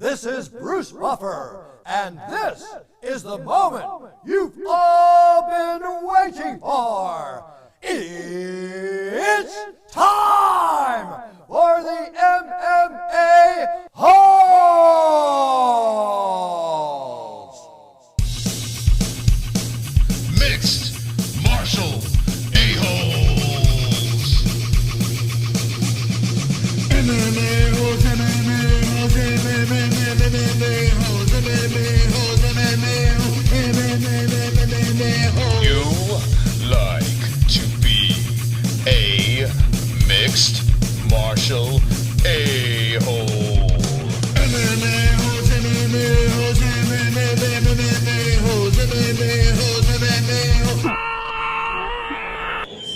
This is Bruce Buffer, and this is the moment you've all been waiting for. It's time for the MMA-Holes! Mixed martial a-holes. MMA-Holes, MMA-Holes, MMA-Holes, MMA-Holes, MMA-Holes. You like to be a mixed martial a-hole. MMA-Holes, MMA-Holes, MMA-Holes, MMA-Holes, MMA-Holes.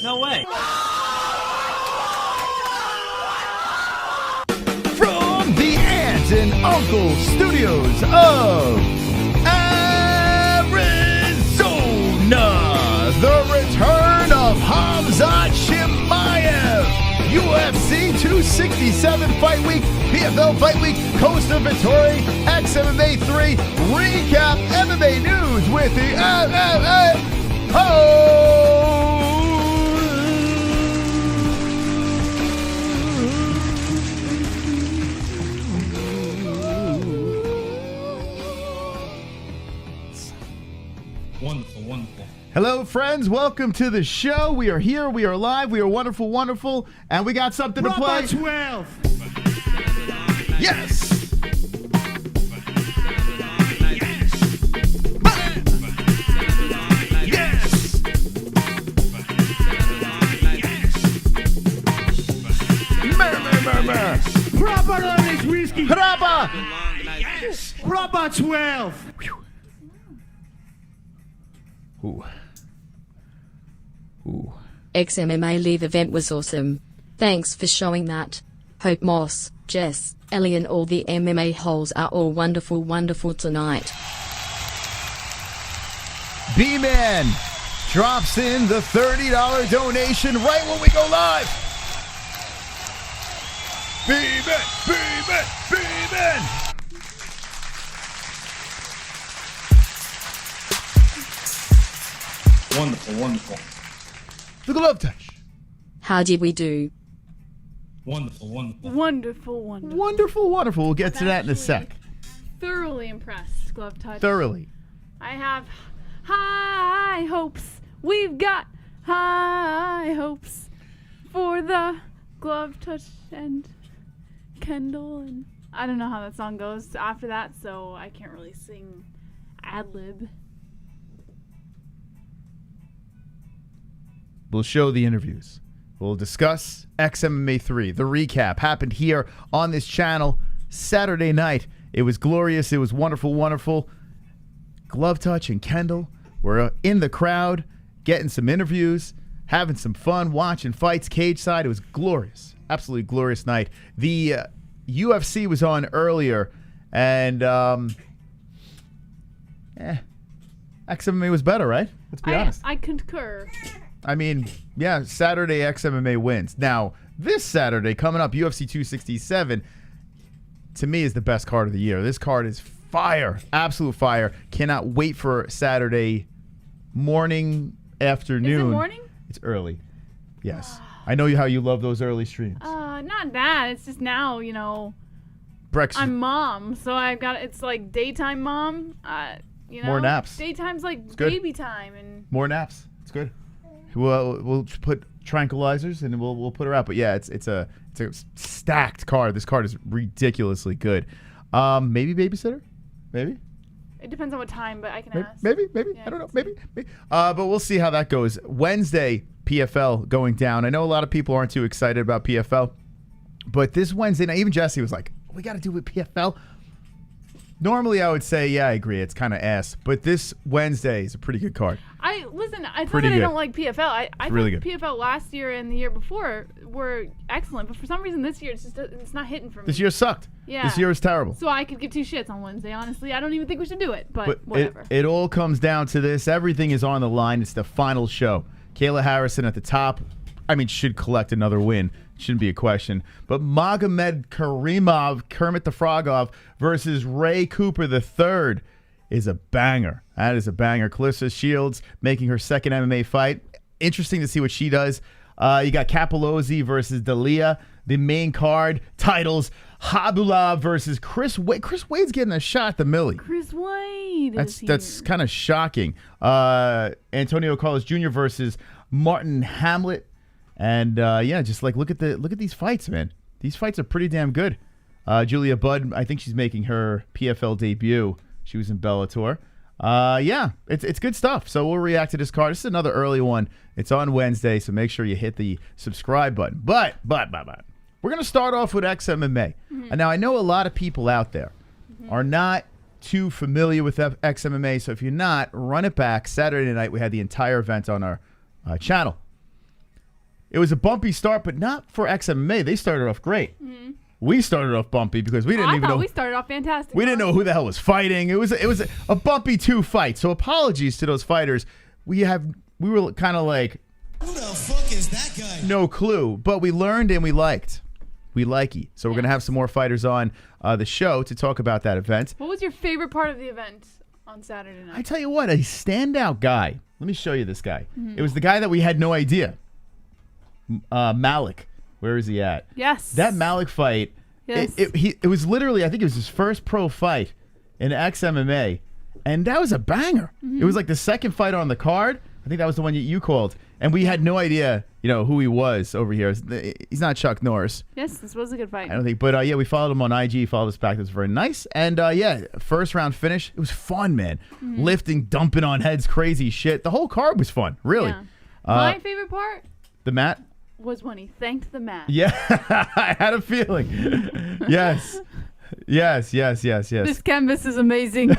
No way. From the Aunt and Uncle Studios of Arizona, the return of KHAMZAT CHIMAEV, UFC 267 Fight Week, PFL Fight Week, Costa VETTORI XMMA 3, recap MMA news with the Wonderful, wonderful. Hello, friends. Welcome to the show. We are here. We are live. We are wonderful, wonderful. And we got something to play. 12. Yes. Yes. Mer. Proper Irish whiskey. Braba. Proper 12. Ooh. Ooh. XMMA Live event was awesome. Thanks for showing that. Hope Moss, Jess, Ellie and all the MMA holes are all wonderful, wonderful tonight. B-Man drops in the $30 donation right when we go live. B-Man. Wonderful, wonderful. The glove touch. How did we do? Wonderful, wonderful. Wonderful, wonderful. Wonderful, wonderful. We'll get to that in a sec. Thoroughly impressed, Glove Touch. Thoroughly. I have high hopes. We've got high hopes for the Glove Touch and Kendall. And I don't know how that song goes after that, so I can't really sing ad-lib. We'll show the interviews. We'll discuss XMMA 3. The recap happened here on this channel Saturday night. It was glorious. It was wonderful, wonderful. Glove Touch and Kendall were in the crowd, getting some interviews, having some fun, watching fights, cage side. It was glorious. Absolutely glorious night. The UFC was on earlier, and XMMA was better, right? Let's be honest. I concur. I mean, yeah, Saturday XMMA wins. Now, this Saturday, coming up, UFC 267, to me is the best card of the year. This card is fire, absolute fire. Cannot wait for Saturday morning, afternoon. Is it morning? It's early. Yes. I know how you love those early streams. Not that. It's just now, you know, Breakfast. I'm mom, so I've got, it's like daytime mom. You know, More naps. Daytime's like good. baby time, and More naps. It's good. We'll put tranquilizers and we'll put her out. But yeah, it's a stacked card. This card is ridiculously good. Maybe babysitter, maybe. it depends on what time, but I can ask. Maybe. Yeah, I don't know. Maybe. But we'll see how that goes. Wednesday, PFL going down. I know a lot of people aren't too excited about PFL, but this Wednesday night, even Jesse was like, "We got to do it with PFL." Normally, I would say, yeah, I agree. It's kind of ass. But this Wednesday is a pretty good card. It's not Pretty that I good. don't like PFL. I really thought good. PFL last year and the year before were excellent, but for some reason this year it's not hitting for me. This year sucked. Yeah. This year was terrible. So I could give two shits on Wednesday, honestly. I don't even think we should do it, but whatever. It all comes down to this. Everything is on the line. It's the final show. Kayla Harrison at the top. I mean, should collect another win. Shouldn't be a question. But Magomed Karimov, Kermit the Frogov versus Ray Cooper III is a banger. That is a banger. Clarissa Shields making her second MMA fight. Interesting to see what she does. You got Capelozzi versus Dalia. The main card titles, Habula versus Chris Wade. Chris Wade's getting a shot at the Millie. Chris Wade. That's kind of shocking. Antonio Carlos Jr. versus Martin Hamlet. And yeah, just like look at these fights, man. These fights are pretty damn good. Julia Budd, I think she's making her PFL debut. She was in Bellator. Yeah, it's good stuff. So we'll react to this card. This is another early one. It's on Wednesday, so make sure you hit the subscribe button. But we're gonna start off with XMMA. And now I know a lot of people out there are not too familiar with XMMA. So if you're not, run it back. Saturday night we had the entire event on our channel. It was a bumpy start, but not for XMMA. They started off great. We started off bumpy because we didn't even know. We started off fantastic. We didn't know who the hell was fighting. It was a bumpy 2 fight. So apologies to those fighters. We were kind of like, Who the fuck is that guy? no clue, but we learned and we liked. We likey. So we're gonna have some more fighters on the show to talk about that event. What was your favorite part of the event on Saturday night? I tell you what, a standout guy. Let me show you this guy. It was the guy that we had no idea. Malik. Where is he at? Yes. That Malik fight, Yes. it was literally, I think it was his first pro fight in XMMA, and that was a banger. It was like the second fight on the card. I think that was the one you called, and we had no idea, who he was over here. He's not Chuck Norris. Yes, this was a good fight. I don't think, but yeah, we followed him on IG, followed us back. That was very nice, and yeah, first round finish. It was fun, man. Lifting, dumping on heads, crazy shit. The whole card was fun, really. Yeah. My favorite part The mat. was when he thanked the mat. Yeah, I had a feeling. Yes. This canvas is amazing.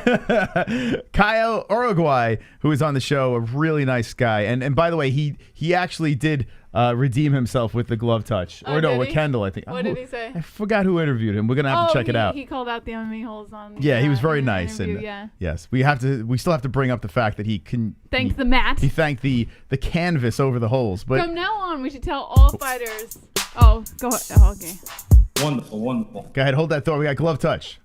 Kyle Uruguay, who is on the show, a really nice guy. And by the way, he actually did redeem himself with the glove touch. Oh, Or no, did with he? Kendall, I think. What did he say? I forgot who interviewed him. We're going to have to check it out. He called out the MMA-Holes on. Yeah, he was very in the nice. interview, And yeah. yes, we still have to bring up the fact that he can Thanked the mat. He thanked the canvas over the holes. But From now on, we should tell all fighters. Oh, go ahead. Oh, okay. Wonderful. go ahead, hold that thought. We got glove touch.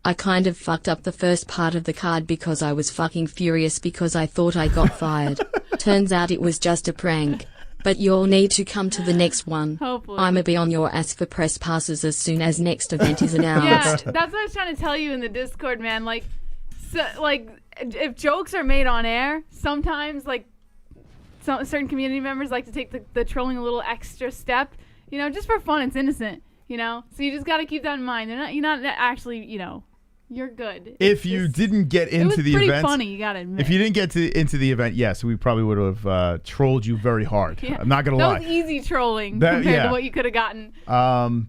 I kind of fucked up the first part of the card because I was fucking furious because I thought I got fired. Turns out it was just a prank. But you'll need to come to the next one. Hopefully. I'ma be on your ass for press passes as soon as next event is Yeah, announced. that's what I was trying to tell you in the Discord, man. Like, if jokes are made on air, sometimes certain community members like to take the trolling a little extra step. Just for fun. It's innocent. So you just got to keep that in mind. You're not actually. You're good. If you didn't get into the it was pretty event, funny. You got to admit. if you didn't get into the event, yes, we probably would have trolled you very hard. Yeah. I'm not gonna that lie. was easy trolling That- compared yeah. to what you could have gotten.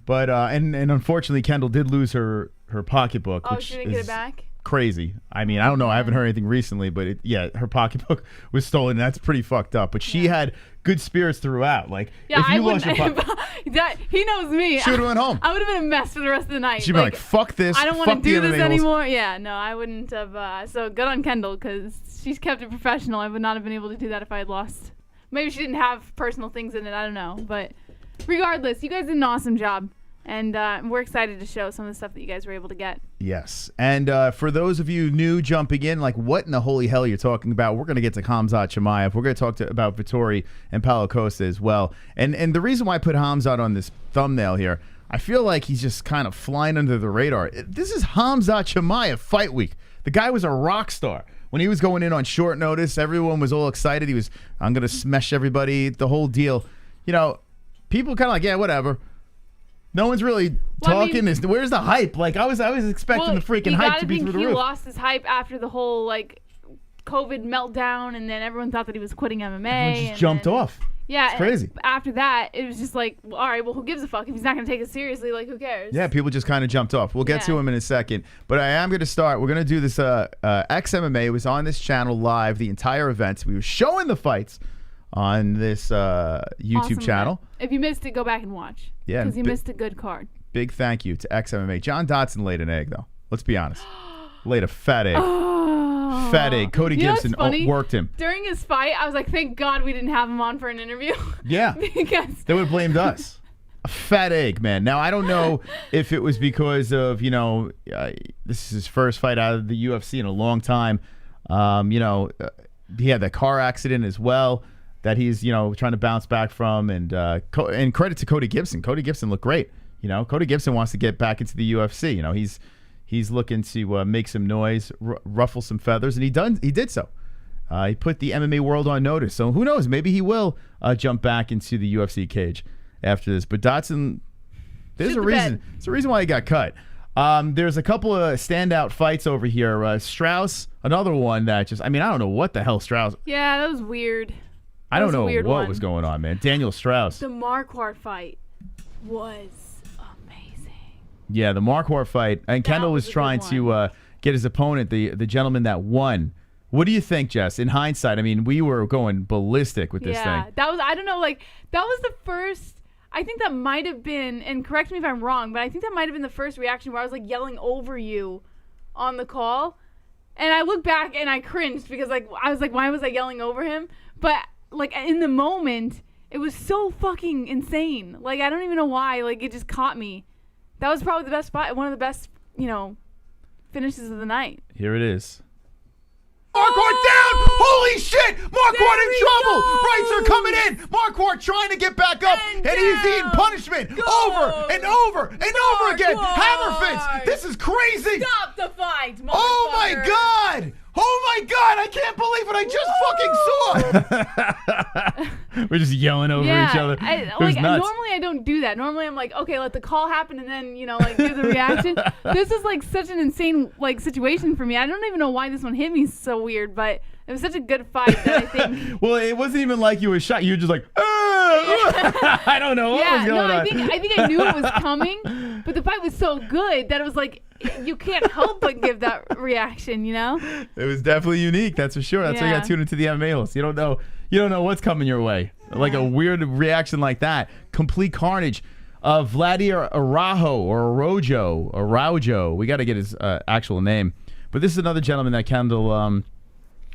But and unfortunately, Kendall did lose her pocketbook, Oh, which she didn't get is it back. crazy. I mean, I don't know. I haven't heard anything recently, but her pocketbook was stolen. And that's pretty fucked up. But she had good spirits throughout. Like, Yeah, if you lost your he knows me. she would have went home. I would have been a mess for the rest of the night. She'd be like, "Fuck this. I don't want want to do this anymore." Yeah, no, I wouldn't have. So good on Kendall because she's kept it professional. I would not have been able to do that if I had lost. Maybe she didn't have personal things in it. I don't know. But regardless, you guys did an awesome job. And we're excited to show some of the stuff that you guys were able to get. Yes. And for those of you new jumping in, like, what in the holy hell you're talking about, we're going to get to KHAMZAT CHIMAEV. We're going to talk about VETTORI and Paulo Costa as well. And the reason why I put KHAMZAT on this thumbnail here, I feel like he's just kind of flying under the radar. This is KHAMZAT CHIMAEV Fight Week. The guy was a rock star. When he was going in on short notice, everyone was all excited. He was, I'm going to smash everybody, the whole deal. People kind of like, yeah, whatever. No one's really talking. Where's the hype? Like, I was expecting the freaking hype to be through the roof. He lost his hype after the whole COVID meltdown, and then everyone thought that he was quitting MMA. Everyone just jumped off. Yeah, it's crazy. After that, it was just like, all right, well, who gives a fuck if he's not gonna take it seriously? Like, who cares? Yeah, people just kind of jumped off. We'll get to him in a second, but I am going to start. We're going to do this XMMA. It was on this channel live the entire event. We were showing the fights on this YouTube Awesome channel. event. If you missed it, go back and watch. Yeah, because you missed a good card. Big thank you to XMMA. John Dodson laid an egg, though. Let's be honest. Laid a fat egg. Oh. Fat egg. Cody You know what's Gibson funny? worked him. During his fight, I was like, thank God we didn't have him on for an interview. Yeah. Because They would have blamed us. fat egg, man. Now, I don't know if it was because of, this is his first fight out of the UFC in a long time. He had that car accident as well that he's, trying to bounce back from. And credit to Cody Gibson. Cody Gibson looked great. Cody Gibson wants to get back into the UFC. He's looking to make some noise, ruffle some feathers, and he did so. He put the MMA world on notice. So who knows? Maybe he will jump back into the UFC cage after this. But Dodson, there's a reason. It's a reason why he got cut. There's a couple of standout fights over here. Strauss, another one that I don't know what the hell Strauss. Yeah, that was weird. I don't know what was going on, man. Daniel Strauss. The Marquardt fight was amazing. Yeah, the Marquardt fight. And Kendall was trying to get his opponent, the gentleman that won. What do you think, Jess? In hindsight, we were going ballistic with this thing. Yeah, that was, I don't know, that was the first, I think that might have been, and correct me if I'm wrong, but I think that might have been the first reaction where I was yelling over you on the call. And I look back and I cringed because I was like, why was I yelling over him? But in the moment, it was so fucking insane. I don't even know why. It just caught me. That was probably the best fight, one of the best, finishes of the night. Here it is. Marquardt down! Holy shit! Marquardt in trouble! Rights are coming in! Marquardt trying to get back up, and he's eating punishment over and over and over again! Hammer fist! This is crazy! Stop the fight, motherfucker! Oh my god! Oh my god! I can't believe what I just fucking saw! We're just yelling over each other. Normally I don't do that. Normally I'm like, okay, let the call happen and then, give the reaction. This is such an insane situation for me. I don't even know why this one hit me so weird, but it was such a good fight that I think. Well, it wasn't even like you were shot. You were just like, I don't know what was going on. I think I knew it was coming, but the fight was so good that it was you can't help but give that reaction, It was definitely unique, that's for sure. That's why you got tuned into the MMA-Holes. You don't know what's coming your way. A weird reaction like that. Complete carnage. Vladimir Araujo. We got to get his actual name. But this is another gentleman that Kendall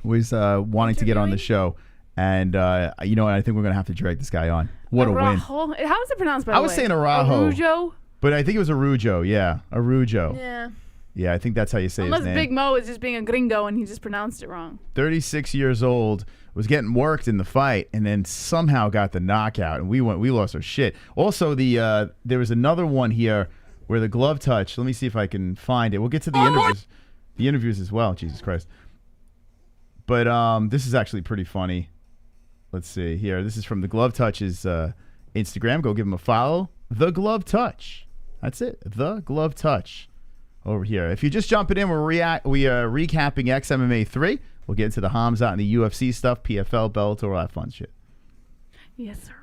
was wanting to get on the show. And, I think we're going to have to drag this guy on. What a win. How is it pronounced, by the way? I was saying Araujo. Araujo? But I think it was Araujo, yeah. Araujo. Yeah. Yeah, I think that's how you say his name. Unless Big Mo is just being a gringo and he just pronounced it wrong. 36 years old, was getting worked in the fight, and then somehow got the knockout, and we lost our shit. Also, there was another one here where the glove touch. Let me see if I can find it. We'll get to the interviews as well. Jesus Christ. But this is actually pretty funny. Let's see here. This is from the Glove Touch's Instagram. Go give him a follow. The Glove Touch. That's it. The Glove Touch. Over here. If you're just jumping in, we are recapping XMMA 3. We'll get into the HAMZAT and the UFC stuff, PFL, Bellator, all that fun shit. Yes, sir.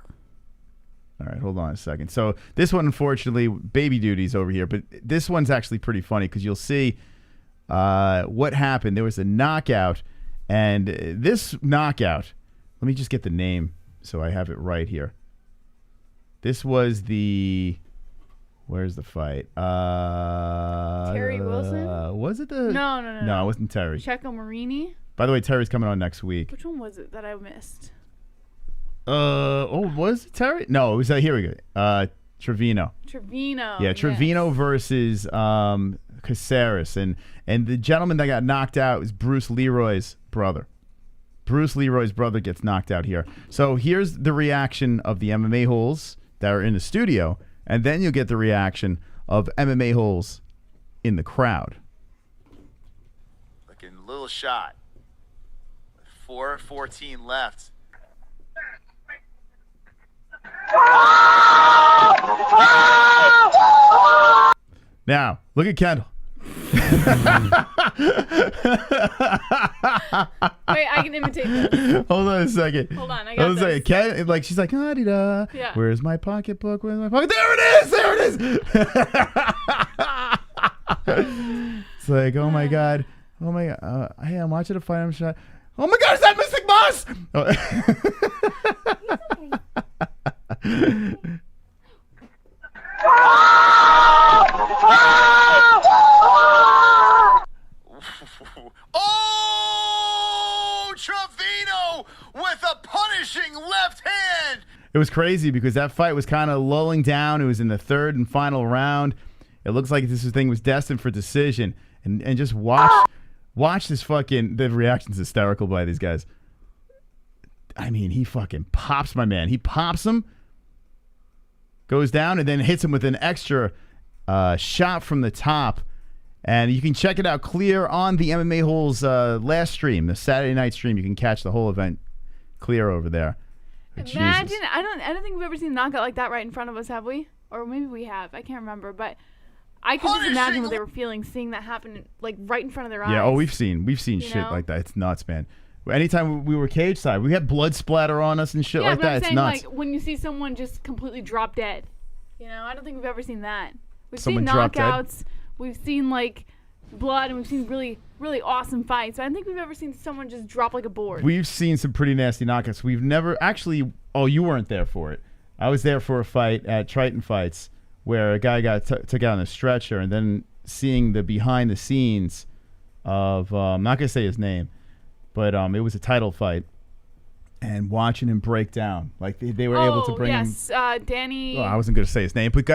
All right, hold on a second. So this one, unfortunately, baby duty's over here, but this one's actually pretty funny because you'll see what happened. There was a knockout, and this knockout, let me just get the name so I have it right here. This was the... Where's the fight? Terry Wilson? Was it the... No. No, it wasn't Terry. Checo Marini? By the way, Terry's coming on next week. Which one was it that I missed? Was it Terry? No, it was... here we go. Trevino. Yeah, Trevino versus Caceres. And the gentleman that got knocked out was Bruce Leroy's brother. Bruce Leroy's brother gets knocked out here. So here's the reaction of the MMA-Holes that are in the studio. And then you'll get the reaction of MMA-Holes in the crowd. Looking a little shot. 4:14 left. Now, look at Kendall. Wait, I can imitate this. Hold on a second. Hold on, I got this. Ken, she's like, ah-dee-da. Yeah. Where's my pocketbook? Where's my pocket? There it is! There it is! It's like, oh my God. Oh my God. Hey, I'm watching a fight. I'm shot. Oh my God, is that Mystic Moss? Oh, Trevino with a punishing left hand. It was crazy because that fight was kind of lulling down. It was in the third and final round. It looks like this thing was destined for decision. And just watch this fucking... The reaction's hysterical by these guys. I mean, he fucking pops my man. He pops him, goes down, and then hits him with an extra shot from the top. And you can check it out clear on the MMA-Holes last stream, the Saturday night stream. You can catch the whole event clear over there. Imagine, Jesus. I don't think we've ever seen a knockout like that right in front of us, have we? Or maybe we have. I can't remember, but I could just imagine what they were feeling, seeing that happen like right in front of their eyes. Yeah, oh, we've seen shit like that. It's nuts, man. Anytime we were cage side, we had blood splatter on us and shit like that. It's nuts. Like when you see someone just completely drop dead, I don't think we've ever seen that. We've Someone seen drop knockouts. dead? We've seen like blood, and we've seen really, really awesome fights. But I don't think we've ever seen someone just drop like a board. We've seen some pretty nasty knockouts. We've never actually. Oh, you weren't there for it. I was there for a fight at Triton Fights where a guy got took out on a stretcher, and then seeing the behind the scenes of I'm not gonna say his name, but it was a title fight, and watching him break down, like they were able to bring him. Danny. Oh, I wasn't gonna say his name, but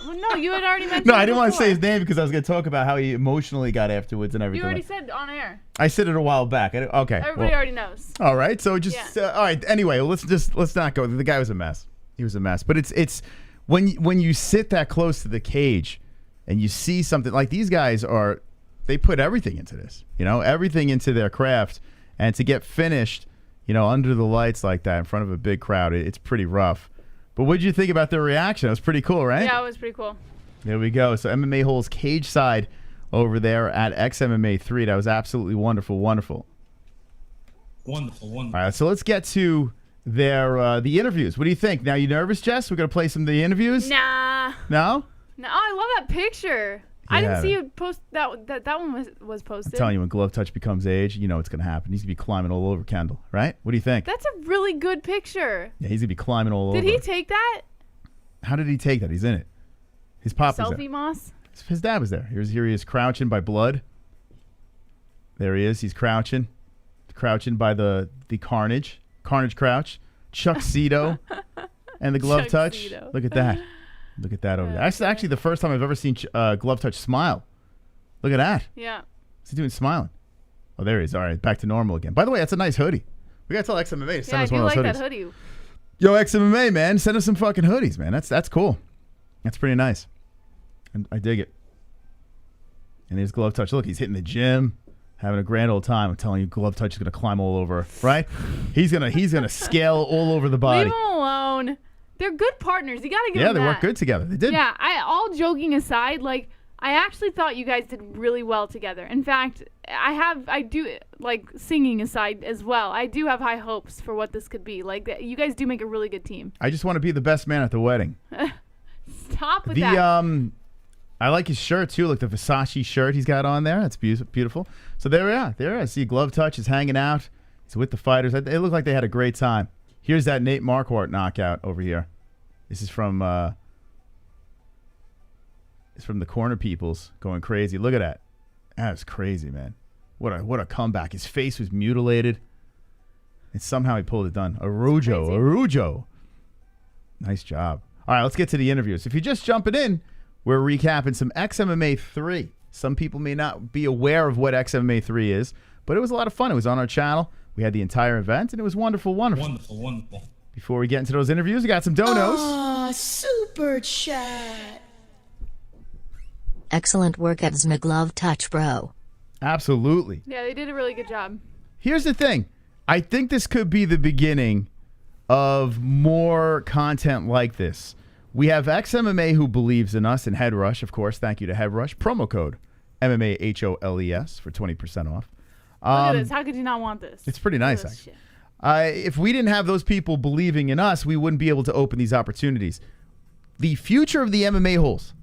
Well, no, you had already mentioned. No, I didn't want to say his name because I was going to talk about how he emotionally got afterwards and everything. You already said on air. I said it a while back. Okay. Everybody already knows. All right. So just all right. Anyway, let's not go. The guy was a mess. He was a mess. But it's when you sit that close to the cage and you see something like these guys they put everything into this. Everything into their craft, and to get finished, under the lights like that in front of a big crowd, it's pretty rough. But what did you think about their reaction? It was pretty cool, right? Yeah, it was pretty cool. There we go. So MMA-Holes cage side over there at XMMA 3. That was absolutely wonderful, wonderful. Wonderful. All right, so let's get to the interviews. What do you think? Now, you nervous, Jess? We're going to play some of the interviews? Nah. No? No, I love that picture. I didn't see you post that one was posted. I'm telling you, when glove touch becomes age, you know what's going to happen. He's going to be climbing all over Kendall, right? What do you think? That's a really good picture. Yeah, he's going to be climbing all over. Did he take that? How did he take that? He's in it. His pop was there. Selfie Moss? His dad was there. Here he is crouching by blood. There he is. He's crouching by the Carnage crouch. Chuck Cito and the glove touch. Cito. Look at that. Look at that over there. That's actually the first time I've ever seen glove touch smile. Look at that. Yeah. What's he doing smiling? Oh, there he is. All right, back to normal again. By the way, that's a nice hoodie. We got to tell XMMA to send us one of those hoodies. Yeah, I do like that hoodie. Yo, XMMA, man. Send us some fucking hoodies, man. That's cool. That's pretty nice. And I dig it. And his glove touch. Look, he's hitting the gym, having a grand old time. I'm telling you, glove touch is going to climb all over, right? He's gonna scale all over the body. Leave him alone. They're good partners. You got to give them they that. work good together. They did. Yeah, all joking aside, like, I actually thought you guys did really well together. In fact, I do, like, singing aside as well, I do have high hopes for what this could be. Like, you guys do make a really good team. I just want to be the best man at the wedding. Stop with that. I like his shirt, too. Like the Versace shirt he's got on there. That's beautiful. So there we are. There I see glove touch is hanging out. He's with the fighters. It looked like they had a great time. Here's that Nate Marquardt knockout over here. This is from the corner peoples going crazy. Look at that. That was crazy, man. What a comeback. His face was mutilated. And somehow he pulled it done. Arujo. Nice job. All right, let's get to the interviews. If you're just jumping in, we're recapping some XMMA 3. Some people may not be aware of what XMMA 3 is, but it was a lot of fun. It was on our channel. We had the entire event, and it was wonderful. Wonderful. Before we get into those interviews, we got some donos. Super chat. Excellent work at IZZY Glove Touch, bro. Absolutely. Yeah, they did a really good job. Here's the thing. I think this could be the beginning of more content like this. We have XMMA who believes in us, and Head Rush, of course. Thank you to Head Rush. Promo code MMA-HOLES for 20% off. Look at this. How could you not want this? It's pretty nice, actually. If we didn't have those people believing in us, we wouldn't be able to open these opportunities. The future of the MMA-Holes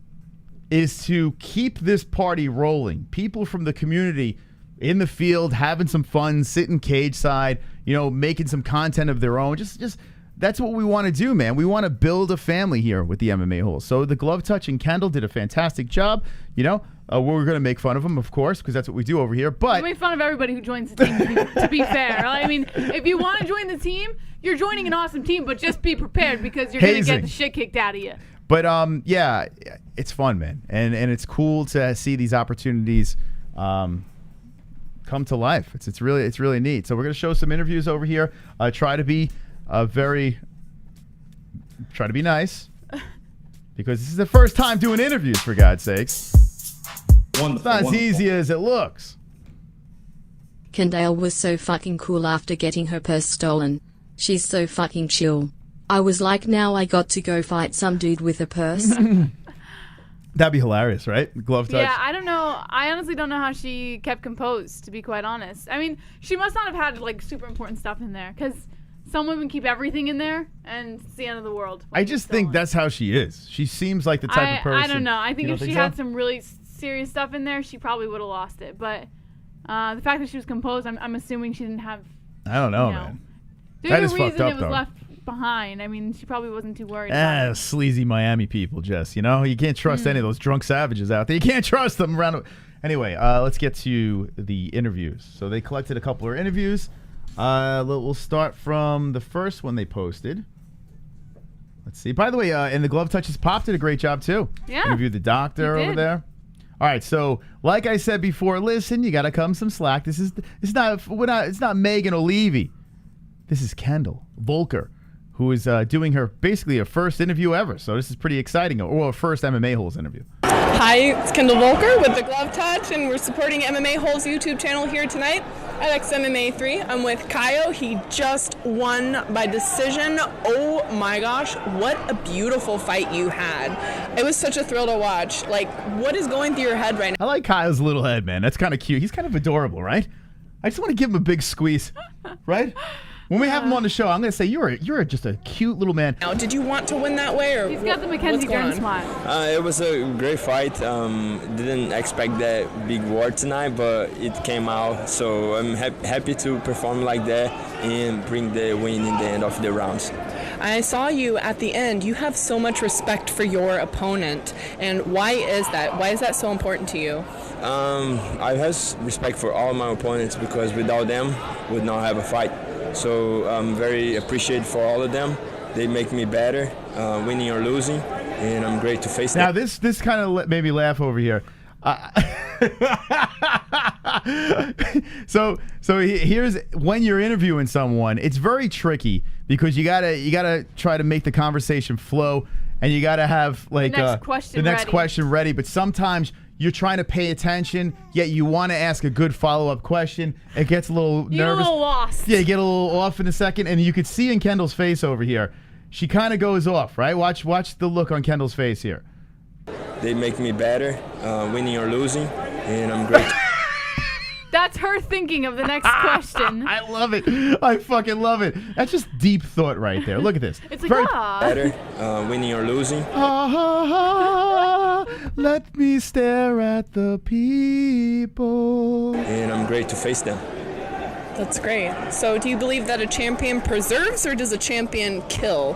is to keep this party rolling. People from the community in the field having some fun, sitting cage side, making some content of their own. Just that's what we want to do, man. We want to build a family here with the MMA Holes. So the glove touch and Kendall did a fantastic job. You know, we're going to make fun of them, of course, because that's what we do over here. But we make fun of everybody who joins the team, to be fair. I mean, if you want to join the team, you're joining an awesome team, but just be prepared because you're going to get the shit kicked out of you. But yeah, it's fun, man, and it's cool to see these opportunities come to life. It's really neat. So we're gonna show some interviews over here. Try to be nice, because this is the first time doing interviews, for God's sakes. Wonderful. It's not as easy as it looks. Kendall was so fucking cool after getting her purse stolen. She's so fucking chill. I was like, now I got to go fight some dude with a purse. That'd be hilarious, right? Glove touch. Yeah, I don't know. I honestly don't know how she kept composed, to be quite honest. I mean, she must not have had like super important stuff in there, because some women keep everything in there, and it's the end of the world. I just think that's how she is. She seems like the type of person. I don't know. I think if she think had so? some really serious stuff in there, she probably would have lost it. But the fact that she was composed, I'm assuming she didn't have. I don't know, man. There's That a is reason fucked up, it was though. left behind. I mean, she probably wasn't too worried about it. Sleazy Miami people, Jess. You know, you can't trust any of those drunk savages out there. You can't trust them around. Anyway, let's get to the interviews. So they collected a couple of interviews. We'll start from the first one they posted. Let's see. By the way, and the glove touches, Pop did a great job too. Yeah, interviewed the doctor he over did. there. All right, so like I said before, listen, you got to come some slack. It's not Megan O'Leary. This is Kendall Volker, who is doing basically her first interview ever. So this is pretty exciting, or her first MMA Holes interview. Hi, it's Kendall Volker with The Glove Touch, and we're supporting MMA-Holes YouTube channel here tonight at XMMA3. I'm with Kaio. He just won by decision. Oh my gosh, what a beautiful fight you had. It was such a thrill to watch. Like, what is going through your head right now? I like Kyle's little head, man. That's kind of cute. He's kind of adorable, right? I just want to give him a big squeeze, right? When we have him on the show, I'm going to say you're just a cute little man. Now, did you want to win that way, or He's got the Mackenzie Dern smile. It was a great fight. Didn't expect that big war tonight, but it came out. So I'm happy to perform like that and bring the win in the end of the rounds. I saw you at the end. You have so much respect for your opponent, and why is that? Why is that so important to you? I have respect for all my opponents because without them, would not have a fight. So I'm very appreciative for all of them. They make me better, winning or losing, and I'm great to face them. Now this kind of made me laugh over here. So here's when you're interviewing someone, it's very tricky because you gotta try to make the conversation flow, and you gotta have like the next question ready. But sometimes you're trying to pay attention, yet you want to ask a good follow-up question. It gets a little nervous. You get a little lost. Yeah, you get a little off in a second, and you could see in Kendall's face over here, she kind of goes off, right? Watch the look on Kendall's face here. They make me better, winning or losing, and I'm great. That's her thinking of the next question. I love it. I fucking love it. That's just deep thought right there. Look at this. It's like, better, winning or losing. Let me stare at the people. And I'm great to face them. That's great. So do you believe that a champion preserves, or does a champion kill?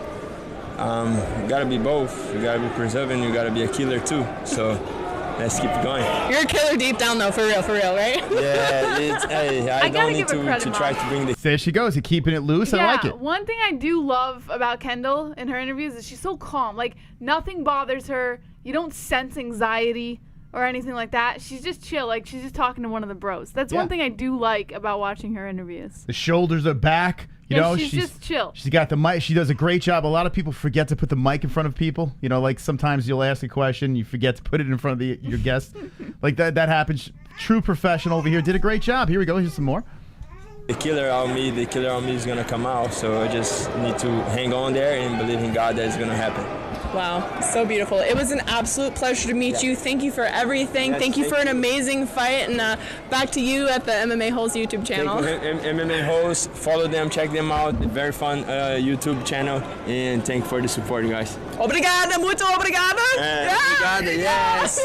You gotta be both. You gotta be preserving, you gotta be a killer too. So let's keep it going. You're a killer deep down though, for real, right? Yeah, hey, I don't need to try to bring the... There she goes, keeping it loose. Yeah, I like it. One thing I do love about Kendall in her interviews is she's so calm. Like, nothing bothers her. You don't sense anxiety or anything like that. She's just chill. Like, she's just talking to one of the bros. That's one thing I do like about watching her interviews. The shoulders are back. You know, she's just chill. She's got the mic. She does a great job. A lot of people forget to put the mic in front of people. You know, like sometimes you'll ask a question, you forget to put it in front of your guest. Like that happens. True professional over here. Did a great job. Here we go. Here's some more. The killer out of me is going to come out. So I just need to hang on there and believe in God that it's going to happen. Wow, so beautiful. It was an absolute pleasure to meet you. Thank you for everything. Thank you for an amazing fight. And back to you at the MMA-Holes YouTube channel. MMA-Holes, follow them, check them out. Very fun YouTube channel. And thank you for the support, guys. Obrigada, muito obrigada. Obrigada, yes.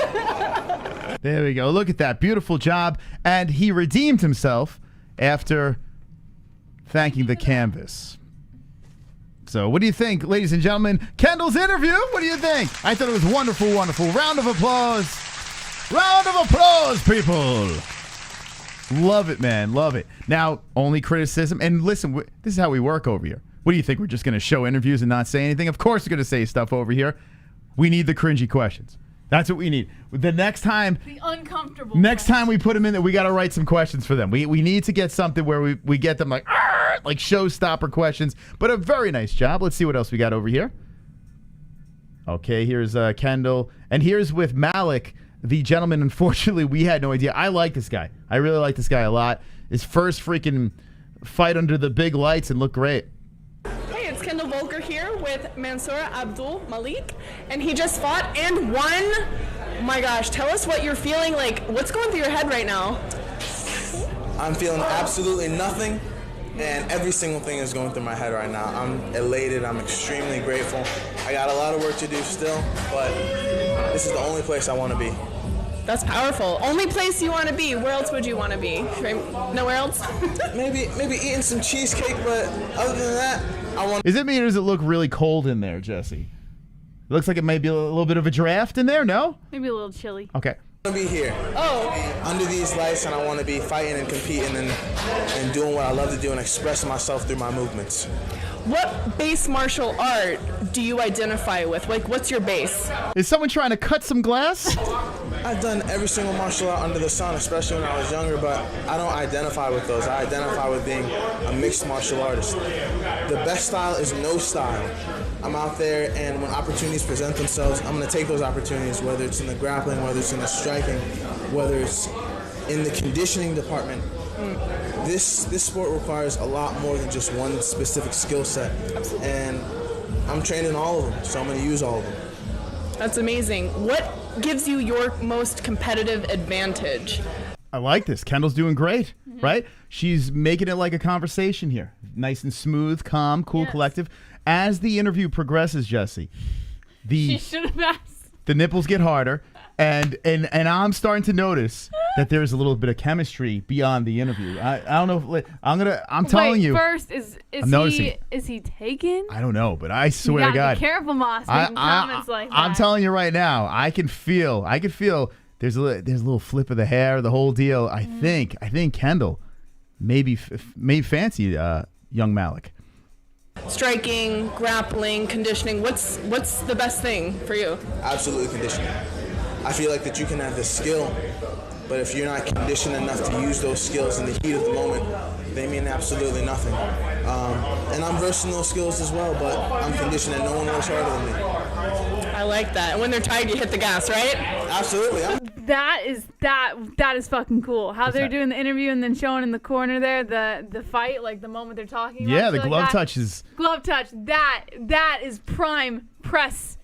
There we go. Look at that. Beautiful job. And he redeemed himself after thanking the canvas. So what do you think, ladies and gentlemen? Kendall's interview, what do you think? I thought it was wonderful, wonderful. Round of applause. Round of applause, people. Love it, man. Love it. Now, only criticism. And listen, this is how we work over here. What do you think? We're just going to show interviews and not say anything? Of course we're going to say stuff over here. We need the cringy questions. That's what we need. The next time, The uncomfortable. next time we put them in there, we got to write some questions for them. We need to get something where we get them like showstopper questions. But a very nice job. Let's see what else we got over here. Okay, here's Kendall. And here's with Malik, the gentleman. Unfortunately, we had no idea. I like this guy. I really like this guy a lot. His first freaking fight under the big lights and looked great. Hey, it's Kendall Volker here with Mansour Abdul Malik, and he just fought and won. Oh my gosh, tell us what you're feeling like. What's going through your head right now? I'm feeling absolutely nothing, and every single thing is going through my head right now. I'm elated. I'm extremely grateful. I got a lot of work to do still, but this is the only place I want to be. That's powerful. Only place you want to be. Where else would you want to be? Nowhere else? maybe eating some cheesecake, but other than that, I want. Is it me or does it look really cold in there, Jesse? It looks like it might be a little bit of a draft in there, no? Maybe a little chilly. Okay. I want to be here. Under these lights, and I want to be fighting and competing and doing what I love to do and expressing myself through my movements. What base martial art do you identify with? Like, what's your base? Is someone trying to cut some glass? I've done every single martial art under the sun, especially when I was younger, but I don't identify with those. I identify with being a mixed martial artist. The best style is no style. I'm out there, and when opportunities present themselves, I'm going to take those opportunities, whether it's in the grappling, whether it's in the striking, whether it's in the conditioning department. This sport requires a lot more than just one specific skill set, and I'm trained in all of them, so I'm going to use all of them. That's amazing. What gives you your most competitive advantage? I like this. Kendall's doing great, right? She's making it like a conversation here. Nice and smooth, calm, cool, collective. As the interview progresses, Jesse, She should have asked. the nipples get harder, and I'm starting to notice that there's a little bit of chemistry beyond the interview. I don't know if I'm telling you. First, is he taken? I don't know, but I swear to God. Be careful, Moss, making comments like that. I'm telling you right now, I can feel there's a little flip of the hair, the whole deal. I think Kendall maybe fancy young Malik. Striking, grappling, conditioning. What's the best thing for you? Absolutely conditioning. I feel like that you can have the skill, but if you're not conditioned enough to use those skills in the heat of the moment, they mean absolutely nothing. And I'm versed in those skills as well, but I'm conditioned and no one works harder than me. I like that. And when they're tired, you hit the gas, right? Absolutely. That is fucking cool. How they're doing the interview and then showing in the corner there the fight, like the moment they're talking. Yeah, the glove touch is. Glove touch. That is prime press.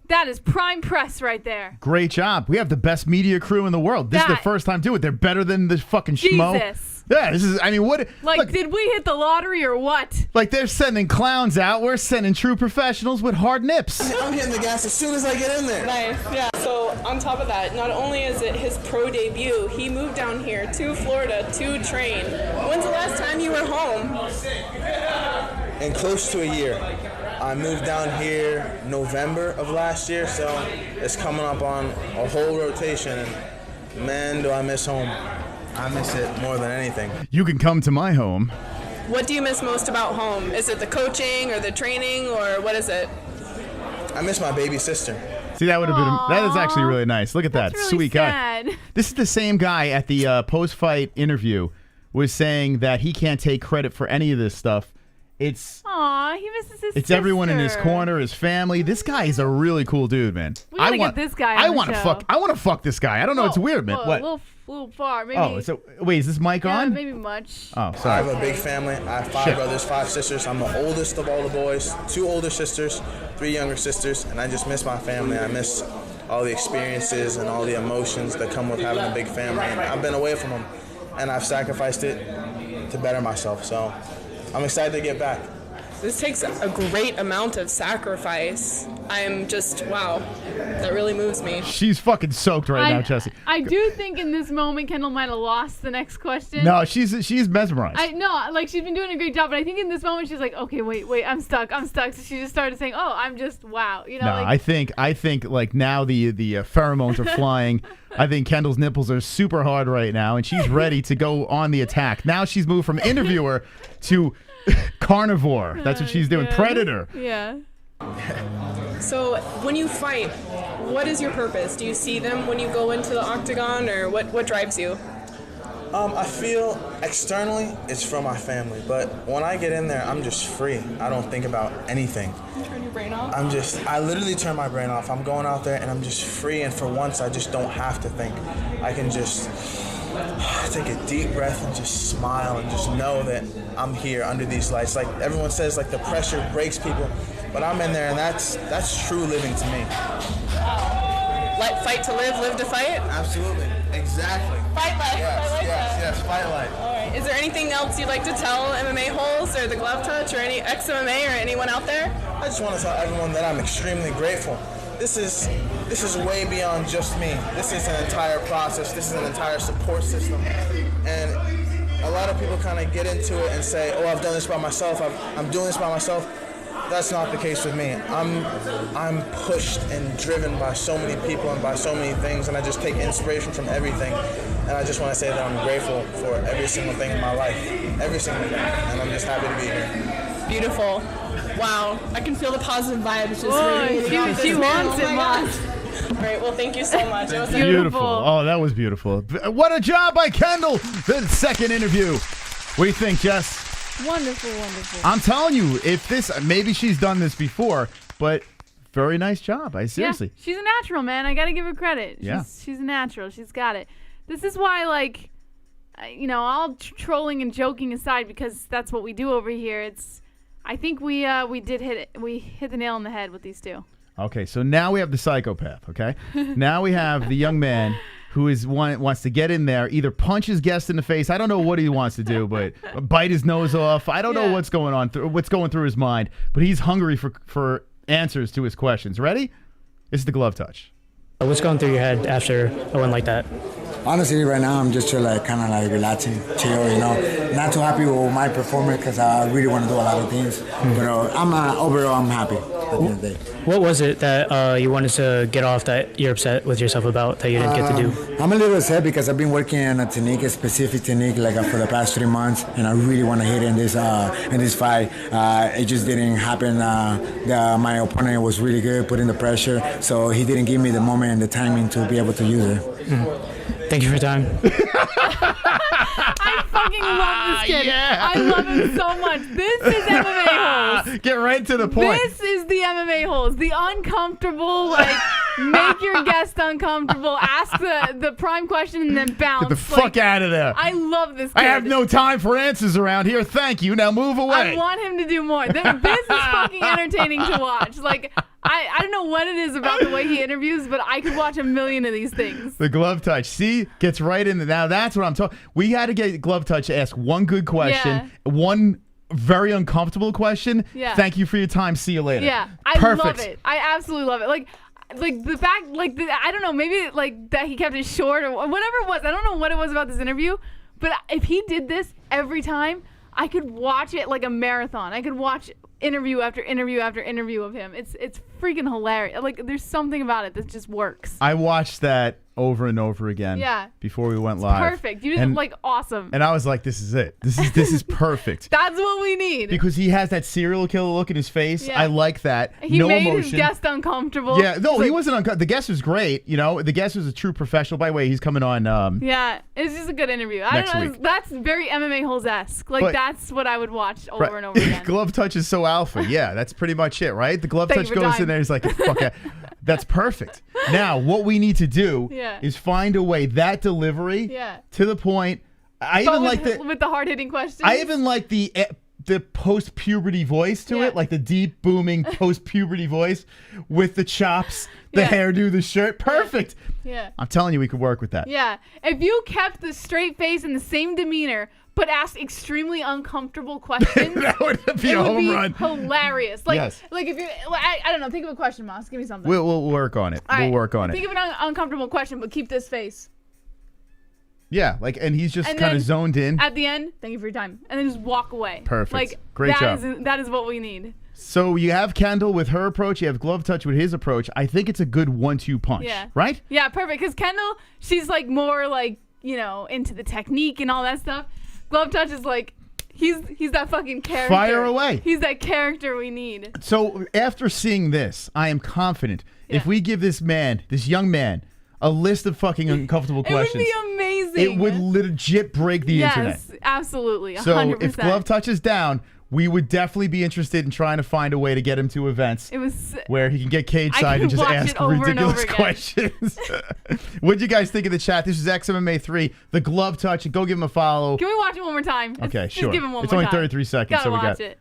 That is prime press right there. Great job. We have the best media crew in the world. This is the first time to do it. They're better than the fucking schmo. Jesus. Yeah, this is. I mean, what? Like, look, did we hit the lottery or what? Like they're sending clowns out. We're sending true professionals with hard nips. I'm hitting the gas as soon as I get in there. Nice, yeah. So on top of that, not only is it his pro debut, he moved down here to Florida to train. When's the last time you were home? In close to a year. I moved down here November of last year, so it's coming up on a whole rotation, and man, do I miss home. I miss it more than anything. You can come to my home. What do you miss most about home? Is it the coaching or the training, or what is it? I miss my baby sister. See, that would have been. That is actually really nice. Look at that. Really Sweet sad. guy. This is the same guy at the post-fight interview was saying that he can't take credit for any of this stuff. It's he misses his It's everyone in his sister. corner, his family. This guy is a really cool dude, man. We gotta get this guy on I the want to show. fuck. I want to fuck this guy. I don't know. It's weird, man. What? A little far, maybe. Oh, so wait, is this mic on? Maybe much. Oh, I sorry. have a big family. I have 5 brothers, 5 sisters. I'm the oldest of all the boys. 2 older sisters, 3 younger sisters, and I just miss my family. I miss all the experiences and all the emotions that come with having a big family. And I've been away from them, and I've sacrificed it to better myself. So I'm excited to get back. This takes a great amount of sacrifice. I'm just, wow. that really moves me. She's fucking soaked right now, Jesse. I do think in this moment Kendall might have lost the next question. No, she's mesmerized. Like she's been doing a great job, but I think in this moment she's like, okay, wait, I'm stuck. So she just started saying, oh, I'm just wow. You know, no, like, I think like now the pheromones are flying. I think Kendall's nipples are super hard right now, and she's ready to go on the attack. Now she's moved from interviewer to carnivore. That's what she's doing. Predator. Yeah. So when you fight, what is your purpose? Do you see them when you go into the octagon, or what drives you? I feel externally it's for my family, but when I get in there, I'm just free. I don't think about anything. You turn your brain off? I literally turn my brain off. I'm going out there and I'm just free, and for once I just don't have to think. I can just take a deep breath and just smile and just know that I'm here under these lights. Like everyone says, like the pressure breaks people, but I'm in there, and that's true living to me. Fight to live to fight? Absolutely. Exactly. Fight life. Yes, fight life. All right. Is there anything else you'd like to tell MMA-Holes or the Glove Touch or any XMMA or anyone out there? I just want to tell everyone that I'm extremely grateful. This is way beyond just me. This is an entire process. This is an entire support system. And a lot of people kind of get into it and say, oh, I've done this by myself. I'm doing this by myself. That's not the case with me. I'm pushed and driven by so many people and by so many things, and I just take inspiration from everything. And I just want to say that I'm grateful for every single thing in my life, every single thing, and I'm just happy to be here. Beautiful. Wow, I can feel the positive vibes. She wants it, Moss. All right, well, thank you so much. It was Beautiful. Oh, that was beautiful. What a job by Kendall. The second interview. What do you think, Jess? Wonderful. I'm telling you, if this, maybe she's done this before, but very nice job. Seriously. Yeah, she's a natural, man. I got to give her credit. Yeah. She's a natural. She's got it. This is why, like, all trolling and joking aside, because that's what we do over here. I think we hit the nail on the head with these two. Okay, so now we have the psychopath, okay? Now we have the young man who wants to get in there, either punch his guest in the face. I don't know what he wants to do, but bite his nose off. I don't know what's going through his mind, but he's hungry for answers to his questions. Ready? This is the Glove Touch. What's going through your head after a win like that? Honestly, right now I'm just kind of relaxing, chill, Not too happy with my performance because I really want to do a lot of things. But overall, I'm happy at the end of the day. What was it that you wanted to get off that you're upset with yourself about that you didn't get to do? I'm a little upset because I've been working on a specific technique, for the past 3 months, and I really want to hit in this fight. It just didn't happen. My opponent was really good, putting the pressure, so he didn't give me the moment and the timing to be able to use it. Thank you for your time. I fucking love this kid. Yeah. I love him so much. This is MMA Holes. Get right to the point. This is the MMA Holes. The uncomfortable, make your guest uncomfortable, ask the prime question, and then bounce. Get the fuck out of there. I love this kid. I have no time for answers around here. Thank you. Now move away. I want him to do more. This is fucking entertaining to watch. I don't know what it is about the way he interviews, but I could watch a million of these things. The Glove Touch. See? Gets right in there. Now that's what I'm talking. We had to get Glove Touch to ask one good question, one very uncomfortable question. Yeah. Thank you for your time. See you later. Yeah. Perfect. I love it. I absolutely love it. Like the fact, I don't know, maybe that he kept it short or whatever it was. I don't know what it was about this interview, but if he did this every time, I could watch it like a marathon. I could watch interview after interview after interview of him. It's freaking hilarious. There's something about it that just works. I watched that over and over again. Yeah. Before we went live. Perfect. You did awesome. And I was like, this is it. This is perfect. That's what we need. Because he has that serial killer look in his face. Yeah. I like that. He no made emotion. his guest uncomfortable. Yeah. No, he wasn't uncomfortable. The guest was great. The guest was a true professional. By the way, he's coming on. Yeah. It's just a good interview. I don't know. That's very MMA Holes-esque. That's what I would watch over and over again. Glove Touch is so alpha. Yeah. That's pretty much it, right? The Glove Touch goes in there. He's like, fuck it. That's perfect. Now, what we need to do is find a way that delivery to the point. I even like with the hard hitting questions. I even like the the post-puberty voice to it, like the deep, booming post-puberty voice with the chops, the hairdo, the shirt. Perfect. Yeah. I'm telling you, we could work with that. Yeah. If you kept the straight face and the same demeanor, but asked extremely uncomfortable questions, that would be a home run. Hilarious. Like, Yes. like if you, I don't know, think of a question, Moss. Give me something. We'll work on it. All we'll right. work on it. Think of an uncomfortable question, but keep this face. Yeah, like, and he's just And kind then of zoned in. At the end, thank you for your time, and then just walk away. Perfect. Like, Great job. That is what we need. So you have Kendall with her approach. You have Glove Touch with his approach. I think it's a good 1-2 punch. Yeah. Right? Yeah, perfect. Because Kendall, she's like more like, you know, into the technique and all that stuff. Glove Touch is like, he's that fucking character. Fire away. He's that character we need. So after seeing this, I am confident if we give this young man, a list of fucking uncomfortable questions, it would be amazing. It would legit break the internet. Yes, absolutely. 100%. So if Glove Touch is down, we would definitely be interested in trying to find a way to get him to events where he can get cage side and just ask ridiculous questions. What'd you guys think of the chat? This is XMMA3, the Glove Touch, and go give him a follow. Can we watch it one more time? Okay, Just sure. give him one it's more only time. 33 seconds, Gotta so we watch got it.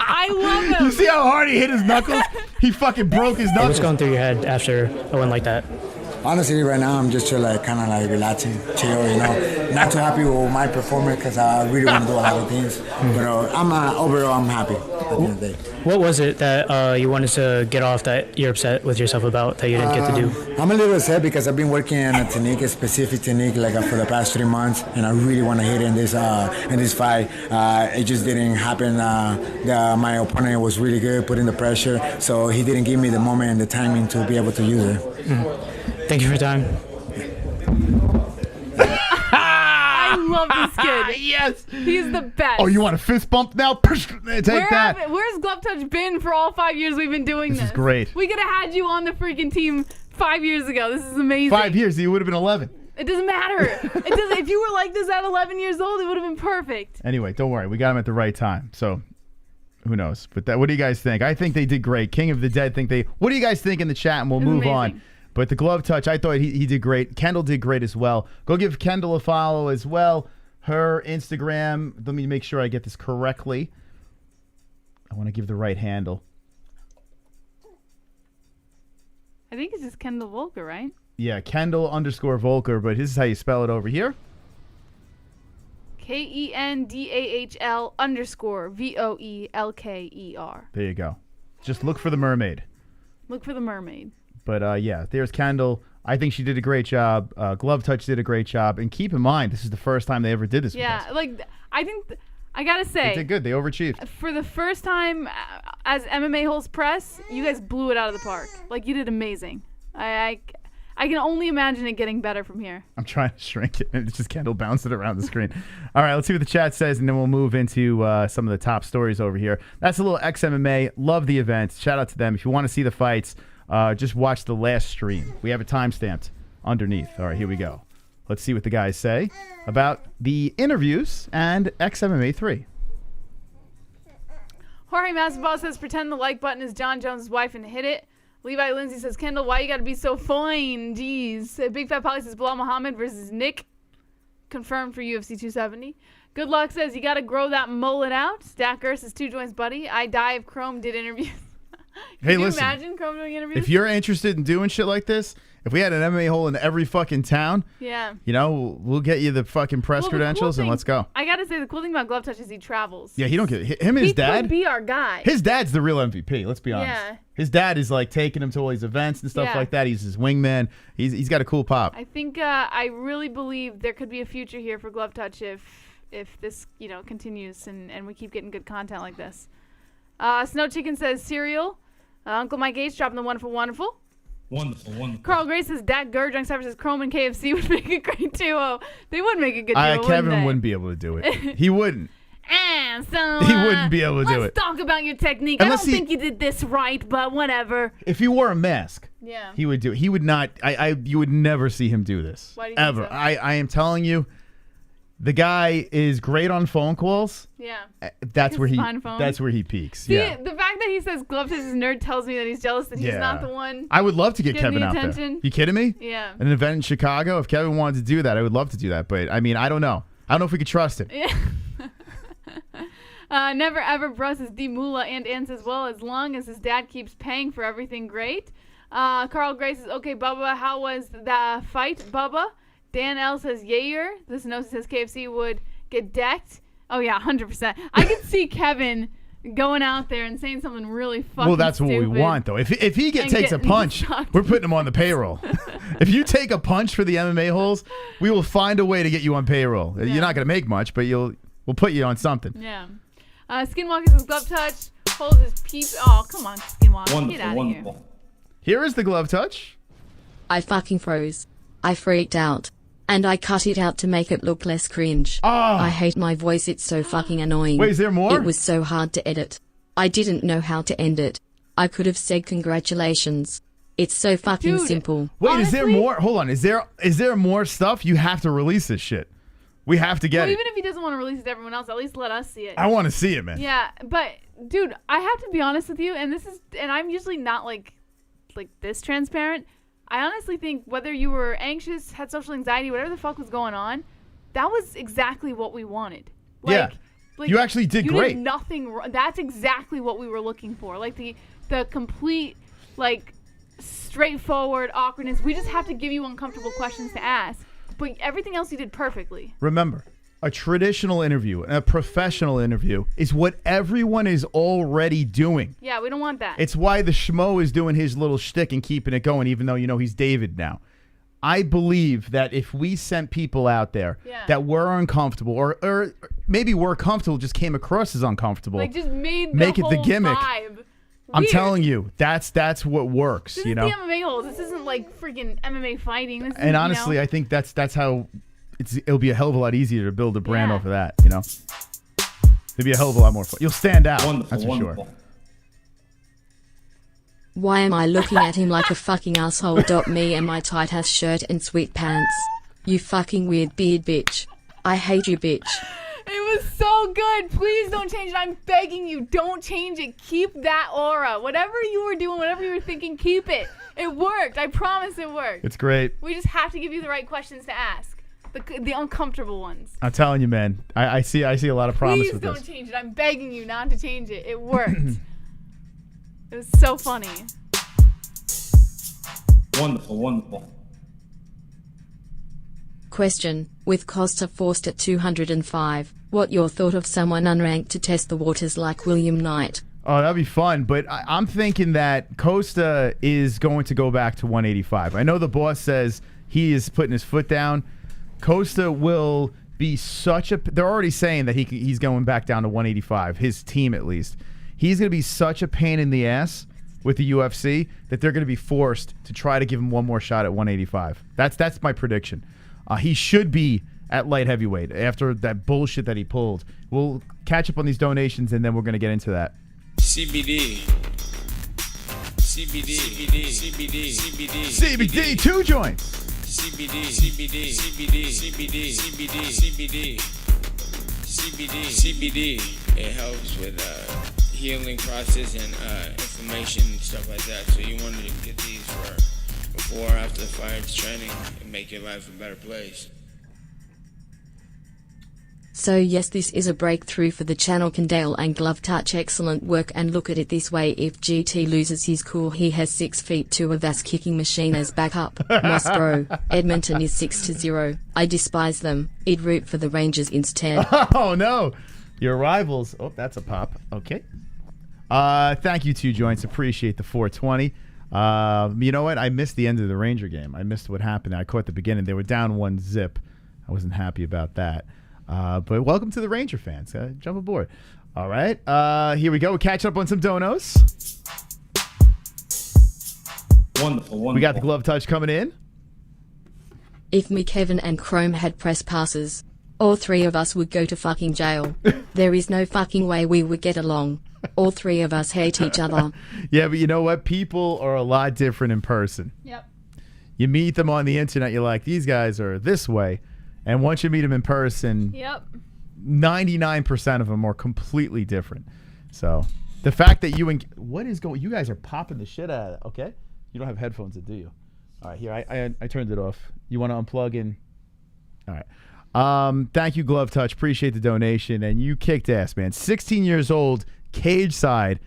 I love him. You see how hard he hit his knuckles? He fucking broke his knuckles. What's going through your head after a win like that? Honestly, right now I'm just kind of like relaxing, chill, you know. Not too happy with my performance because I really want to do a lot of things. But overall, I'm happy at the end of the day. What was it that you wanted to get off that you're upset with yourself about that you didn't get to do? I'm a little upset because I've been working on a specific technique, like for the past 3 months, and I really want to hit in this fight. It just didn't happen. My opponent was really good, putting the pressure, so he didn't give me the moment and the timing to be able to use it. Thank you for your time. I love this kid. Yes. He's the best. Oh, you want a fist bump now? Take that. Where's Glove Touch been for all 5 years we've been doing this? This is great. We could have had you on the freaking team 5 years ago. This is amazing. 5 years, you would have been 11. It doesn't matter. If you were like this at 11 years old, it would have been perfect. Anyway, don't worry. We got him at the right time. So who knows? But what do you guys think? I think they did great. King of the Dead what do you guys think in the chat? And we'll move on. But the Glove Touch, I thought he did great. Kendall did great as well. Go give Kendall a follow as well. Her Instagram, let me make sure I get this correctly. I want to give the right handle. I think it's just Kendall Volker, right? Yeah, Kendall_Volker, but this is how you spell it over here. KENDAHL_VOELKER. There you go. Just look for the mermaid. Look for the mermaid. But yeah, there's Kendall. I think she did a great job. Glove Touch did a great job. And keep in mind, this is the first time they ever did this with us. Yeah, like, I think, I gotta say. They did good. They overachieved. For the first time as MMA-Holes press, you guys blew it out of the park. Like, you did amazing. I can only imagine it getting better from here. I'm trying to shrink it, and it's just Kendall bouncing around the screen. All right, let's see what the chat says, and then we'll move into some of the top stories over here. That's a little XMMA. Love the event. Shout out to them. If you want to see the fights, just watch the last stream. We have it timestamped underneath. All right, here we go. Let's see what the guys say about the interviews and XMMA 3. Jorge Masvidal says, pretend the like button is John Jones' wife and hit it. Levi Lindsay says, Kendall, why you gotta be so fine? Jeez. Big Fat Polly says, Bilal Muhammad versus Nick. Confirmed for UFC 270. Good Luck says, you gotta grow that mullet out. Stacker says, 2 joints, buddy. I die if Chrome did interviews. Hey, Can you listen, imagine Chrome doing interviews? if you're interested in doing shit like this, if we had an MMA hole in every fucking town, yeah, you know, we'll get you the fucking press credentials and let's go. I gotta say, the cool thing about Glove Touch is he travels. Yeah, he don't get him and his dad. He could be our guy. His dad's the real MVP. Let's be honest. Yeah. His dad is like taking him to all these events and stuff like that. He's his wingman. He's got a cool pop. I think I really believe there could be a future here for Glove Touch if this continues and we keep getting good content like this. Snow Chicken says cereal. Uncle Mike H dropping the wonderful. Wonderful. Carl Gray says Dak Gurr, Drunk Cyber says Chrome and KFC would make a great duo. They would make a good duo. Kevin wouldn't be able to do it. He wouldn't. So he wouldn't be able to do it. Let's talk about your technique. Unless I don't think you did this right, but whatever. If he wore a mask, yeah, he would do it. He would not. You would never see him do this. Why do you ever. think so? I am telling you, The guy is great on phone calls. Yeah. That's where he. Fine phone. That's where he peaks. See, yeah. the fact that he says glove touch is nerd tells me that he's jealous that he's not the one. I would love to get getting Kevin the out there. attention. You kidding me? Yeah. An event in Chicago. If Kevin wanted to do that, I would love to do that. But I mean, I don't know. I don't know if we could trust him. Yeah. Never ever brushes D Mula and ends as well as long as his dad keeps paying for everything. Great. Carl Gray says, okay, Bubba, how was the fight, Bubba? Dan L says, yayer. This note says KFC would get decked. Oh, yeah, 100%. I could see Kevin going out there and saying something really fucking Well, that's stupid. what we want, though. If he takes a punch, we're putting him on the payroll. If you take a punch for the MMA holes, we will find a way to get you on payroll. Yeah. You're not going to make much, but we'll put you on something. Yeah. Skinwalker says, glove touch. Holds his peep. Oh, come on, Skinwalker. Get out of here. Here is the glove touch. I fucking froze. I freaked out. And I cut it out to make it look less cringe. Oh. I hate my voice, it's so fucking annoying. Wait, is there more? It was so hard to edit. I didn't know how to end it. I could have said congratulations. It's so fucking simple. Wait, honestly, is there more? Hold on. Is there more stuff? You have to release this shit. We have to get it. Even if he doesn't want to release it to everyone else, at least let us see it. I want to see it, man. Yeah, but dude, I have to be honest with you, and I'm usually not like this transparent. I honestly think whether you were anxious, had social anxiety, whatever the fuck was going on, that was exactly what we wanted. Yeah. You actually did great. Did nothing wrong. That's exactly what we were looking for. Like the complete, like, straightforward awkwardness. We just have to give you uncomfortable questions to ask. But everything else you did perfectly. Remember, a traditional interview, a professional interview, is what everyone is already doing. Yeah, we don't want that. It's why the schmo is doing his little shtick and keeping it going, even though he's David now. I believe that if we sent people out there that were uncomfortable, or maybe were comfortable, just came across as uncomfortable, like just make it whole the gimmick. Vibe I'm weird. telling you, that's what works. This is the MMA holes. This isn't like freaking MMA fighting. This and is, honestly, I think that's how it'll be a hell of a lot easier to build a brand off of that. It'll be a hell of a lot more fun. You'll stand out. That's for sure. Why am I looking at him like a fucking asshole? Me and my tight ass shirt and sweet pants. You fucking weird beard bitch. I hate you, bitch. It was so good. Please don't change it. I'm begging you. Don't change it. Keep that aura. Whatever you were doing, whatever you were thinking, keep it. It worked. I promise it worked. It's great. We just have to give you the right questions to ask. The uncomfortable ones. I'm telling you, man. I see a lot of promise with this. Please don't change it. I'm begging you not to change it. It worked. It was so funny. Wonderful, wonderful. Question, with Costa forced at 205, what your thought of someone unranked to test the waters like William Knight? Oh, that'd be fun, but I'm thinking that Costa is going to go back to 185. I know the boss says he is putting his foot down. Costa will be such a... They're already saying that he's going back down to 185, his team at least. He's going to be such a pain in the ass with the UFC that they're going to be forced to try to give him one more shot at 185. That's my prediction. He should be at light heavyweight after that bullshit that he pulled. We'll catch up on these donations, and then we're going to get into that. CBD. CBD. CBD. CBD. CBD. CBD 2 joints. CBD. CBD. CBD. CBD. CBD. CBD. CBD. CBD. It helps with healing process and inflammation and stuff like that. So you want to get these for before or after the fight training and make your life a better place. So yes, this is a breakthrough for the channel. Kendale and Glove Touch, excellent work. And look at it this way, if GT loses his cool, he has 6 feet 2 of ass kicking machine as backup. Moscow, Edmonton is 6-0. I despise them. I'd root for the Rangers instead. Oh no, your rivals. Oh, that's a pop. Okay. Thank you, 2 joints. Appreciate the 420. You know what? I missed the end of the Ranger game. I missed what happened. I caught the beginning. They were down 1-0. I wasn't happy about that. But welcome to the Ranger fans. Jump aboard. All right. Here we go. We'll catch up on some donos. Wonderful, wonderful. We got the glove touch coming in. If me, Kevin, and Chrome had press passes, all 3 of us would go to fucking jail. There is no fucking way we would get along. All 3 of us hate each other. Yeah, but you know what? People are a lot different in person. Yep. You meet them on the internet, you're like, these guys are this way. And once you meet them in person, Yep. 99% of them are completely different. So the fact that you guys are popping the shit out of it. Okay, you don't have headphones, do you? All right, here I turned it off. You want to unplug in? All right. Thank you, Glove Touch. Appreciate the donation, and you kicked ass, man. 16 years old, cage side,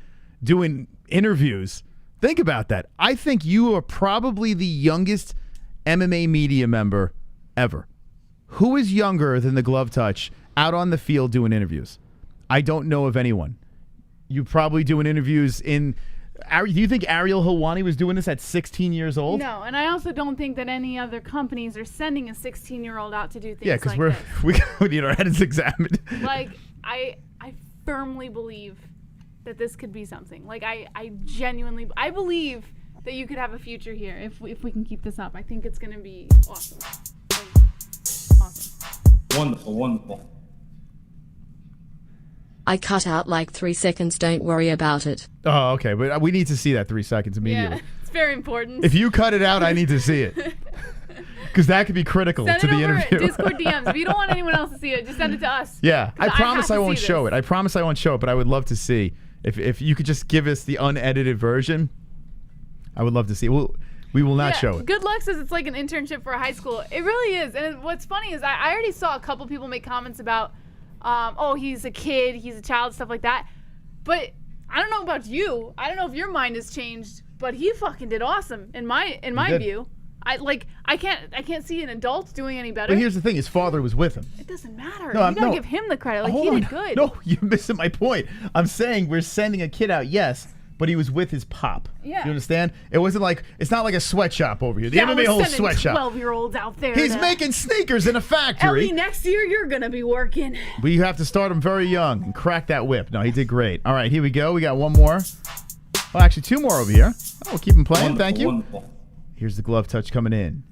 doing interviews. Think about that. I think you are probably the youngest MMA media member ever. Who is younger than the Glove Touch out on the field doing interviews? I don't know of anyone. You probably doing interviews in... Do you think ARIEL HELWANI was doing this at 16 years old? No, and I also don't think that any other companies are sending a 16-year-old out to do things Yeah, because like we need our heads examined. Like, I firmly believe that this could be something. Like, I genuinely... I believe that you could have a future here if we can keep this up. I think it's going to be awesome. Wonderful, wonderful. I cut out like 3 seconds, don't worry about it. Oh, okay, but we need to see that 3 seconds immediately. Yeah, it's very important. If you cut it out, I need to see it. Because that could be critical Send to it the over interview. Discord DMs. If you don't want anyone else to see it, just send it to us. Yeah, I promise I won't see show this. it. I promise I won't show it, but I would love to see. If you could just give us the unedited version, I would love to see. We will not show it. Good Luck says it's like an internship for a high school. It really is. And what's funny is I already saw a couple people make comments about, oh, he's a kid, he's a child, stuff like that. But I don't know about you. I don't know if your mind has changed, but he fucking did awesome in my view. I can't see an adult doing any better. But here's the thing: his father was with him. It doesn't matter. No, you gotta give him the credit. Like, Hold he on. did good. No, you're missing my point. I'm saying we're sending a kid out, yes, but he was with his pop. Yeah. You understand? It wasn't like it's not like a sweatshop over here. The Yeah, MMA we're Holes sending sweatshop. 12-year-olds out there. He's to- making sneakers in a factory. Ellie, next year you're gonna be working. We have to start him very young and crack that whip. No, he did great. All right, here we go. We got one more. Well, actually, 2 more over here. Oh, we'll keep him playing. Thank you. Wonderful. Here's the Glove Touch coming in.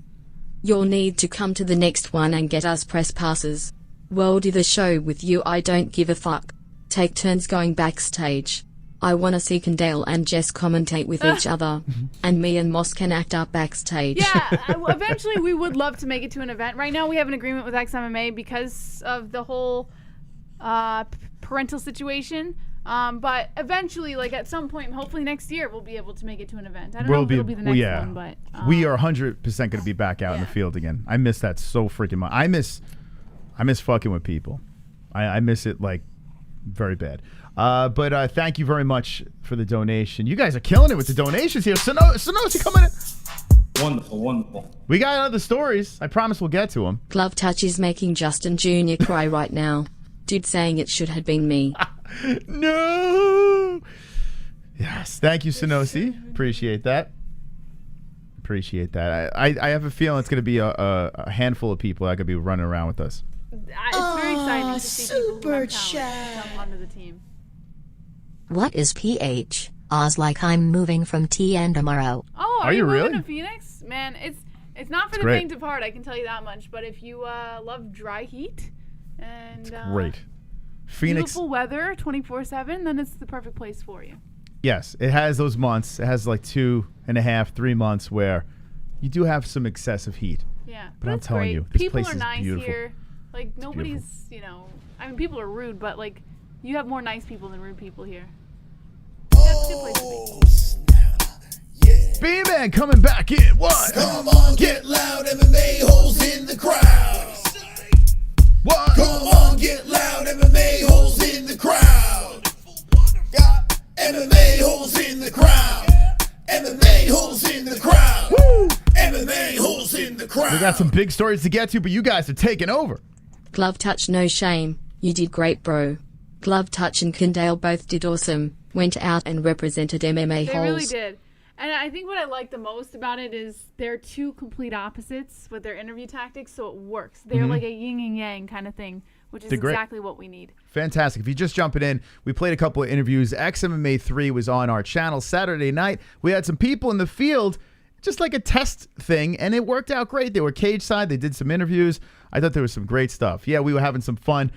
You'll need to come to the next one and get us press passes. We'll do the show with you, I don't give a fuck. Take turns going backstage. I wanna see Kendall and Jess commentate with each other. And me and Moss can act up backstage. Yeah, eventually we would love to make it to an event. Right now we have an agreement with XMMA because of the whole parental situation. But eventually, like at some point, hopefully next year, we'll be able to make it to an event. I don't know if it'll be the next one, but... we are 100% going to be back out in the field again. I miss that so freaking much. I miss fucking with people. I miss it, like, very bad. But thank you very much for the donation. You guys are killing it with the donations here. Sonosi coming in. Wonderful, wonderful. We got other stories. I promise we'll get to them. Glove Touch is making Justin Jr. cry right now. Dude saying it should have been me. No. Yes. Thank you, Sonosi. Appreciate that. Appreciate that. I have a feeling it's going to be a handful of people that could be running around with us. It's very exciting to see people who have Super talent jump onto the team. What is PH? Oz like I'm moving from TN tomorrow. Oh, Are you moving really? to Phoenix? Man, it's not for It's the great. faint of heart, I can tell you that much. But if you love dry heat and Great. Phoenix. beautiful weather 24/7, then it's the perfect place for you. Yes, it has those months. It has like 2.5, 3 months where you do have some excessive heat. Yeah, But I'm it's telling great. you, this people place are is nice beautiful. here. Like nobody's, I mean, people are rude, but like you have more nice people than rude people here. That's a good place to be. B-Man coming back in. What? Come on, get loud, MMA holes in the crowd. What? Come on, get loud, MMA holes in the crowd. Got MMA holes in the crowd. MMA holes in the crowd. Woo! MMA holes in the crowd. We got some big stories to get to, but you guys are taking over. Glove Touch, no shame. You did great, bro. Glove Touch and Kendall both did awesome. Went out and represented MMA They Holes. really did. And I think what I like the most about it is they're two complete opposites with their interview tactics, so it works. They're like a yin and yang kind of thing, which is They're great. exactly what we need. Fantastic. If you're just jumping in, we played a couple of interviews. XMMA 3 was on our channel Saturday night. We had some people in the field, just like a test thing, and it worked out great. They were cage side. They did some interviews. I thought there was some great stuff. Yeah, we were having some fun,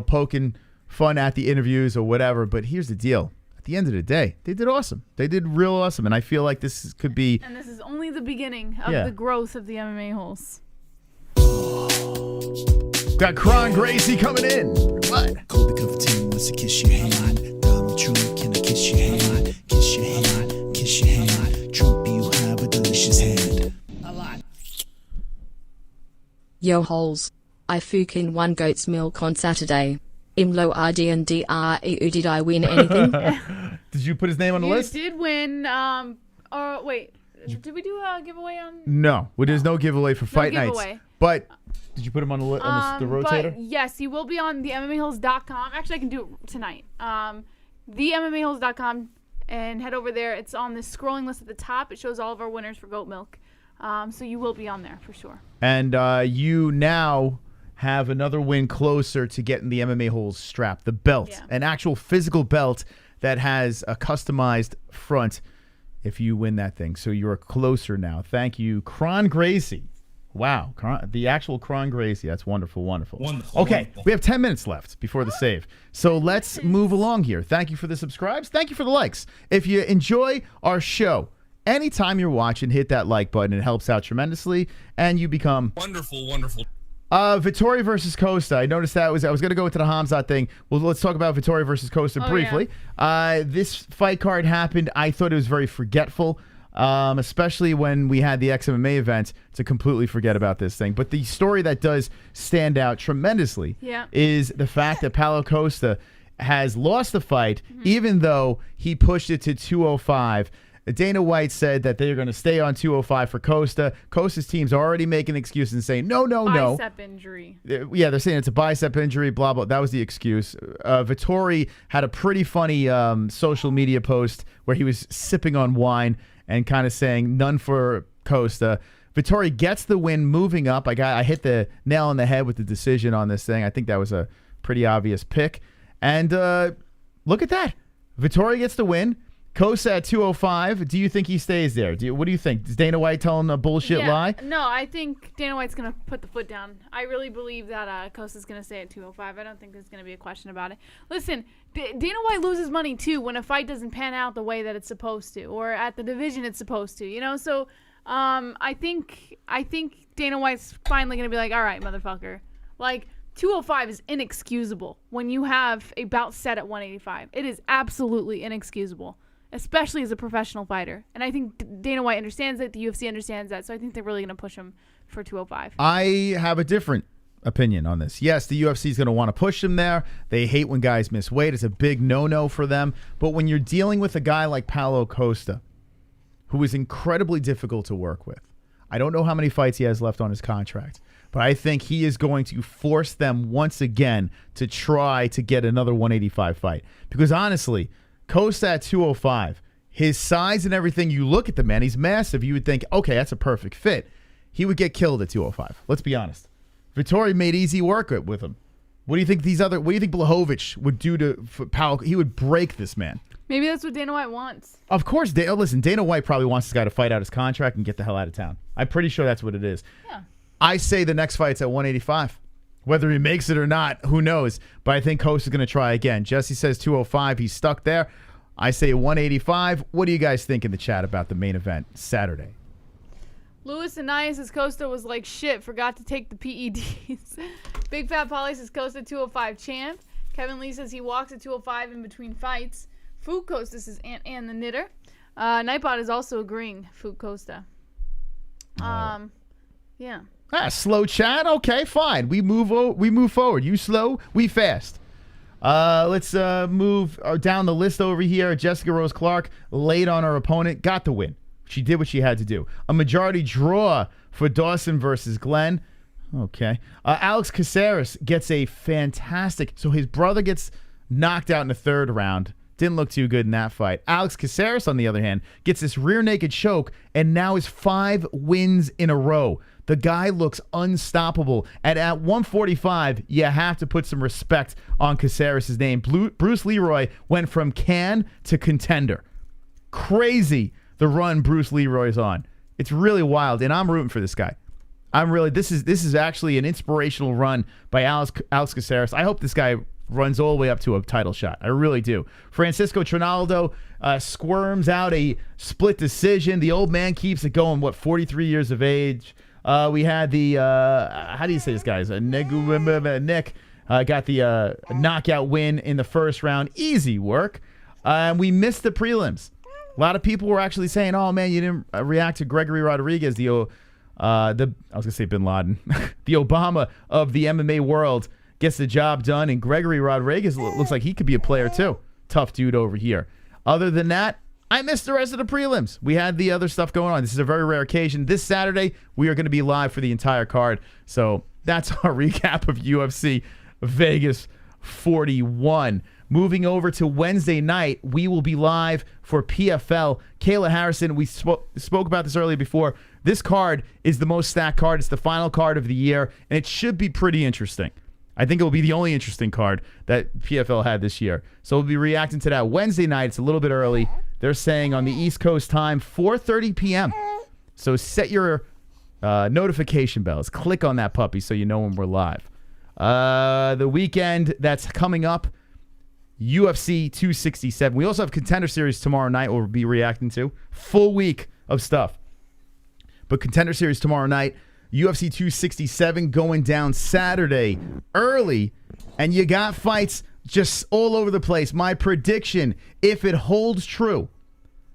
poking fun at the interviews or whatever, but here's the deal. At the end of the day, they did awesome. They did real awesome, and I feel like this could be... And this is only the beginning of Yeah. the growth of the MMA Holes. Got Cron Gracie coming in. What? Colby Covington wants to kiss your hand. Donald Trump, can I kiss your hand? Kiss your hand, kiss your hand. Trump, you have a delicious hand. A lot. Yo holes. I fucking won goat's milk on Saturday. Imlo RDNDREU, did I win anything? Did you put his name on the list? You did win, wait. Did we do a giveaway on? No. Well, there's no giveaway for fight giveaway. nights. But did you put him on the rotator? But yes, he will be on the MMAHoles.com. Actually, I can do it tonight. The MMAHoles.com, and head over there. It's on the scrolling list at the top. It shows all of our winners for goat milk. So you will be on there for sure. And you now have another win closer to getting the MMA Holes strap, the belt, an actual physical belt that has a customized front if you win that thing. So you're closer now. Thank you, Cron Gracie. Wow, the actual Cron Gracie. That's wonderful, wonderful. Okay, we have 10 minutes left before the save. So let's move along here. Thank you for the subscribes. Thank you for the likes. If you enjoy our show, anytime you're watching, hit that like button. It helps out tremendously, and you become wonderful, wonderful. VETTORI versus Costa. I noticed that I was going to go into the HAMZAT thing. Well, let's talk about VETTORI versus Costa briefly. Yeah. This fight card happened. I thought it was very forgetful, especially when we had the XMMA event to completely forget about this thing. But the story that does stand out tremendously is the fact that Paulo Costa has lost the fight, even though he pushed it to 205. Dana White said that they're going to stay on 205 for Costa. Costa's team's already making excuses and saying, no. Bicep injury. Yeah, they're saying it's a bicep injury, blah, blah. That was the excuse. VETTORI had a pretty funny social media post where he was sipping on wine and kind of saying, none for Costa. VETTORI gets the win, moving up. I hit the nail on the head with the decision on this thing. I think that was a pretty obvious pick. And look at that. VETTORI gets the win. Costa at 205. Do you think he stays there? What do you think? Is Dana White telling a bullshit lie? No, I think Dana White's going to put the foot down. I really believe that Costa's going to stay at 205. I don't think there's going to be a question about it. Listen, Dana White loses money, too, when a fight doesn't pan out the way that it's supposed to, or at the division it's supposed to. You know, so I think Dana White's finally going to be like, all right, motherfucker. Like, 205 is inexcusable when you have a bout set at 185. It is absolutely inexcusable, especially as a professional fighter. And I think Dana White understands that. The UFC understands that. So I think they're really going to push him for 205. I have a different opinion on this. Yes, the UFC is going to want to push him there. They hate when guys miss weight. It's a big no-no for them. But when you're dealing with a guy like Paulo Costa, who is incredibly difficult to work with, I don't know how many fights he has left on his contract, but I think he is going to force them once again to try to get another 185 fight. Because honestly, Costa at 205, his size and everything, you look at the man, he's massive. You would think, okay, that's a perfect fit. He would get killed at 205. Let's be honest. VETTORI made easy work with him. What do you think what do you think Błachowicz would do to Paulo? He would break this man. Maybe that's what Dana White wants. Of course. Listen, Dana White probably wants this guy to fight out his contract and get the hell out of town. I'm pretty sure that's what it is. Yeah. I say the next fight's at 185. Whether he makes it or not, who knows? But I think Costa's going to try again. Jesse says 205. He's stuck there. I say 185. What do you guys think in the chat about the main event Saturday? Lewis Anaya says Costa was like shit. Forgot to take the PEDs. Big Fat Polly says Costa 205 champ. Kevin Lee says he walks at 205 in between fights. Food Costa says Aunt Ann the knitter. Nightbot is also agreeing. Food Costa. Yeah. Slow chat. Okay, fine. We move forward. You slow, we fast. Let's move down the list over here. Jessica Rose Clark laid on her opponent, got the win. She did what she had to do. A majority draw for Dodson versus Glenn. Okay. Alex Caceres gets a fantastic. So his brother gets knocked out in the third round. Didn't look too good in that fight. Alex Caceres, on the other hand, gets this rear naked choke and now is 5 wins in a row. The guy looks unstoppable. And at 145, you have to put some respect on Caceres' name. Bruce Leroy went from can to contender. Crazy the run Bruce Leroy's on. It's really wild, and I'm rooting for this guy. This is actually an inspirational run by Alex Caceres. I hope this guy runs all the way up to a title shot. I really do. Francisco Trinaldo squirms out a split decision. The old man keeps it going, 43 years of age. We had the, how do you say this, guys? Nick got the knockout win in the first round. Easy work. We missed the prelims. A lot of people were actually saying, "Oh man, you didn't react to Gregory Rodriguez, I was gonna say Bin Laden, the Obama of the MMA world, gets the job done." And Gregory Rodriguez looks like he could be a player too. Tough dude over here. Other than that, I missed the rest of the prelims. We had the other stuff going on. This is a very rare occasion. This Saturday, we are going to be live for the entire card. So that's our recap of UFC Vegas 41. Moving over to Wednesday night, we will be live for PFL. Kayla Harrison, we spoke about this earlier before. This card is the most stacked card. It's the final card of the year, and it should be pretty interesting. I think it will be the only interesting card that PFL had this year. So we'll be reacting to that Wednesday night. It's a little bit early. They're saying on the East Coast time, 4:30 p.m. So set your notification bells. Click on that puppy so you know when we're live. The weekend that's coming up, UFC 267. We also have Contender Series tomorrow night we'll be reacting to. Full week of stuff. But Contender Series tomorrow night, UFC 267 going down Saturday early. And you got fights just all over the place. My prediction, if it holds true,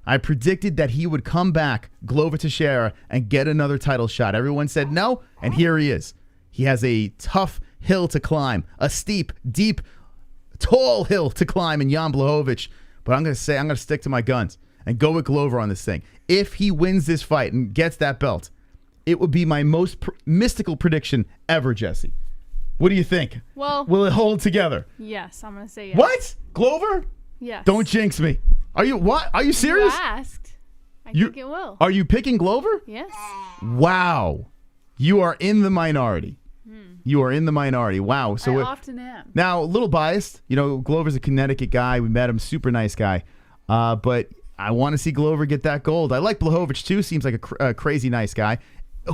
I predicted that he would come back, Glover Teixeira, and get another title shot. Everyone said no, and here he is. He has a tough hill to climb, a steep, deep, tall hill to climb in Jan Błachowicz. But I'm going to stick to my guns and go with Glover on this thing. If he wins this fight and gets that belt, it would be my most mystical prediction ever, Jesse. What do you think? Well, will it hold together? Yes, I'm going to say yes. What? Glover? Yes. Don't jinx me. Are you what? Are you serious? You asked. I think it will. Are you picking Glover? Yes. Wow. You are in the minority. You are in the minority. Wow. So I often am. Now, a little biased. You know, Glover's a Connecticut guy. We met him. Super nice guy. But I want to see Glover get that gold. I like Błachowicz, too. Seems like a crazy nice guy.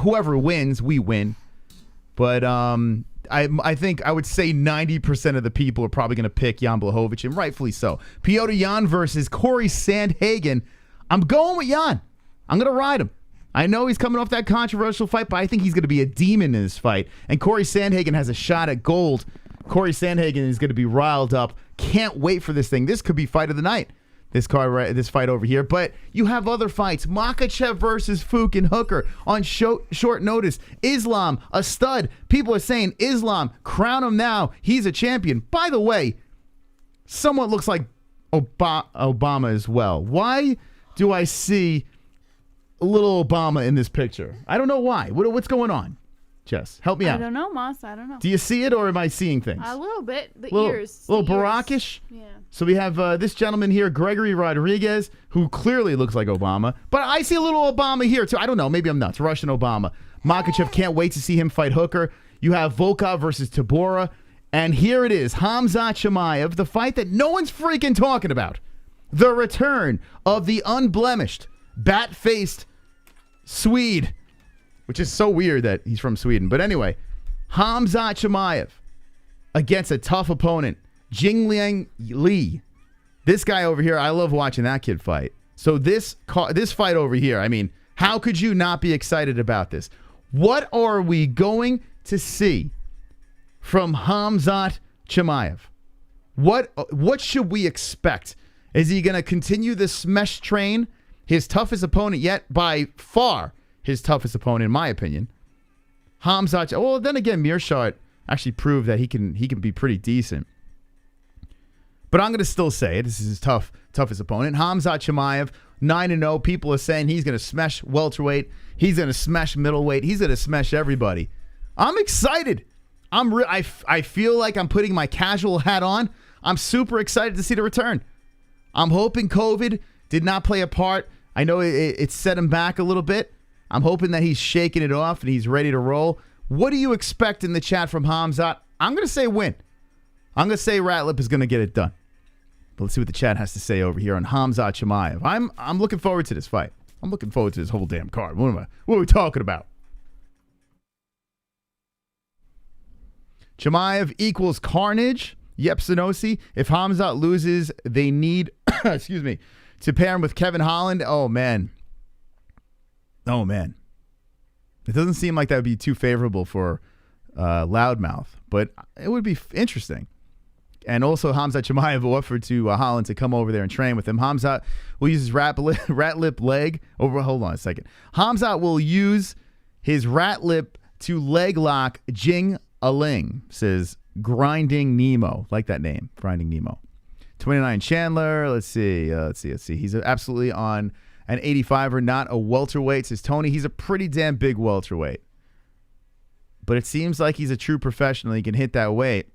Whoever wins, we win. But I think I would say 90% of the people are probably going to pick Jan Błachowicz, and rightfully so. Petr Yan versus Corey Sandhagen. I'm going with Jan. I'm going to ride him. I know he's coming off that controversial fight, but I think he's going to be a demon in this fight. And Corey Sandhagen has a shot at gold. Corey Sandhagen is going to be riled up. Can't wait for this thing. This could be fight of the night. This fight over here. But you have other fights. Makhachev versus Fook and Hooker on short notice. Islam, a stud. People are saying, Islam, crown him now. He's a champion. By the way, somewhat looks like Obama as well. Why do I see a little Obama in this picture? I don't know why. What's going on? Jess, help me out. I don't know, Moss. I don't know. Do you see it, or am I seeing things? A little bit. The ears. A little Barackish? Yeah. So we have this gentleman here, Gregory Rodriguez, who clearly looks like Obama. But I see a little Obama here, too. I don't know. Maybe I'm nuts. Russian Obama. Makhachev, can't wait to see him fight Hooker. You have Volkov versus Tabora. And here it is, KHAMZAT CHIMAEV, the fight that no one's freaking talking about. The return of the unblemished, bat-faced Swede, which is so weird that he's from Sweden. But anyway, KHAMZAT CHIMAEV against a tough opponent, Jingliang Li. This guy over here, I love watching that kid fight. So this fight over here, I mean, how could you not be excited about this? What are we going to see from KHAMZAT CHIMAEV? What should we expect? Is he going to continue the SMESH train? His toughest opponent yet, by far his toughest opponent, in my opinion. KHAMZAT. Well, then again, Mearshart actually proved that he can be pretty decent. But I'm going to still say it. This is his toughest opponent. KHAMZAT CHIMAEV, 9-0. People are saying he's going to smash welterweight. He's going to smash middleweight. He's going to smash everybody. I'm excited. I feel like I'm putting my casual hat on. I'm super excited to see the return. I'm hoping COVID did not play a part. I know it set him back a little bit. I'm hoping that he's shaking it off and he's ready to roll. What do you expect in the chat from KHAMZAT? I'm going to say win. I'm going to say Ratlip is going to get it done. But let's see what the chat has to say over here on KHAMZAT CHIMAEV. I'm looking forward to this fight. I'm looking forward to this whole damn card. What are we talking about? CHIMAEV equals carnage. Yep, Sonosi. If KHAMZAT loses, they need, excuse me, to pair him with Kevin Holland. Oh, man. Oh, man. It doesn't seem like that would be too favorable for Loudmouth, but it would be interesting. And also, KHAMZAT CHIMAEV offered to Holland to come over there and train with him. KHAMZAT will use his rat lip leg over. Hold on a second. KHAMZAT will use his rat lip to leg lock Jing Aling, says Grinding Nemo. Like that name, Grinding Nemo. 29 Chandler. Let's see. He's absolutely on an 85er, not a welterweight, says Tony. He's a pretty damn big welterweight. But it seems like he's a true professional. He can hit that weight.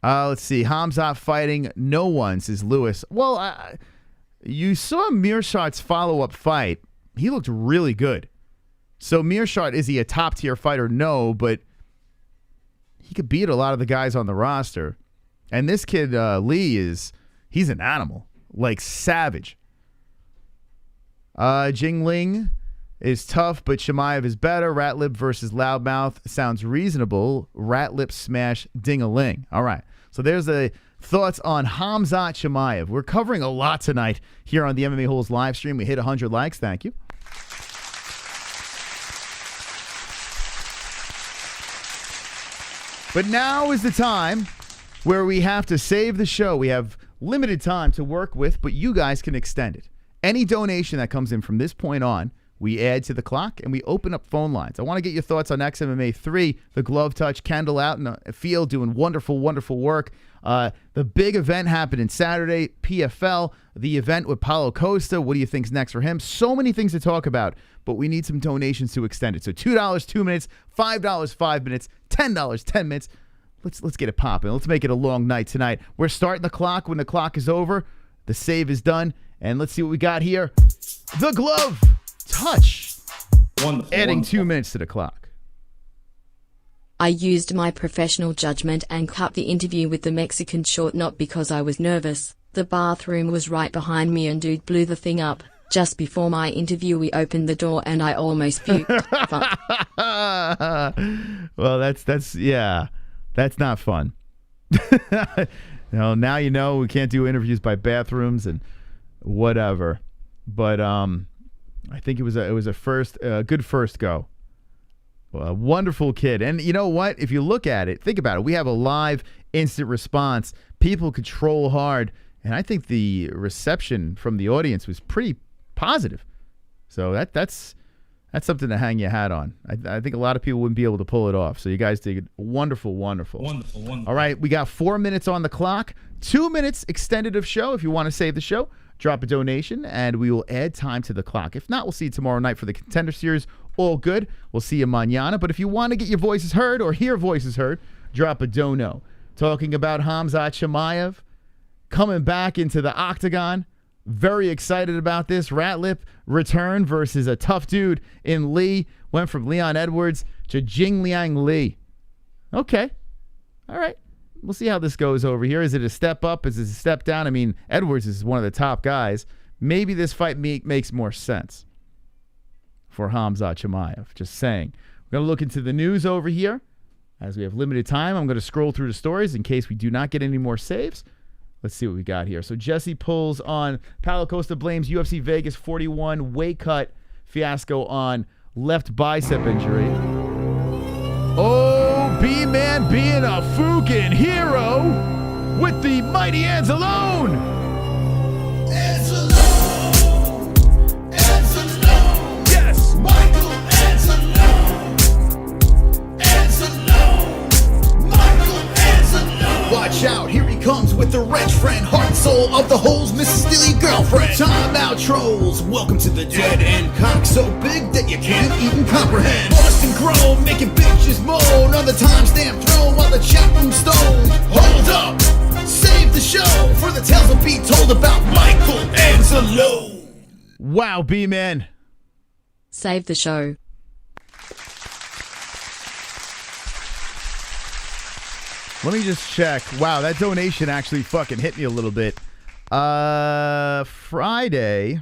Let's see. KHAMZAT fighting no one, says Lewis. Well, you saw Mearshot's follow-up fight. He looked really good. So Mearshot, is he a top-tier fighter? No, but he could beat a lot of the guys on the roster. And this kid, Lee, he's an animal. Like, savage. Jingling is tough, but Chimaev is better. Ratlip versus Loudmouth sounds reasonable. Ratlip smash ding-a-ling. All right. So there's the thoughts on KHAMZAT CHIMAEV. We're covering a lot tonight here on the MMA Holes live stream. We hit 100 likes. Thank you. But now is the time where we have to save the show. We have limited time to work with, but you guys can extend it. Any donation that comes in from this point on, we add to the clock, and we open up phone lines. I want to get your thoughts on XMMA 3, the glove touch, Kendall out in the field doing wonderful, wonderful work. The big event happening Saturday, PFL, the event with Paulo Costa. What do you think's next for him? So many things to talk about, but we need some donations to extend it. So $2, 2 minutes, $5, 5 minutes, $10, 10 minutes. Let's get it popping. Let's make it a long night tonight. We're starting the clock when the clock is over. The save is done, and let's see what we got here. The glove touch. Wonderful. Adding 2 minutes to the clock. I used my professional judgment and cut the interview with the Mexican short, not because I was nervous. The bathroom was right behind me and dude blew the thing up. Just before my interview, we opened the door and I almost puked. Well, that's not fun. Now you know we can't do interviews by bathrooms and whatever. But I think it was a good first go. A wonderful kid. And you know what? If you look at it, think about it. We have a live instant response. People could troll hard. And I think the reception from the audience was pretty positive. So that's something to hang your hat on. I think a lot of people wouldn't be able to pull it off. So you guys did wonderful, wonderful. Wonderful. All right, we got 4 minutes on the clock. 2 minutes extended of show. If you want to save the show, drop a donation, and we will add time to the clock. If not, we'll see you tomorrow night for the Contender Series. All good. We'll see you mañana. But if you want to get your voices heard or hear voices heard, drop a dono. Talking about KHAMZAT CHIMAEV coming back into the octagon. Very excited about this. Ratlip return versus a tough dude in Lee. Went from Leon Edwards to Jingliang Lee. Okay. All right. We'll see how this goes over here. Is it a step up? Is it a step down? I mean, Edwards is one of the top guys. Maybe this fight makes more sense for KHAMZAT CHIMAEV. Just saying. We're going to look into the news over here. As we have limited time, I'm going to scroll through the stories in case we do not get any more saves. Let's see what we got here. So Jesse pulls on Paulo Costa blames UFC Vegas 41 weight cut fiasco on left bicep injury. Oh, B-Man being a fucking hero with the mighty Anzalone. Yes. Michael Anzalone. Watch out, here he comes with the wrench friend, heart and soul of the holes, Mrs. Steely girlfriend. Time out, trolls. Welcome to the dead end. Cock so big that you can't even comprehend. Bust and groan, making bitches moan on the timestamp throne while the chat room stoned. Hold up, save the show for the tales will be told about Michael Anzalone. Wow, B-Man. Save the show. Let me just check. Wow, that donation actually fucking hit me a little bit. Friday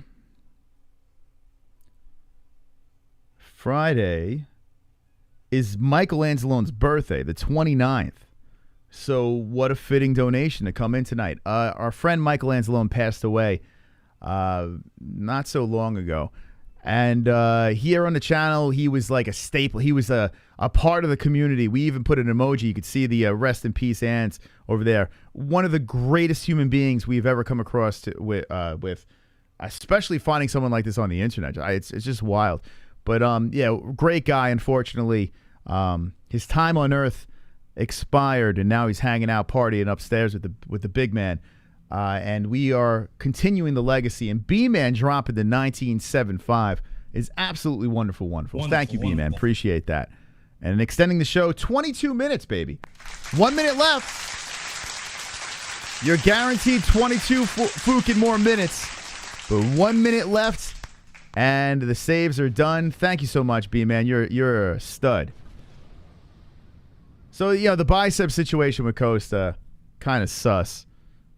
is Michael Anzalone's birthday, the 29th. So what a fitting donation to come in tonight. Our friend Michael Anzalone passed away not so long ago. And here on the channel, he was like a staple. He was a part of the community. We even put an emoji. You could see the rest in peace hands over there. One of the greatest human beings we've ever come across with especially finding someone like this on the internet. It's just wild. But yeah, great guy. Unfortunately, his time on Earth expired, and now he's hanging out, partying upstairs with the big man. And we are continuing the legacy. And B-Man dropping the 1975 is absolutely wonderful, wonderful. Thank you, B-Man. Appreciate that. And extending the show 22 minutes, baby. 1 minute left. You're guaranteed 22 fucking more minutes. But 1 minute left, and the saves are done. Thank you so much, B-Man. You're a stud. So, you know, the bicep situation with Costa, kind of sus.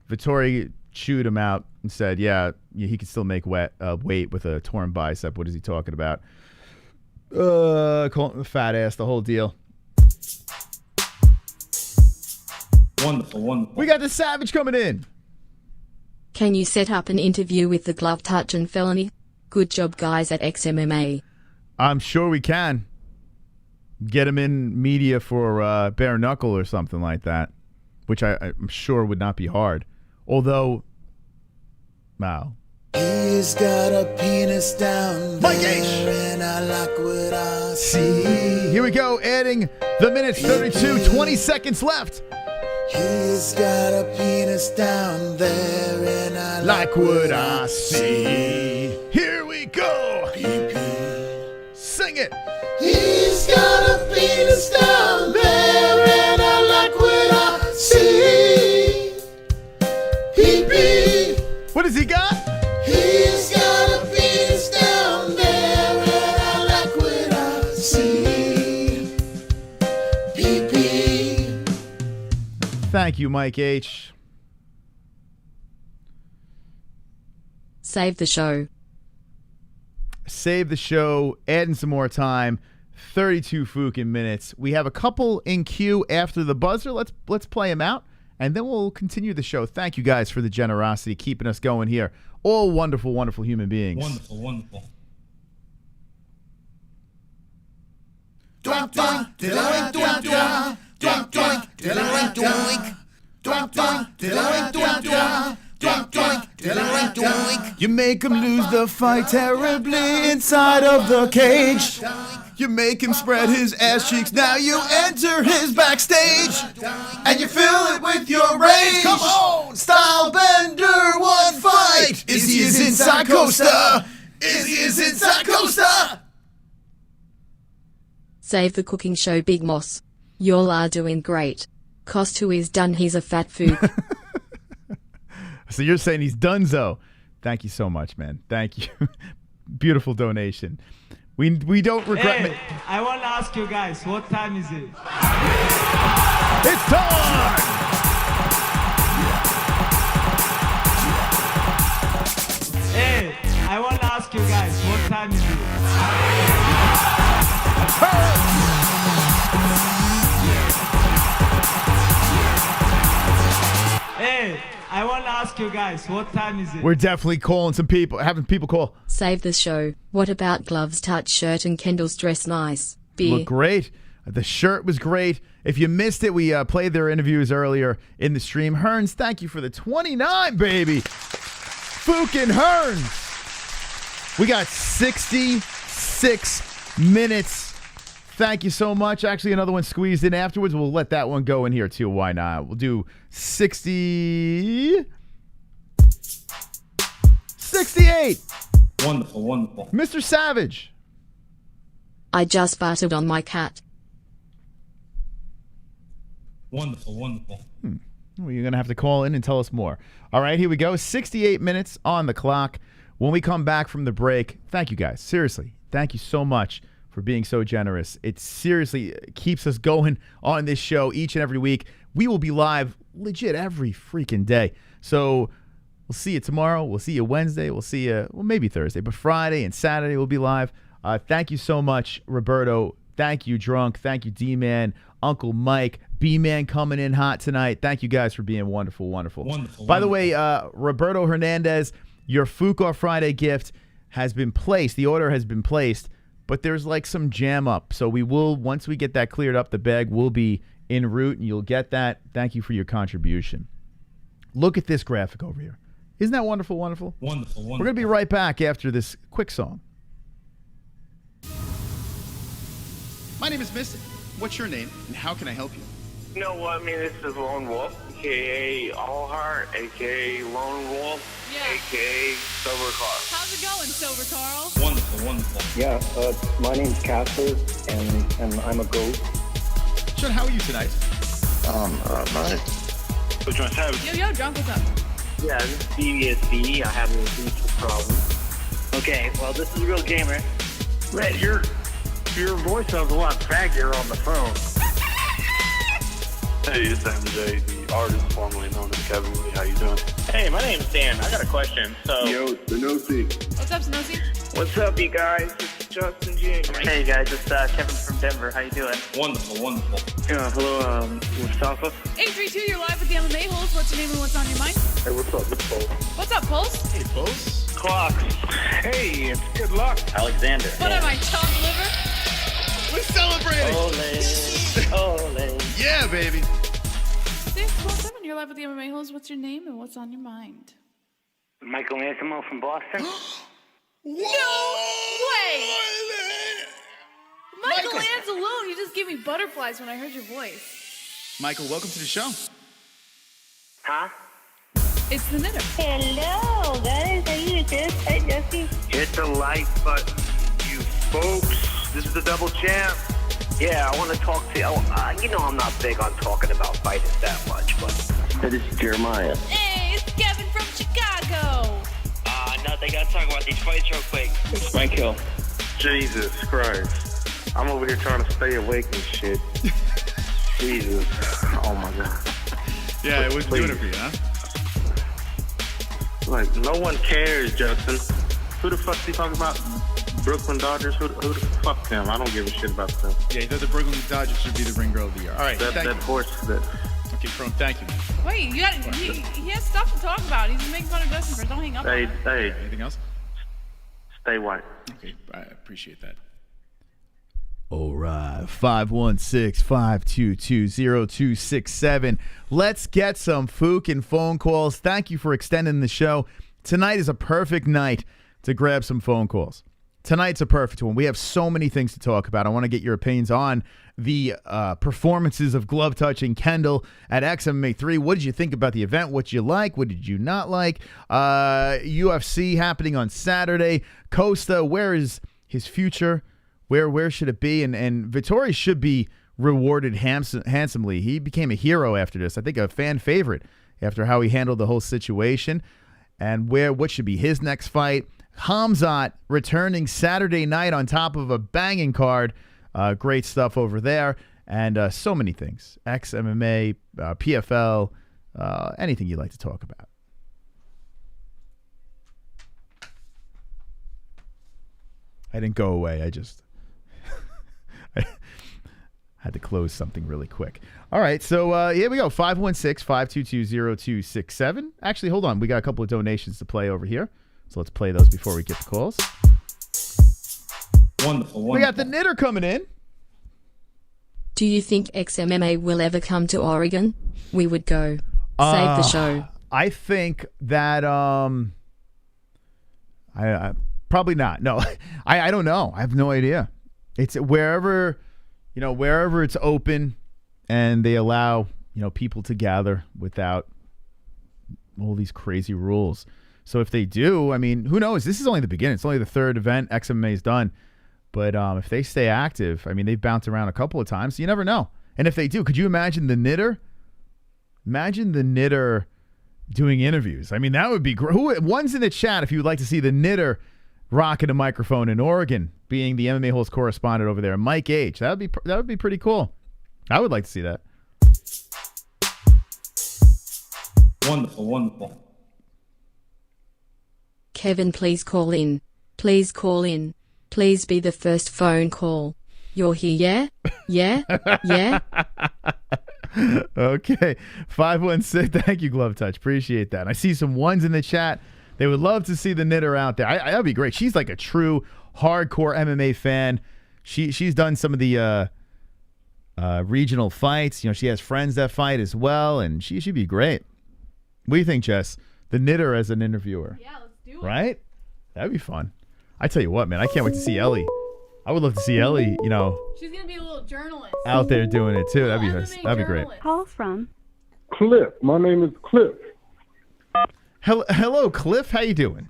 VETTORI chewed him out and said, yeah, he can still make weight with a torn bicep. What is he talking about? Call him a fat ass, the whole deal. Wonderful, wonderful. We got the Savage coming in. Can you set up an interview with the Glove Touch and Felony? Good job, guys at XMMA. I'm sure we can. Get him in media for bare knuckle or something like that, which I'm sure would not be hard. Although, wow. He's got a penis down there, and I like what I see. Here we go, adding the minutes, 32, 20 seconds left. He's got a penis down there, and I like what I see. Here we go. Sing it. He's got a penis down there, and I like what I see. Pee-pee. What has he got? He's got a penis down there, and I like what I see. Pee-pee. Thank you, Mike H. Save the show. Save the show, adding some more time. 32 fucking minutes. We have a couple in queue after the buzzer. Let's play them out, and then we'll continue the show. Thank you guys for the generosity, keeping us going here. All wonderful, wonderful human beings. Wonderful, wonderful. Doink, doink, doink, doink, doink, doink, doink, doink, doink, doink, doink, doink, doink, doink, doink, doink. You make him lose the fight terribly inside of the cage. You make him spread his ass cheeks. Now you enter his backstage, and you fill it with your rage. Come on, style bender, one fight. Izzy is inside Costa. Izzy is inside Costa. Save the cooking show, Big Moss. Y'all are doing great. Costa is done. He's a fat fook. So you're saying he's donezo. Thank you so much, man. Thank you. Beautiful donation. We don't regret. Hey, I want to ask you guys, what time is it? It's time! Hey, I want to ask you guys, what time is it? Hey, I want to ask you guys, what time is it? We're definitely calling some people, having people call. Save the show. What about Gloves Touch shirt and Kendall's dress nice? Beer. Look great. The shirt was great. If you missed it, we played their interviews earlier in the stream. Hearns, thank you for the 29, baby. Fucking Hearns. We got 66 minutes. Thank you so much. Actually, another one squeezed in afterwards. We'll let that one go in here, too. Why not? We'll do 68. Wonderful, wonderful. Mr. Savage. I just farted on my cat. Wonderful, wonderful. Well, you're going to have to call in and tell us more. All right, here we go. 68 minutes on the clock. When we come back from the break, thank you guys. Seriously, thank you so much for being so generous. It seriously keeps us going on this show each and every week. We will be live legit every freaking day. So we'll see you tomorrow. We'll see you Wednesday. We'll see you, well, maybe Thursday, but Friday and Saturday we'll be live. Thank you so much, Roberto. Thank you, Drunk. Thank you, D-Man, Uncle Mike, B-Man coming in hot tonight. Thank you guys for being wonderful, wonderful. Wonderful. By the way, Roberto Hernandez, your Fuko Friday gift, has been placed. The order has been placed, but there's like some jam up. So we will, once we get that cleared up, the bag will be en route, and you'll get that. Thank you for your contribution. Look at this graphic over here. Isn't that wonderful, wonderful? Wonderful, wonderful. We're going to be right back after this quick song. My name is Mystic. What's your name, and how can I help you? You know what? I mean, this is Lone Wolf, a.k.a. Allheart, a.k.a. Lone Wolf, a.k.a. Silver Carl. How's it going, Silver Carl? Wonderful, wonderful. Yeah, my name's Casper, and I'm a ghost. Sean, how are you tonight? Nice. Which one's having? Yo, drunk, what's up? Yeah, this is BVSB. I have a reasonable problem. Okay, well, this is a real gamer. Red, your voice sounds a lot faggier on the phone. Hey, it's MJ, the artist formerly known as Kevin Lee. How you doing? Hey, my name's Dan. I got a question. So, Yo, Spinosi. What's up, Snozy? what's up, you guys? This is Justin Jr. Hey, guys, it's Kevin from Denver. How you doing? Wonderful, wonderful. Hello, Mustafa. 832, you're live with the MMA-Holes. What's your name and what's on your mind? Hey, what's up? It's Paul. What's up, Pulse? Hey, Pulse. Clocks. Hey, it's good luck. Alexander. What am I, chopped liver? We're celebrating. Ole. Yeah, baby. 617, you're live with the MMA-Holes. What's your name and what's on your mind? Michael Ansimo from Boston. No way! Michael Anzalone, you just gave me butterflies when I heard your voice. Michael, welcome to the show. Huh? It's the knitter. Hello, guys. How you doing? Hi, Jesse. Hit the like button, you folks. This is the double champ. Yeah, I want to talk to you. You know I'm not big on talking about fighting that much, but... This is Jeremiah. Hey, it's Kevin from Chicago. Nothing. Gotta talk about these fights real quick. It's my kill. Jesus Christ. I'm over here trying to stay awake and shit. Jesus. Oh, my God. Yeah, it was doing it for you, huh? Like, no one cares, Justin. Who the fuck you talking about? Brooklyn Dodgers? Who the fuck them? I don't give a shit about them. Yeah, he thought the Brooklyn Dodgers should be the ring girl of the year. All right, That horse, that... Okay, Chrome, thank you, man. Wait, he has stuff to talk about. He's making fun of Justin first. Don't hang up on him. Hey. Anything else? Stay white. Okay, I appreciate that. All right, 516-522-0267. Let's get some fucking phone calls. Thank you for extending the show. Tonight is a perfect night to grab some phone calls. Tonight's a perfect one. We have so many things to talk about. I want to get your opinions on the performances of Glove Touch and Kendall at XMMA 3. What did you think about the event? What did you like? What did you not like? UFC happening on Saturday. Costa, where is his future? Where should it be? And VETTORI should be rewarded handsomely. He became a hero after this. I think a fan favorite after how he handled the whole situation. And what should be his next fight? KHAMZAT returning Saturday night on top of a banging card. Great stuff over there. And so many things. XMMA, PFL, anything you'd like to talk about. I didn't go away. I just I had to close something really quick. All right, so here we go. 516-522-0267. Actually, hold on. We got a couple of donations to play over here. So let's play those before we get the calls. Wonderful. We got the knitter coming in. Do you think XMMA will ever come to Oregon? We would go. Save the show. I think that I probably not. No, I don't know. I have no idea. It's wherever it's open and they allow, people to gather without all these crazy rules. So if they do, I mean, who knows? This is only the beginning. It's only the third event XMMA's done. But if they stay active, I mean, they've bounced around a couple of times. So you never know. And if they do, could you imagine the knitter? Imagine the knitter doing interviews. I mean, that would be great. One's in the chat if you would like to see the knitter rocking a microphone in Oregon, being the MMA-Holes correspondent over there. Mike H. That would be pretty cool. I would like to see that. Wonderful, wonderful. Kevin, please call in. Please call in. Please be the first phone call. You're here, yeah? Yeah? Yeah? Okay. 516. Thank you, Glove Touch. Appreciate that. And I see some ones in the chat. They would love to see the knitter out there. That'd be great. She's like a true hardcore MMA fan. She's done some of the regional fights. You know, she has friends that fight as well, and she'd be great. What do you think, Jess? The knitter as an interviewer. Yeah, let's do it. Right? That'd be fun. I tell you what, man, I can't wait to see Ellie. I would love to see Ellie, you know. She's going to be a little journalist. Out there doing it too. That'd be great. Call from Cliff. My name is Cliff. Hello, Cliff. How you doing?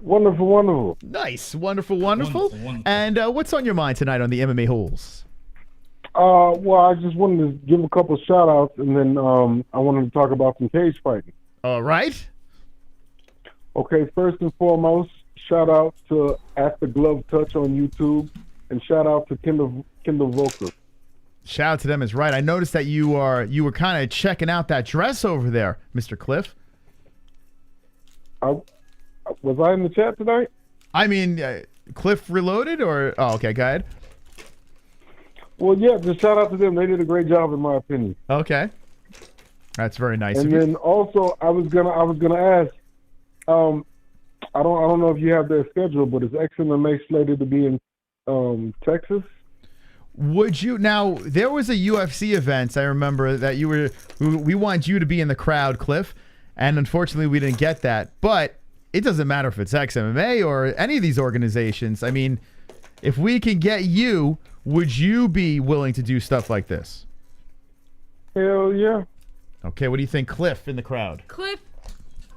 Wonderful, wonderful. Nice. Wonderful. And what's on your mind tonight on the MMA Holes? Well, I just wanted to give a couple shout outs, and then I wanted to talk about some cage fighting. All right. Okay, first and foremost, shout out to At the Glove Touch on YouTube, and shout out to Kendall Volker. Shout out to them is right. I noticed that you were kind of checking out that dress over there, Mr. Cliff. Was I in the chat tonight? I mean, Cliff Reloaded or... Oh, okay, go ahead. Well, yeah, just shout out to them. They did a great job, in my opinion. Okay. That's very nice And of you. then also, I was gonna ask, I don't know if you have their schedule, but is XMMA slated to be in Texas? Would you... Now, there was a UFC event, I remember, that we wanted you to be in the crowd, Cliff, and unfortunately we didn't get that. But it doesn't matter if it's XMMA or any of these organizations. I mean, if we can get you, would you be willing to do stuff like this? Hell yeah. Okay, what do you think, Cliff, in the crowd? Cliff,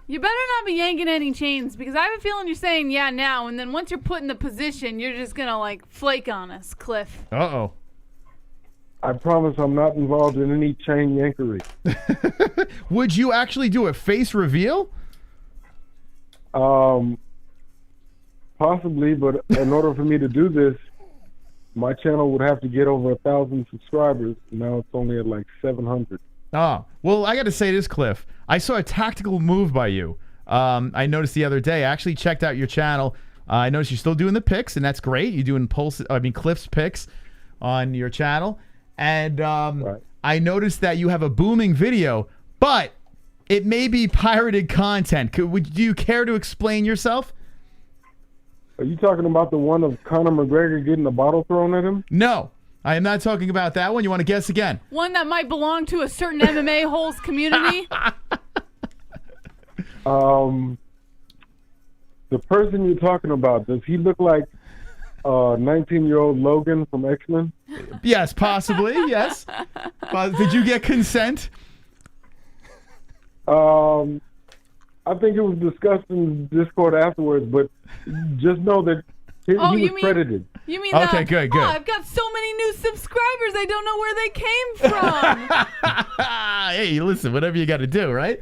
you better not be yanking any chains, because I have a feeling you're saying yeah now, and then once you're put in the position, you're just going to, like, flake on us, Cliff. Uh-oh. I promise I'm not involved in any chain yankery. Would you actually do a face reveal? Possibly, but in order for me to do this, my channel would have to get over 1,000 subscribers. Now it's only at like 700. Oh, well, I got to say this, Cliff. I saw a tactical move by you. I noticed the other day. I actually checked out your channel. I noticed you're still doing the picks, and that's great. You're doing Cliff's picks on your channel. And right. I noticed that you have a booming video, but it may be pirated content. Do you care to explain yourself? Are you talking about the one of Conor McGregor getting a bottle thrown at him? No, I am not talking about that one. You want to guess again? One that might belong to a certain MMA-Holes community? The person you're talking about, does he look like 19-year-old Logan from X-Men? Yes, possibly, yes. Did you get consent? I think it was discussed in Discord afterwards, but just know that he was credited. You mean okay, good. Oh, I've got so many new subscribers, I don't know where they came from. Hey, listen, whatever you got to do, right?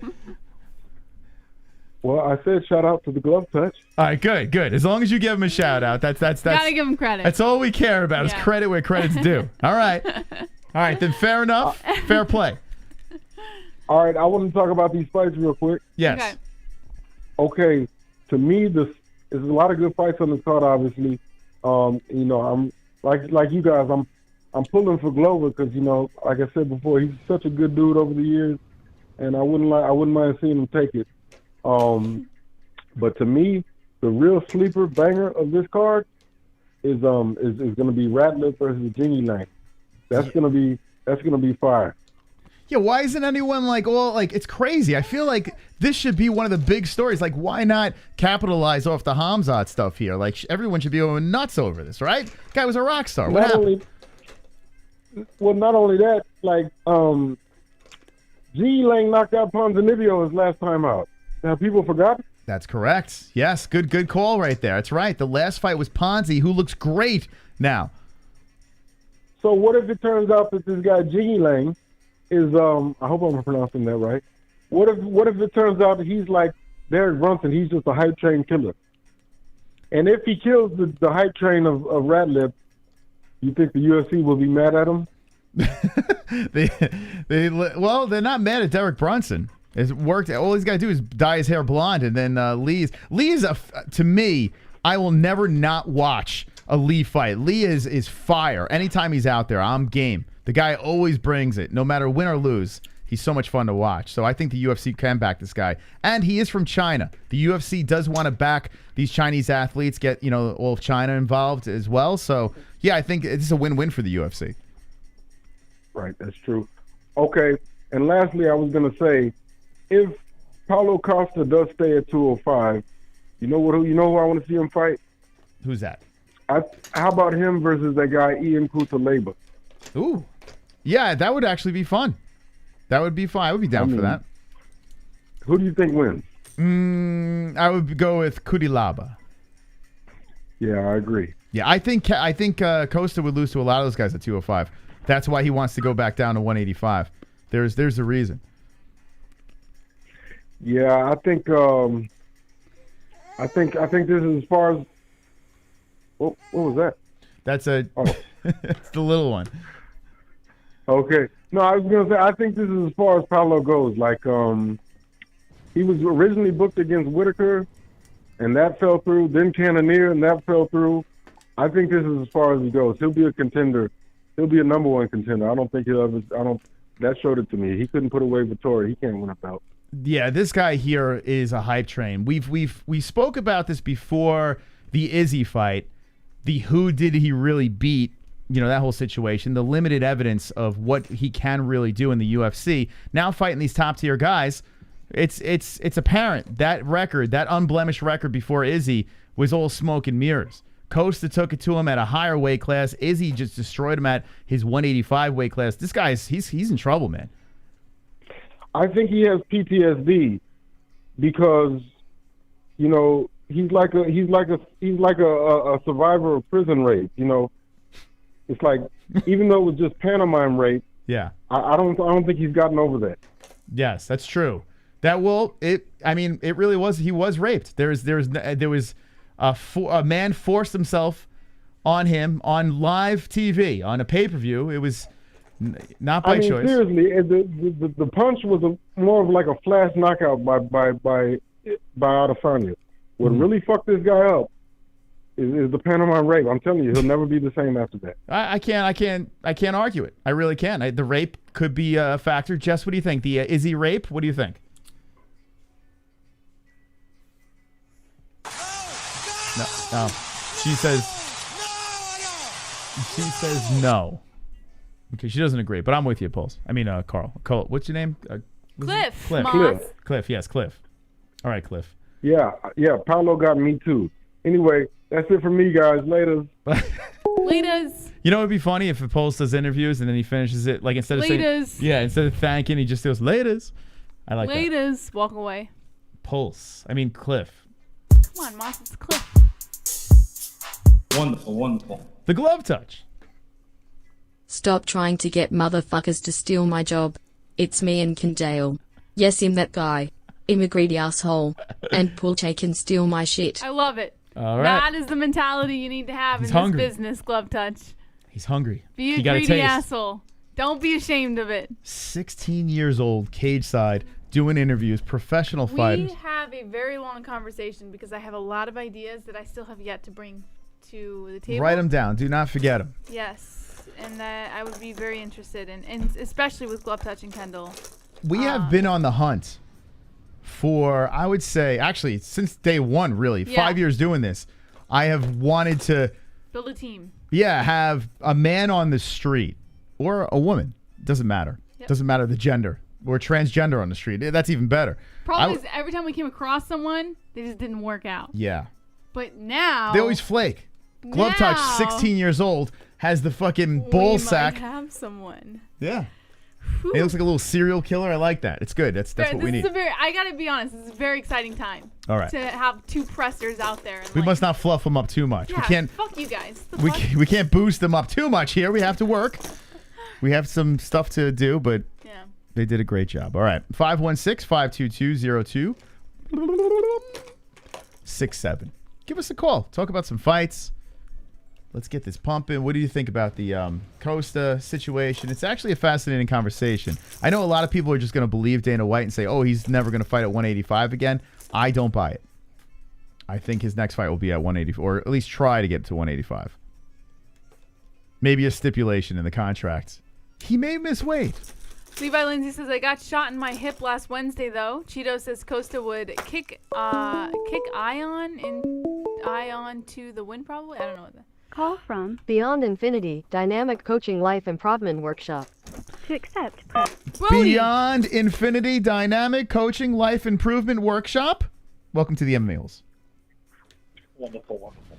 Well, I said shout out to the Glove Touch. All right, good. As long as you give him a shout out, that's gotta give him credit. That's all we care about is credit where credit's due. All right, then fair enough, fair play. All right, I want to talk about these fights real quick. Yes. Okay. To me, there's a lot of good fights on the card. Obviously, you know, I'm like you guys. I'm pulling for Glover because, you know, like I said before, he's such a good dude over the years, and I wouldn't mind seeing him take it. But to me, the real sleeper banger of this card is going to be Ratlip versus Jingy Lang. That's gonna be fire. Yeah, why isn't anyone it's crazy. I feel like this should be one of the big stories. Like, why not capitalize off the KHAMZAT stuff here? Like, everyone should be going nuts over this, right? Guy was a rock star. What happened? Not only that, like, G Lang knocked out Ponzinibbio his last time out. Have people forgotten? That's correct. Yes, good call right there. That's right. The last fight was Ponzi, who looks great now. So what if it turns out that this guy G Lang is I hope I'm pronouncing that right. What if it turns out that he's like Derek Brunson, he's just a hype train killer? And if he kills the hype train of Ratlip, you think the UFC will be mad at him? They're not mad at Derek Brunson. It's worked. All he's got to do is dye his hair blonde, and then Lee is to me, I will never not watch a Lee fight. Lee is fire. Anytime he's out there, I'm game. The guy always brings it, no matter win or lose. He's so much fun to watch. So I think the UFC can back this guy. And he is from China. The UFC does want to back these Chinese athletes, get, all of China involved as well. So, yeah, I think it's a win-win for the UFC. Right, that's true. Okay, and lastly, I was going to say, if Paulo Costa does stay at 205, you know who I want to see him fight? Who's that? How about him versus that guy Ian Kutaleba? Ooh. Yeah, that would actually be fun. That would be fun. I would be down for that. Who do you think wins? I would go with Kutilaba. Yeah, I agree. Yeah, I think Costa would lose to a lot of those guys at 205. That's why he wants to go back down to 185. There's a reason. Yeah, I think this is as far as what was that? That's it's the little one. Okay. No, I was gonna say I think this is as far as Paulo goes. Like he was originally booked against Whitaker, and that fell through. Then Cannonier, and that fell through. I think this is as far as he goes. He'll be a contender. He'll be a number one contender. I don't think he'll ever. That showed it to me. He couldn't put away Vettori. He can't win a belt. Yeah, this guy here is a hype train. We spoke about this before the Izzy fight. The who did he really beat? That whole situation. The limited evidence of what he can really do in the UFC. Now fighting these top tier guys, it's apparent that record, that unblemished record before Izzy, was all smoke and mirrors. Costa took it to him at a higher weight class. Izzy just destroyed him at his 185 weight class. This guy he's in trouble, man. I think he has PTSD because, he's like a survivor of prison rape. It's like even though it was just pantomime rape. Yeah, I don't think he's gotten over that. Yes, that's true. It really was. He was raped. There was a man forced himself on him on live TV on a pay-per-view. It was not by choice. Seriously, the punch was more of like a flash knockout by Adesanya. What really fucked this guy up is the pantomime rape. I'm telling you, he'll never be the same after that. I can't argue it. I really can. The rape could be a factor. Jess, what do you think? The Izzy rape? What do you think? No. She says no. Okay, she doesn't agree, but I'm with you, Pulse. Carl. What's your name? Cliff. Cliff. Yes, Cliff. All right, Cliff. Yeah. Paulo got me too. Anyway, that's it for me, guys. Laters. Laters. You know, it'd be funny if Pulse does interviews and then he finishes it like instead of instead of thanking, he just goes laters. I like that. Laters. Walk away. Cliff. Come on, Moss. It's Cliff. Wonderful. The glove touch. Stop trying to get motherfuckers to steal my job. It's me and Kendale. Yes, him that guy. Immigrant asshole. And Pulche can steal my shit. I love it. All right. That is the mentality you need to have in this business, glove touch. He's hungry. Be a greedy asshole. Don't be ashamed of it. 16 years old, cage side, doing interviews, professional fighters. We have a very long conversation because I have a lot of ideas that I still have yet to bring to the table. Write them down. Do not forget them. Yes, and that I would be very interested in, and especially with glove touch and Kendall. We have been on the hunt for, I would say, actually, since day one, really. Yeah. 5 years doing this. I have wanted to build a team. Yeah, have a man on the street or a woman. Doesn't matter. Yep. Doesn't matter the gender. Or transgender on the street. That's even better. Problem is, every time we came across someone, they just didn't work out. Yeah. But now they always flake. Glove touch, 16 years old, has the fucking ball sack. We might have someone. Yeah. He looks like a little serial killer. I like that. It's good. That's what we need. I gotta be honest. This is a very exciting time. All right. To have two pressers out there. And we must not fluff them up too much. Yeah, we can't. Fuck you guys. We can't boost them up too much here. We have to work. We have some stuff to do, but yeah, they did a great job. All right. 516-522-0267. Give us a call. Talk about some fights. Let's get this pumping. What do you think about the Costa situation? It's actually a fascinating conversation. I know a lot of people are just going to believe Dana White and say, oh, he's never going to fight at 185 again. I don't buy it. I think his next fight will be at 185, or at least try to get to 185. Maybe a stipulation in the contract. He may miss weight. Levi Lindsay says, I got shot in my hip last Wednesday, though. Cheeto says Costa would kick Ion to the win, probably. I don't know what that. Call from Beyond Infinity Dynamic Coaching Life Improvement Workshop. To accept, press. Beyond Infinity Dynamic Coaching Life Improvement Workshop. Welcome to the MMA-Holes. Wonderful, wonderful.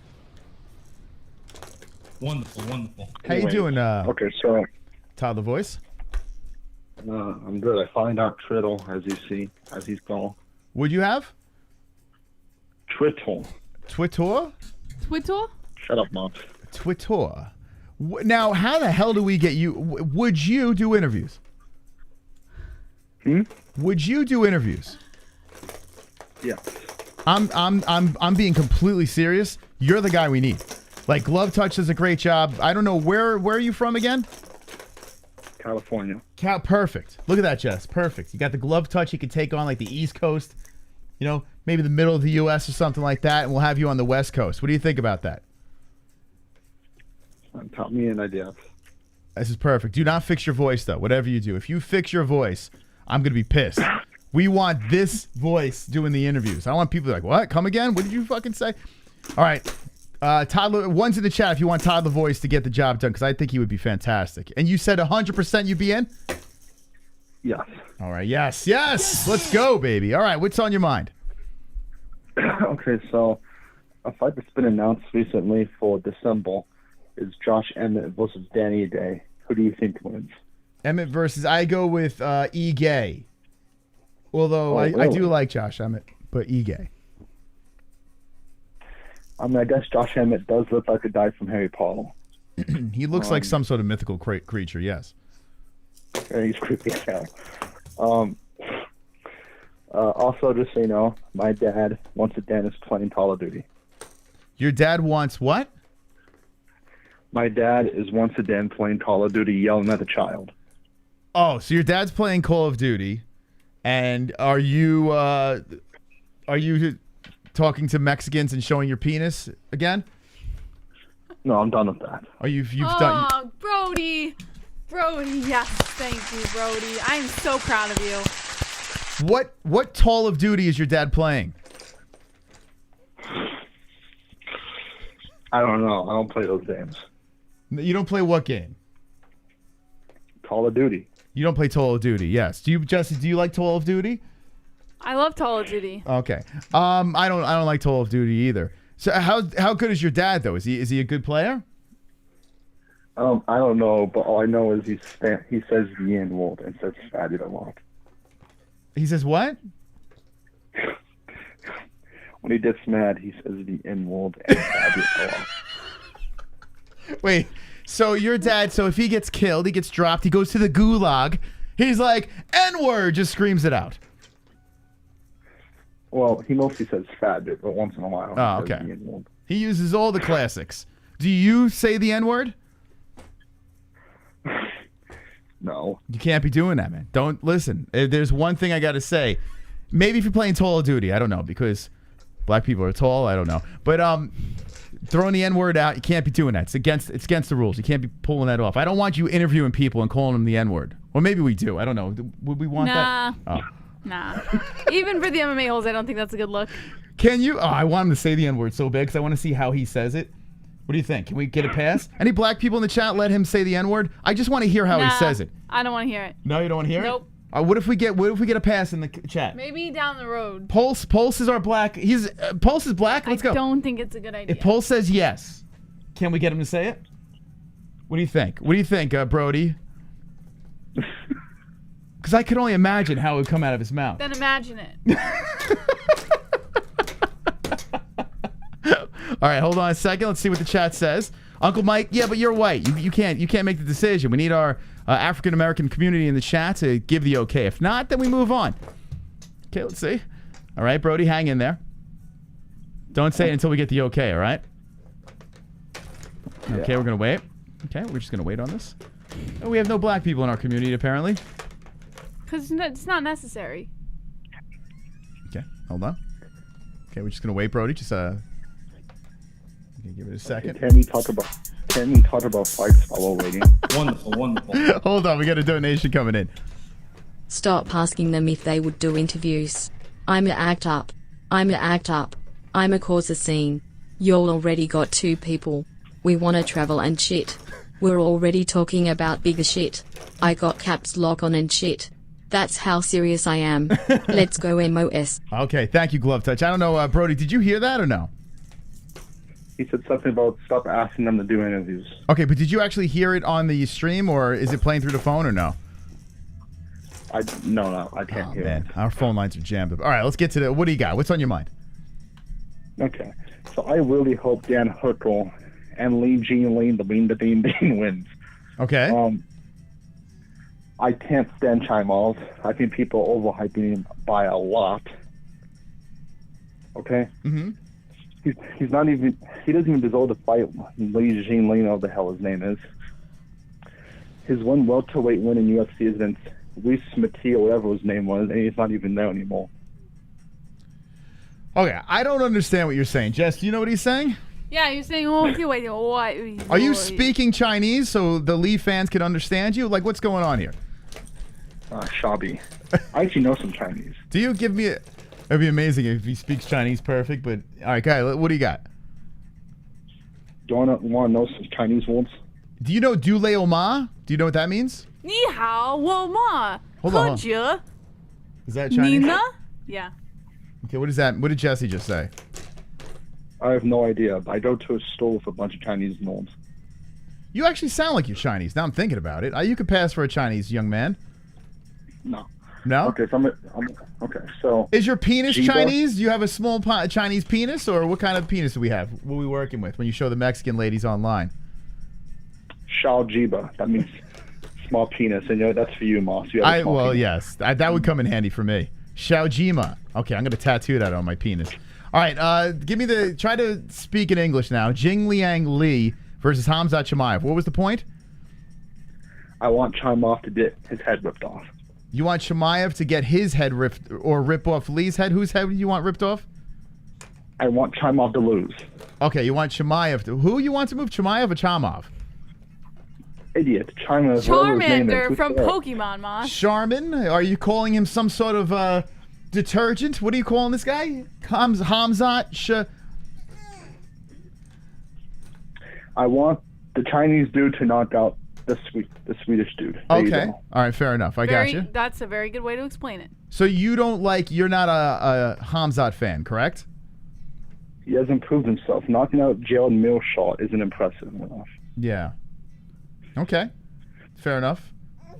Wonderful, wonderful. How you doing, okay, so Todd the Voice? I'm good. I find out Trittle, as you see, as he's gone. Would you have? Trittle. Twitter? Twitter? Shut up, Mom. Twitter. Now, how the hell do we get you? Would you do interviews? Would you do interviews? Yeah. I'm being completely serious. You're the guy we need. Like, Glove Touch does a great job. I don't know where are you from again? California. Perfect. Look at that, Jess. Perfect. You got the Glove Touch. You can take on like the East Coast. You know, maybe the middle of the U.S. or something like that, and we'll have you on the West Coast. What do you think about that? Tell me an idea. This is perfect. Do not fix your voice, though. Whatever you do. If you fix your voice, I'm going to be pissed. We want this voice doing the interviews. I want people to be like, what? Come again? What did you fucking say? All right. Todd, one's in the chat if you want Todd the Voice to get the job done, because I think he would be fantastic. And you said 100% you'd be in? Yes. All right. Yes. Let's go, baby. All right. What's on your mind? Okay, so a fight that's been announced recently for December is Josh Emmett versus Danny Day. Who do you think wins? Emmett versus, I go with E. Gay. Although I do like Josh Emmett, but E. Gay. I mean, I guess Josh Emmett does look like a guy from Harry Potter. He looks like some sort of mythical creature, yes. Yeah, he's creepy as hell. Also, just so you know, my dad once a Dan is playing Call of Duty. Your dad wants what? My dad is once a Dan playing Call of Duty, yelling at a child. Oh, so your dad's playing Call of Duty, and are you talking to Mexicans and showing your penis again? No, I'm done with that. Are you've oh, done? Brody, yes, thank you, Brody. I'm so proud of you. What Call of Duty is your dad playing? I don't know. I don't play those games. You don't play what game? Call of Duty. You don't play Call of Duty. Yes. Do you, Jesse? Do you like Call of Duty? I love Call of Duty. Okay. I don't like Call of Duty either. So how good is your dad though? Is he a good player? I don't know, but all I know is he says the N-word and says faggot a lot. He says what? When he gets mad, he says the N-word and faggot a lot. Wait, so your dad, so if he gets killed, he gets dropped, he goes to the gulag, he's like, N-word, just screams it out. Well, he mostly says faggot, but once in a while he says the N-word. He uses all the classics. Do you say the N-word? No. You can't be doing that, man. Don't listen. There's one thing I got to say. Maybe if you're playing Call of Duty, I don't know, because black people are tall, I don't know. But throwing the N-word out, you can't be doing that. It's against the rules. You can't be pulling that off. I don't want you interviewing people and calling them the N-word. Or maybe we do. I don't know. Would we want that? Oh. Nah. Even for the MMA-Holes, I don't think that's a good look. Can you? Oh, I want him to say the N-word so bad because I want to see how he says it. What do you think? Can we get a pass? Any black people in the chat let him say the N-word? I just want to hear how he says it. I don't want to hear it. No, you don't want to hear Nope. it? What if we get a pass in the chat? Maybe down the road. Pulse is our black. Pulse is black. Let's go. I don't think it's a good idea. If Pulse says yes, can we get him to say it? What do you think? What do you think, Brody? Because I could only imagine how it would come out of his mouth. Then imagine it. All right, hold on a second. Let's see what the chat says. Uncle Mike, yeah, but you're white. You can't make the decision. We need our African American community in the chat to give the okay. If not, then we move on. Okay, let's see. All right, Brody, hang in there. Don't say it until we get the okay. All right. Okay, we're gonna wait. Okay, we're just gonna wait on this. Oh, we have no black people in our community apparently. Because it's not necessary. Okay, hold on. Okay, we're just gonna wait, Brody. Just give it a second. Can we talk about fights while we're waiting? Wonderful. Hold on, we got a donation coming in. Stop asking them if they would do interviews. I'ma act up. I'ma act up. I'ma cause a scene. Y'all already got 2 people. We wanna travel and shit. We're already talking about bigger shit. I got caps lock on and shit. That's how serious I am. Let's go MOS. Okay, thank you, Glove Touch. I don't know, Brody, did you hear that or no? He said something about stop asking them to do interviews. Okay, but did you actually hear it on the stream, or is it playing through the phone or no? No, I can't hear it. Our phone lines are jammed up. All right, let's get to what do you got? What's on your mind? Okay, so I really hope Dan Hooker and Lee Jean Lee, the Bean wins. Okay. I can't stand Chimaev. I think people are overhyping him by a lot. Okay? Mm-hmm. He's not even, he doesn't even deserve to fight Lee Jean Lee, whatever the hell his name is. His one welterweight win in UFC is against Reese Mattia, whatever his name was, and he's not even there anymore. Okay, I don't understand what you're saying. Jess, do you know what he's saying? Yeah, you're saying, oh, wait, what? Are you speaking Chinese so the Lee fans can understand you? Like, what's going on here? Shabby. I actually know some Chinese. Do you give me a... It'd be amazing if he speaks Chinese perfect, but... All right, guy, what do you got? Do you want to know some Chinese words? Do you know Du Lei Ma? Do you know what that means? 你好，我嘛， Hold on. 喝酒。 Is that Chinese? 你呢? Yeah. Okay, what is that? What did Jesse just say? I have no idea. I go to a store with a bunch of Chinese nomes. You actually sound like you're Chinese. Now I'm thinking about it. You could pass for a Chinese young man. No. No? Okay, so okay, so... Is your penis Jiba? Chinese? Do you have a small Chinese penis? Or what kind of penis do we have? What are we working with when you show the Mexican ladies online? Shao Jiba. That means small penis. And that's for you, Moss. You have a small penis. Yes. That would come in handy for me. Xiaojima. Okay, I'm going to tattoo that on my penis. All right, give me try to speak in English now. Jing Liang Lee versus KHAMZAT CHIMAEV. What was the point? I want Chimaev to get his head ripped off. You want Chimaev to get his head ripped or rip off Lee's head? Whose head do you want ripped off? I want Chimaev to lose. Okay, you want Chimaev to... Who you want to move, Chimaev or Chamov? Idiot. Chimaev. Charmander from Pokemon, Moss. Charmin? Are you calling him some sort of detergent? What are you calling this guy? KHAMZAT I want the Chinese dude to knock out the Swedish dude. There you Okay. go. All right, fair enough. I got you. That's a very good way to explain it. So you're not a KHAMZAT fan, correct? He hasn't proved himself. Knocking out Jalen Millshot isn't impressive enough. Yeah. Okay. Fair enough.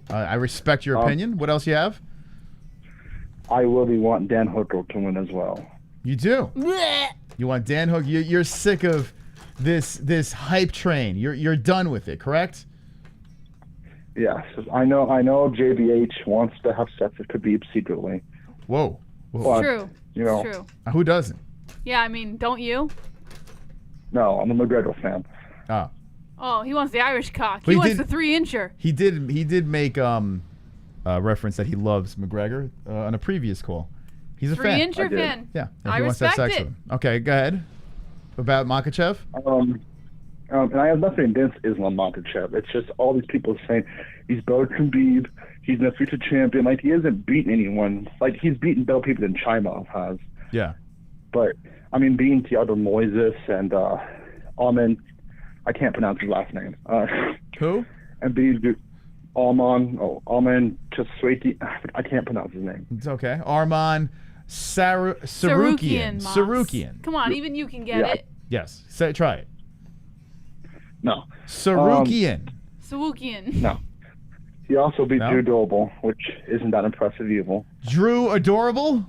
I respect your opinion. What else you have? I really want Dan Hooker to win as well. You do? You want Dan Hooker? You're sick of this hype train. You're done with it, correct? Yes, I know. JBH wants to have sex with Khabib secretly. Whoa. But, True. You know, It's true. Who doesn't? Yeah, I mean, don't you? No, I'm a McGregor fan. Oh. Oh, he wants the Irish cock. But He wants the 3-incher. He did make reference that he loves McGregor on a previous call. He's a fan. 3-incher fan. Yeah. I he wants to have respect sex it. with him. Okay, go ahead. About Makhachev? And I have nothing against Islam Makhachev. It's just all these people saying he's better than Khabib. He's a future champion. Like, he hasn't beaten anyone. Like, he's beaten better people than Chimaev has. Yeah. But, I mean, beating Thiago Moises and Arman, I can't pronounce his last name. Who? And beating Arman Chaswati. I can't pronounce his name. It's okay. Arman Sarukian. Moss. Sarukian. Come on, even you can get it. Yes. Try it. No. Sarukian. Sarukian. No. He also beat Drew Doble, which isn't that impressive either. Drew Adorable?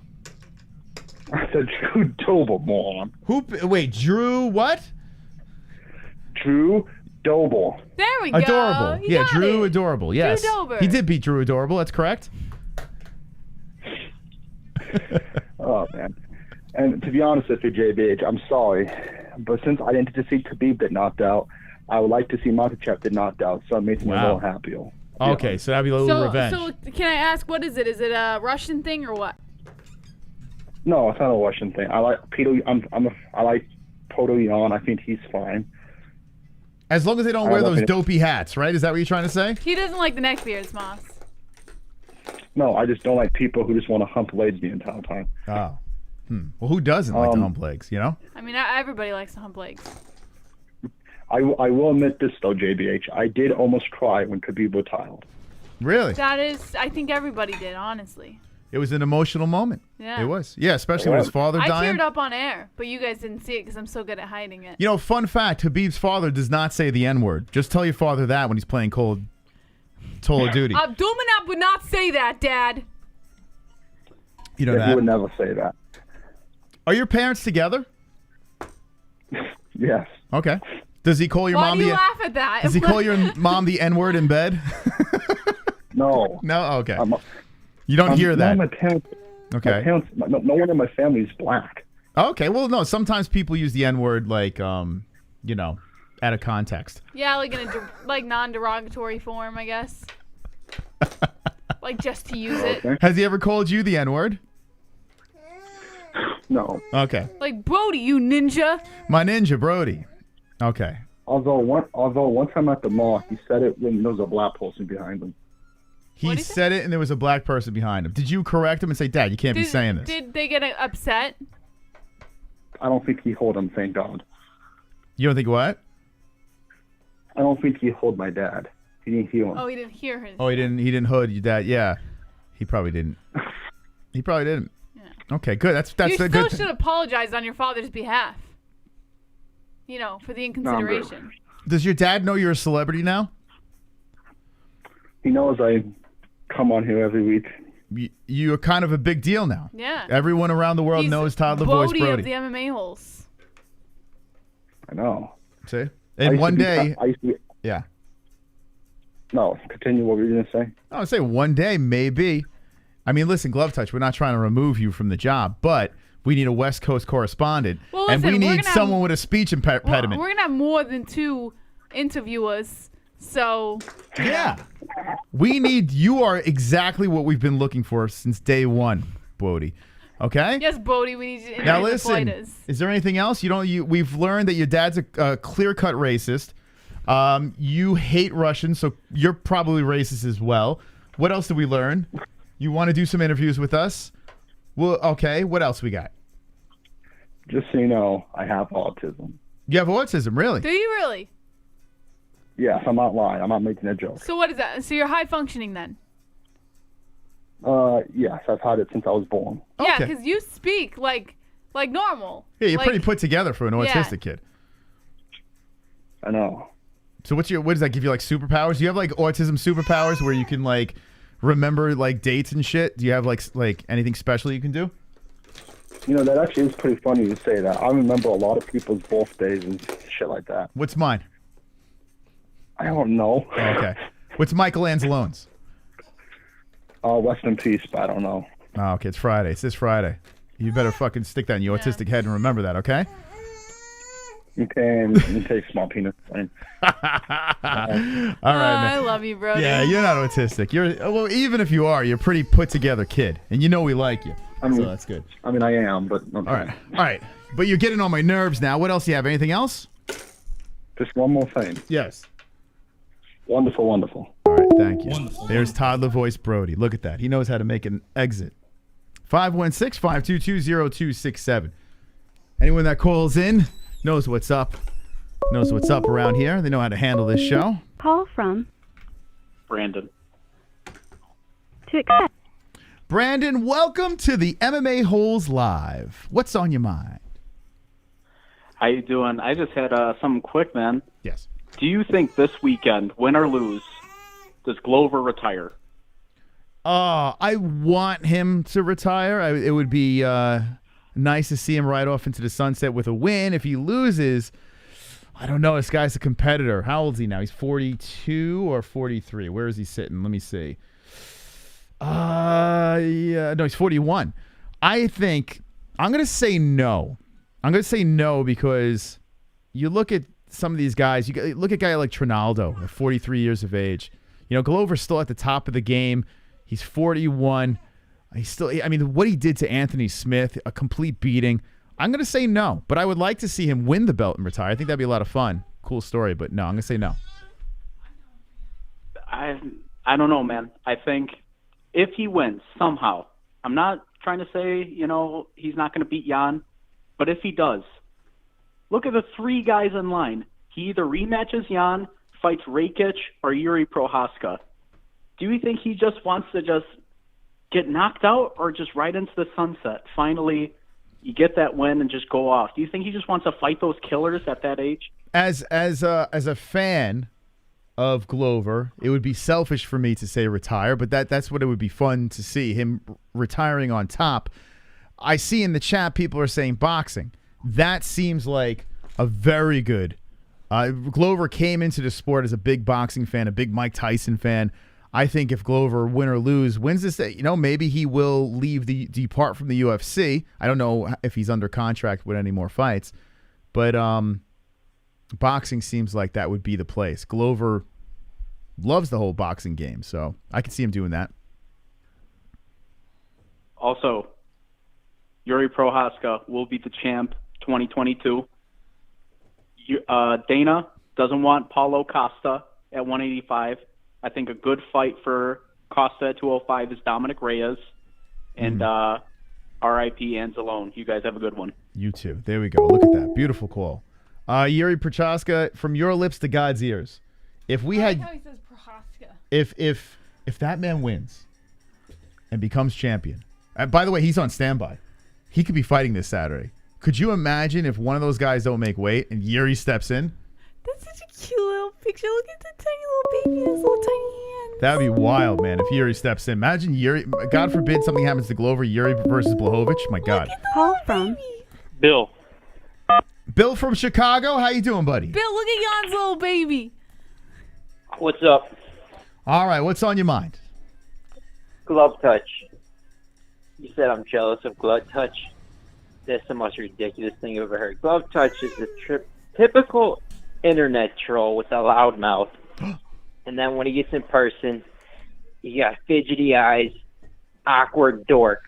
I said Drew Doble, moron. Wait, Drew what? Drew Doble. There we go. Adorable. You got Drew it. Adorable. Yes. Drew Dober. He did beat Drew Adorable. That's correct. Oh, man. And to be honest with you, JBH, I'm sorry. But since I didn't get to see Khabib get knocked out, I would like to see Makhachev get knocked out, so it makes me a little happier. Okay, so that'd be a little revenge. So can I ask, what is it? Is it a Russian thing or what? No, it's not a Russian thing. I like Peter. I like Poto Yan. I think he's fine. As long as they don't wear those dopey hats, right? Is that what you're trying to say? He doesn't like the neckbeards, Moss. No, I just don't like people who just want to hump legs the entire time. Oh. Well, who doesn't like to hump legs, you know? I mean, everybody likes to hump legs. I will admit this, though, JBH. I did almost cry when Khabib retired. Really? That is, I think everybody did, honestly. It was an emotional moment. Yeah. It was. Yeah, especially when his father I died. teared up on air, but you guys didn't see it because I'm so good at hiding it. You know, fun fact, Habib's father does not say the N-word. Just tell your father that when he's playing Call of Duty. Abdulmanap would not say that, Dad. You know Yeah, that? he would never say that. Are your parents together? Yes. Okay. Does he call your Why mom do you the laugh at that? Does he call your mom the N-word in bed? No. No? Okay. You don't hear that? My parents, Okay. My parents, no one in my family is black. Okay. Well, no. Sometimes people use the N-word like, you know, out of context. Yeah, like in a like non-derogatory form, I guess. Like just to use it. Has he ever called you the N-word? No. Okay. Like Brody, you ninja. My ninja, Brody. Okay. Although one time at the mall, he said it when there was a black person behind him. He said it, and there was a black person behind him. Did you correct him and say, Dad, you can't be saying this? Did they get upset? I don't think he hold him, thank God. You don't think what? I don't think he hold my dad. He didn't hear him. Oh, he didn't hear his. Oh, he didn't hood your dad. Yeah. He probably didn't. He probably didn't. Yeah. Okay, good. That's You a still good should thing. apologize on your father's behalf. You know, for the inconsideration. Does your dad know you're a celebrity now? He knows I come on here every week. You're kind of a big deal now. Yeah. Everyone around the world He's knows Todd the Voice Brody Brody. of the MMA-Holes. I know. See? I And used one to be- day, I used to be, yeah. No, continue what were you going to say? I would say one day, maybe. I mean, listen, Glove Touch, we're not trying to remove you from the job, but we need a West Coast correspondent. Well, and listen, we we're need gonna someone have- with a speech impediment. We're going to have more than 2 interviewers, so... Yeah. You are exactly what we've been looking for since day one, Brody. Okay? Yes, Brody, we need you to interview Now the listen, fighters. is there anything else? We've learned that your dad's a clear-cut racist. You hate Russians, so you're probably racist as well. What else did we learn? You want to do some interviews with us? Well, okay. What else we got? Just so you know, I have autism. You have autism, really? Do you really? Yes, I'm not lying. I'm not making a joke. So what is that? So you're high functioning then? Yes, I've had it since I was born. Yeah, because you speak like normal. Yeah, you're like, pretty put together for an autistic kid. I know. So what does that give you, like superpowers? Do you have like autism superpowers where you can like remember like dates and shit? Do you have like anything special you can do? You know, that actually is pretty funny you say that. I remember a lot of people's birthdays and shit like that. What's mine? I don't know. Oh, okay. What's Michael Angelone's? Rest in peace, but I don't know. Oh, okay. It's Friday. It's this Friday. You better fucking stick that in your autistic head and remember that, okay? Okay, and take small penis. Fine. All right, man. I love you, bro. Yeah, you're not autistic. Well, even if you are, you're a pretty put together kid, and you know we like you. So that's good. I mean, I am, but okay. All right. But you're getting on my nerves now. What else do you have? Anything else? Just one more thing. Yes. Wonderful, wonderful. All right, thank you. There's Todd the Voice Brody. Look at that. He knows how to make an exit. 516-522-0267. Anyone that calls in knows what's up. Knows what's up around here. They know how to handle this show. Call from Brandon. to accept. Brandon, welcome to the MMA Live. What's on your mind? How you doing? I just had something quick, man. Yes. Do you think this weekend, win or lose, does Glover retire? I want him to retire. It would be nice to see him ride off into the sunset with a win. If he loses, I don't know. This guy's a competitor. How old is he now? He's 42 or 43. Where is he sitting? Let me see. Yeah, no, he's 41. I think I'm going to say no. I'm going to say no because you look at some of these guys. You look at a guy like Trinaldo at 43 years of age. You know, Glover's still at the top of the game. He's 41. What he did to Anthony Smith, a complete beating. I'm going to say no, but I would like to see him win the belt and retire. I think that'd be a lot of fun. Cool story, but no, I'm going to say no. I don't know, man. I think if he wins somehow, I'm not trying to say, he's not going to beat Jan, but if he does, look at the 3 guys in line. He either rematches Jan, fights Rakic, or Yuri Prohaska. Do you think he just wants to just get knocked out or just right into the sunset? Finally, you get that win and just go off. Do you think he just wants to fight those killers at that age? As a fan of Glover, it would be selfish for me to say retire, but that's what it would be fun to see, him retiring on top. I see in the chat people are saying boxing. That seems like a very good. Glover came into the sport as a big boxing fan, a big Mike Tyson fan. I think if Glover, win or lose, wins this, maybe he will depart from the UFC. I don't know if he's under contract with any more fights, but boxing seems like that would be the place. Glover loves the whole boxing game, so I can see him doing that. Also, Yuri Prohaska will be the champ 2022. Dana doesn't want Paulo Costa at 185. I think a good fight for Costa at 205 is Dominic Reyes. And R.I.P. Anzalone. You guys have a good one. You too. There we go. Look at that. Beautiful call. Yuri Prochaska, from your lips to God's ears. If we had, how he says Prochaska. If that man wins and becomes champion, by the way, he's on standby. He could be fighting this Saturday. Could you imagine if one of those guys don't make weight and Yuri steps in? That's such a cute little picture. Look at the tiny little baby, his little tiny hands. That would be wild, man, if Yuri steps in. Imagine Yuri, God forbid something happens to Glover, Yuri versus Błachowicz. My God. Call from Bill. Bill from Chicago. How you doing, buddy? Bill, look at Jan's little baby. What's up? All right, what's on your mind? Glove touch. You said I'm jealous of glove touch. That's the most ridiculous thing I've ever heard. Glove touch is the typical internet troll with a loud mouth. And then when he gets in person, you got fidgety eyes, awkward dork.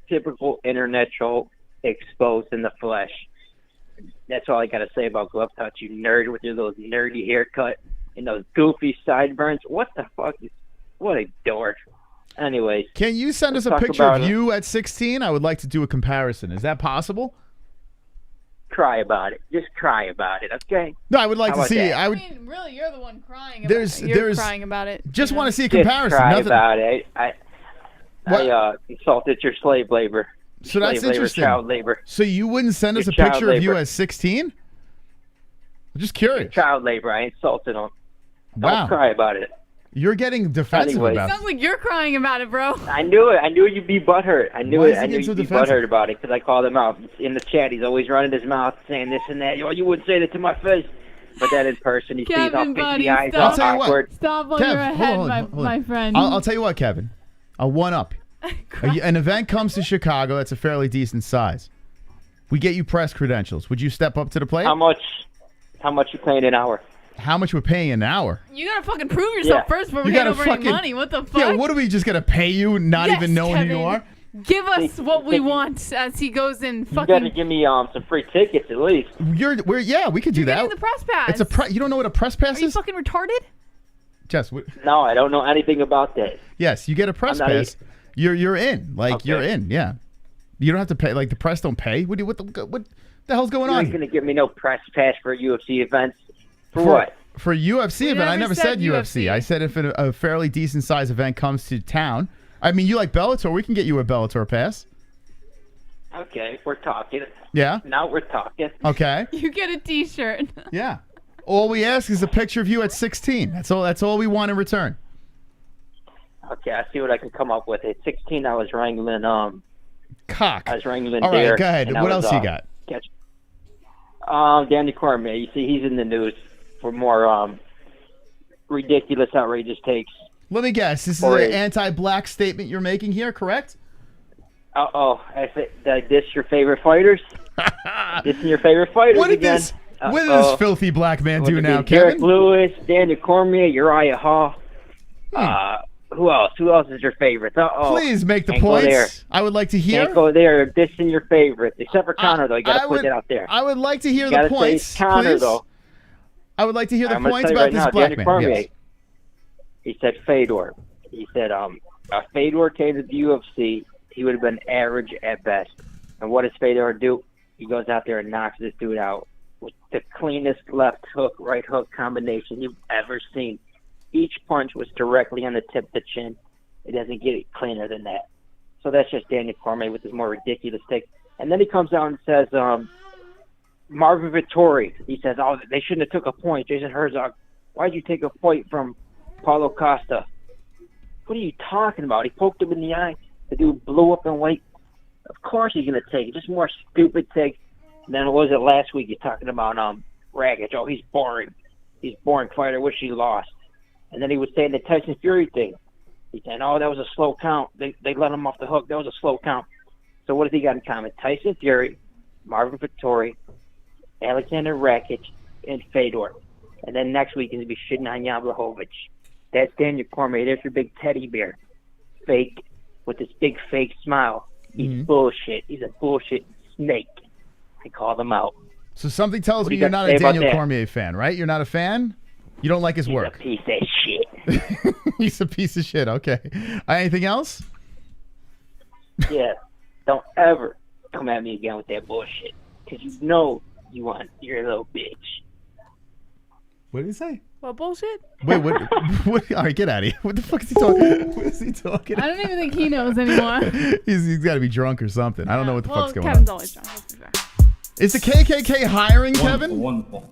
Typical internet troll exposed in the flesh. That's all I got to say about glove touch, you nerd with your little nerdy haircut and those goofy sideburns. What the fuck? What a dork. Anyways. Can you send us a picture of you at 16? I would like to do a comparison. Is that possible? Cry about it. Just cry about it, okay? No, I would like to see it. I mean, really, you're the one crying about it. You're crying about it. Just want to see a comparison. Just cry about it. I insulted your slave labor. So that's slave interesting. Labor, child labor. So you wouldn't send us a picture of you at 16? I'm just curious. Child labor. I insulted him. Wow. Don't cry about it. You're getting defensive about it. Sounds like you're crying about it, bro. I knew it. I knew you'd be butthurt. I knew Why it. is he I knew getting so you'd be defensive? butthurt about it because I called him out in the chat. He's always running his mouth saying this and that. Oh, you wouldn't say that to my face. But then in person, he sees all Kevin, fidgety buddy, eyes, stop. all I'll tell you what. awkward. Stop while Kev, you're ahead, hold on. my friend. I'll tell you what, Kevin. I'll one up. An event comes to Chicago that's a fairly decent size. We get you press credentials. Would you step up to the plate? How much you paying an hour? How much we're paying an hour? You gotta fucking prove yourself first before we get over any money. What the fuck? Yeah, what are we just gonna pay you, not Yes, even knowing who Kevin. you are? Give us what we want as he goes in. You Fucking. gotta give me some free tickets at least. Yeah, we could do that. Getting the press pass. It's a you don't know what a press pass Are you is? fucking retarded? Jess, No, I don't know anything about that. yes, you get a press I'm not pass. You're in. Like Okay. you're in. Yeah, you don't have to pay. Like the press don't pay. What the hell's going You on? ain't gonna give me no press pass for UFC events. For what? For a UFC event, I never never said said UFC. I said if a fairly decent size event comes to town. I mean, you like Bellator? We can get you a Bellator pass. Okay, we're talking. Yeah. Now we're talking. Okay. You get a T-shirt. Yeah. All we ask is a picture of you at 16. That's all we want in return. Okay, I see what I can come up with. At 16, I was wrangling cock. I was wrangling All right, deer. go ahead. and I What was, else you got? Danny Cormier. You see, he's in the news for more ridiculous, outrageous takes. Let me guess. This is an anti-black statement you're making here, correct? This your favorite fighters? This is your favorite fighters What did again? this filthy black man do now, Derek Kevin? Lewis, Daniel Cormier, Uriah Hall. Who else? Who else is your favorite? Please make the Can't go there. points. I would like to hear. Can't go there. This is your favorite, except for Connor, though. You got to put that out there. I would like to hear You the gotta say points, Connor, please. though. I would like to hear the I'm gonna points tell you about right this now, black Danny man. Cormier, Yes. he said Fedor. He said If Fedor came to the UFC, he would have been average at best. And what does Fedor do? He goes out there and knocks this dude out with the cleanest left hook, right hook combination you've ever seen. Each punch was directly on the tip of the chin. It doesn't get it cleaner than that. So that's just Daniel Cormier with his more ridiculous take. And then he comes out and says, Marvin Vettori, he says, oh, they shouldn't have took a point. Jason Herzog, why'd you take a point from Paulo Costa? What are you talking about? He poked him in the eye. The dude blew up in weight. Of course he's going to take it. Just more stupid take. And then what was it last week? You're talking about Rakic. Oh, he's boring. He's a boring fighter. Wish he lost. And then he was saying the Tyson Fury thing. He's saying, oh, that was a slow count. They let him off the hook. That was a slow count. So what does he got in common? Tyson Fury, Marvin Vettori, Alexander Rakic, and Fedor. And then next week he's going to be shitting on Jan Błachowicz. That's Daniel Cormier. There's your big teddy bear. Fake, with this big fake smile. He's bullshit. He's a bullshit snake. I call them out. So something tells me you're not a Daniel Cormier fan, right? You're not a fan? You don't like his work? He's a piece of shit. He's a piece of shit. Okay. Anything else? Yeah. Don't ever come at me again with that bullshit. Because you know you're a little bitch. What did he say? What bullshit? Wait, what? All right, get out of here. What the fuck is he talking? What is he talking I don't even think he knows anymore. He's got to be drunk or something. I don't know what the fuck's going Kevin's on. always drunk. Let's be fair. Is the KKK hiring, Kevin? Wonderful.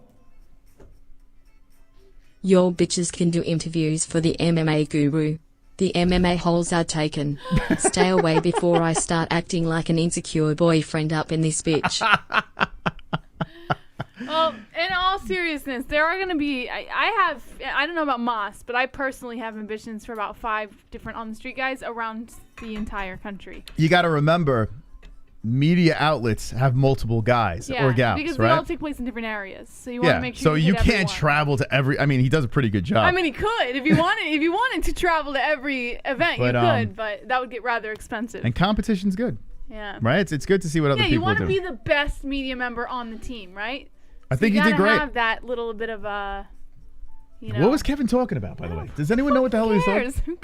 Your bitches can do interviews for the MMA guru. The MMA holes are taken. Stay away before I start acting like an insecure boyfriend up in this bitch. Well, in all seriousness, there are going to be, I don't know about Moss, but I personally have ambitions for about 5 different on-the-street guys around the entire country. You got to remember, media outlets have multiple guys or gals, because right? they all take place in different areas. So you want to make sure so you hit can't everyone. travel to every, I mean, he does a pretty good job. I mean, he could. If you wanted to travel to every event, But, you could, but that would get rather expensive. And competition's good. Yeah. Right? It's good to see what other you people want do. to be the best media member on the team, right? I think you he did great. have that little bit of a, What was Kevin talking about, by the way? Does anyone know what the hell he was talking?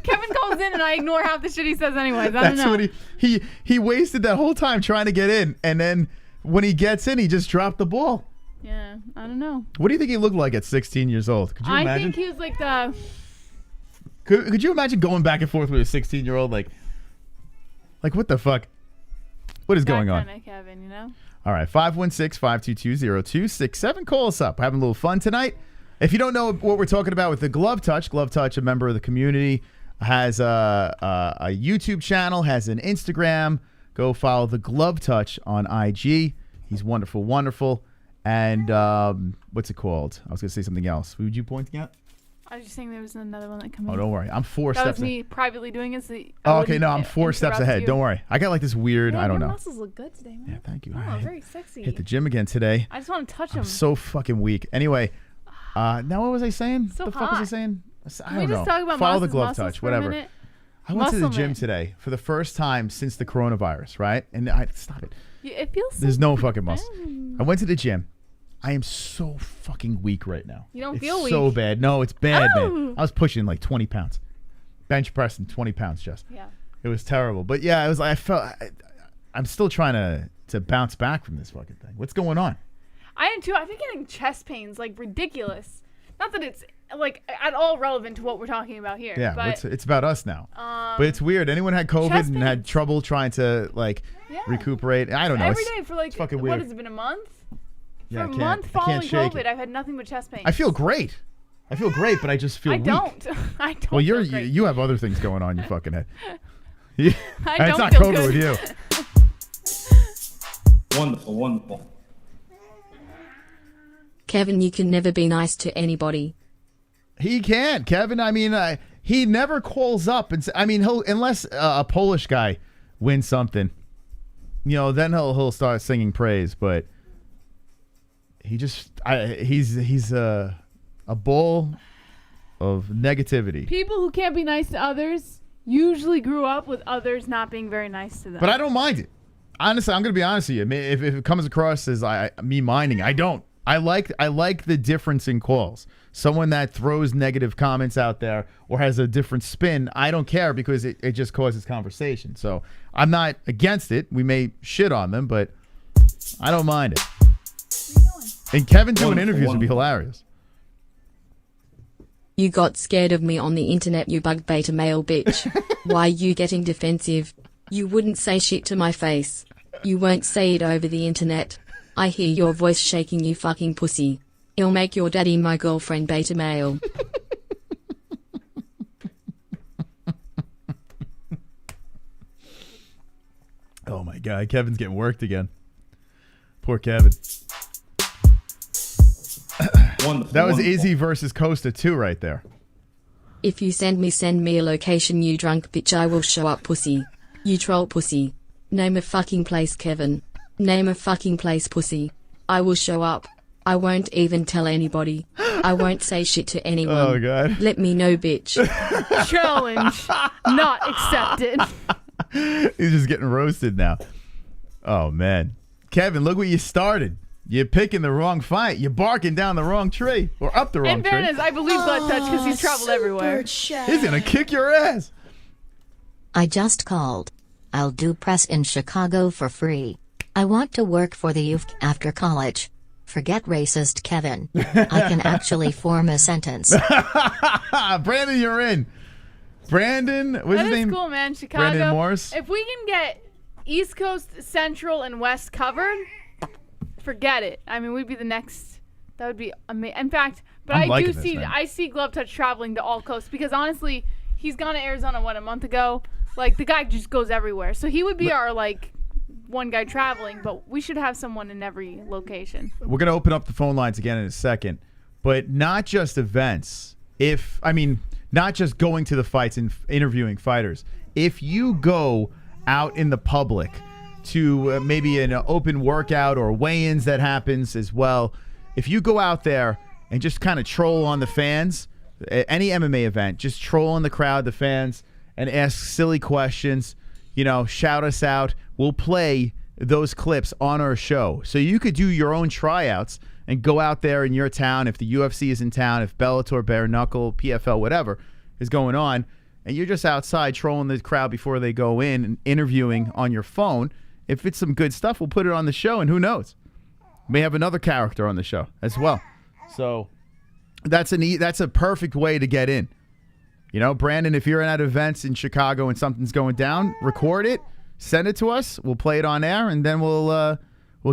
Kevin calls in and I ignore half the shit he says anyways. I don't That's know. what he wasted that whole time trying to get in, and then when he gets in, he just dropped the ball. Yeah, I don't know. What do you think he looked like at 16 years old? Could you I imagine? think he was like the. Could you imagine going back and forth with a 16-year-old? Like what the fuck? What is going on? Kind of Kevin, you know. All right, 516-522-0267. Call us up. We're having a little fun tonight. If you don't know what we're talking about with the Glove Touch, a member of the community, has a YouTube channel, has an Instagram. Go follow the Glove Touch on IG. He's wonderful, wonderful. And what's it called? I was going to say something else. Who would you pointing at? I was just saying there was another one that came in. Oh, don't worry. I'm 4 that steps was me privately doing it. So Oh, okay, no, I'm 4 steps ahead. You. Don't worry. I got like this weird, I don't know. Your muscles look good today, man. Yeah, thank you. Oh, All right. very sexy. Hit the gym again today. I just want to touch them. I'm so fucking weak. Anyway, now what was I saying? So the fuck was I hot. saying? I Can we don't just know. talk about Follow the Moss's Glove muscles Touch, for a whatever. minute? I went to the Muscle gym man. today for the first time since the coronavirus, right? And stop it. It feels. There's so no good, fucking muscle. man. I went to the gym. I am so fucking weak right now. You don't It's feel weak. so bad. No, it's bad, Oh. man. I was pushing like 20 pounds. Bench pressing 20 pounds just. Yeah. It was terrible. But yeah, it was like I'm still trying to bounce back from this fucking thing. What's going on? I am too. I've been getting chest pains like ridiculous. Not that it's like at all relevant to what we're talking about here. Yeah, but it's about us now. But it's weird. Anyone had COVID chest and had trouble trying to recuperate? I don't know. every It's day for like it's fucking what weird. has it been, a month? Yeah, for I a month can't following shake COVID, it. I've had nothing but chest pains. I feel great. I feel great, but I just feel I weak. don't. I don't. Well, feel great. you have other things going on in your fucking head. I And don't it's not feel COVID good. with you. Wonderful, wonderful. Kevin, you can never be nice to anybody. He can't, Kevin. I mean, he never calls up and he'll unless a Polish guy wins something, then he'll start singing praise. But he just he's a ball of negativity. People who can't be nice to others usually grew up with others not being very nice to them. But I don't mind it. Honestly, I'm gonna be honest with you. I mean, if it comes across as me minding, I don't. I like the difference in calls. Someone that throws negative comments out there or has a different spin, I don't care because it just causes conversation. So I'm not against it. We may shit on them, but I don't mind it. And Kevin doing interviews would be hilarious. You got scared of me on the internet, you bug beta male bitch. Why you getting defensive? You wouldn't say shit to my face. You won't say it over the internet. I hear your voice shaking, you fucking pussy. I'll make your daddy my girlfriend, beta male. Oh my God, Kevin's getting worked again. Poor Kevin. That was Izzy versus Costa 2 right there. If you send me a location, you drunk bitch, I will show up, pussy. You troll pussy. Name a fucking place, Kevin. Name a fucking place, pussy. I will show up. I won't even tell anybody. I won't say shit to anyone. Oh, God. Let me know, bitch. Challenge not accepted. He's just getting roasted now. Oh, man. Kevin, look what you started. You're picking the wrong fight. You're barking down the wrong tree. Or up the wrong tree. In fairness, I believe Blood Touch because he's traveled everywhere. He's going to kick your ass. I just called. I'll do press in Chicago for free. I want to work for the youth after college. Forget racist, Kevin. I can actually form a sentence. Brandon, you're in. Brandon, what's his name? That is cool, man. Chicago. Brandon Morris. If we can get East Coast, Central, and West covered, forget it. I mean, we'd be the next. That would be amazing. In fact, but I see Glove Touch traveling to all coasts because honestly, he's gone to Arizona a month ago. Like the guy just goes everywhere, so he would be our one guy traveling. But we should have someone in every location. We're gonna open up the phone lines again in a second, but not just events. Not just going to the fights and interviewing fighters. If you go out in the public to maybe an open workout or weigh-ins that happens as well, if you go out there and just kind of troll on the fans, any MMA event, just troll on the crowd, the fans, and ask silly questions, shout us out. We'll play those clips on our show. So you could do your own tryouts and go out there in your town if the UFC is in town, if Bellator, Bare Knuckle, PFL, whatever is going on, and you're just outside trolling the crowd before they go in and interviewing on your phone. If it's some good stuff, we'll put it on the show, and who knows? We may have another character on the show as well. So that's a perfect way to get in. Brandon, if you're at events in Chicago and something's going down, record it, send it to us. We'll play it on air, and then we'll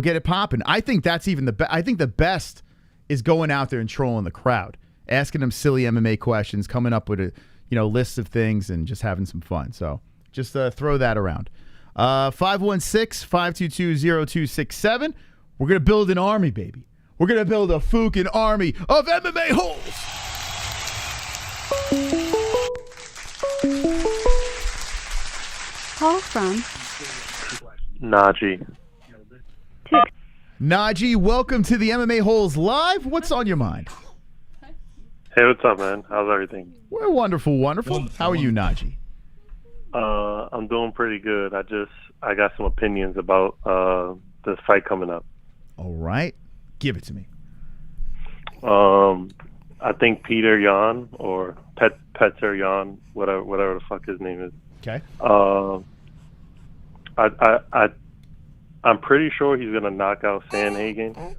get it popping. I think that's even I think the best is going out there and trolling the crowd, asking them silly MMA questions, coming up with a list of things, and just having some fun. So just throw that around. 516-522-0267. We're going to build an army, baby. We're going to build a fucking army of MMA-Holes. Call from Najee. Najee, welcome to the MMA-Holes Live. What's on your mind? Hey, what's up, man? How's everything? We're wonderful. How are you, Najee? I'm doing pretty good. I got some opinions about this fight coming up. All right. Give it to me. I think Peter Yan or Petr Yan, whatever the fuck his name is. Okay. I'm pretty sure he's gonna knock out Sandhagen,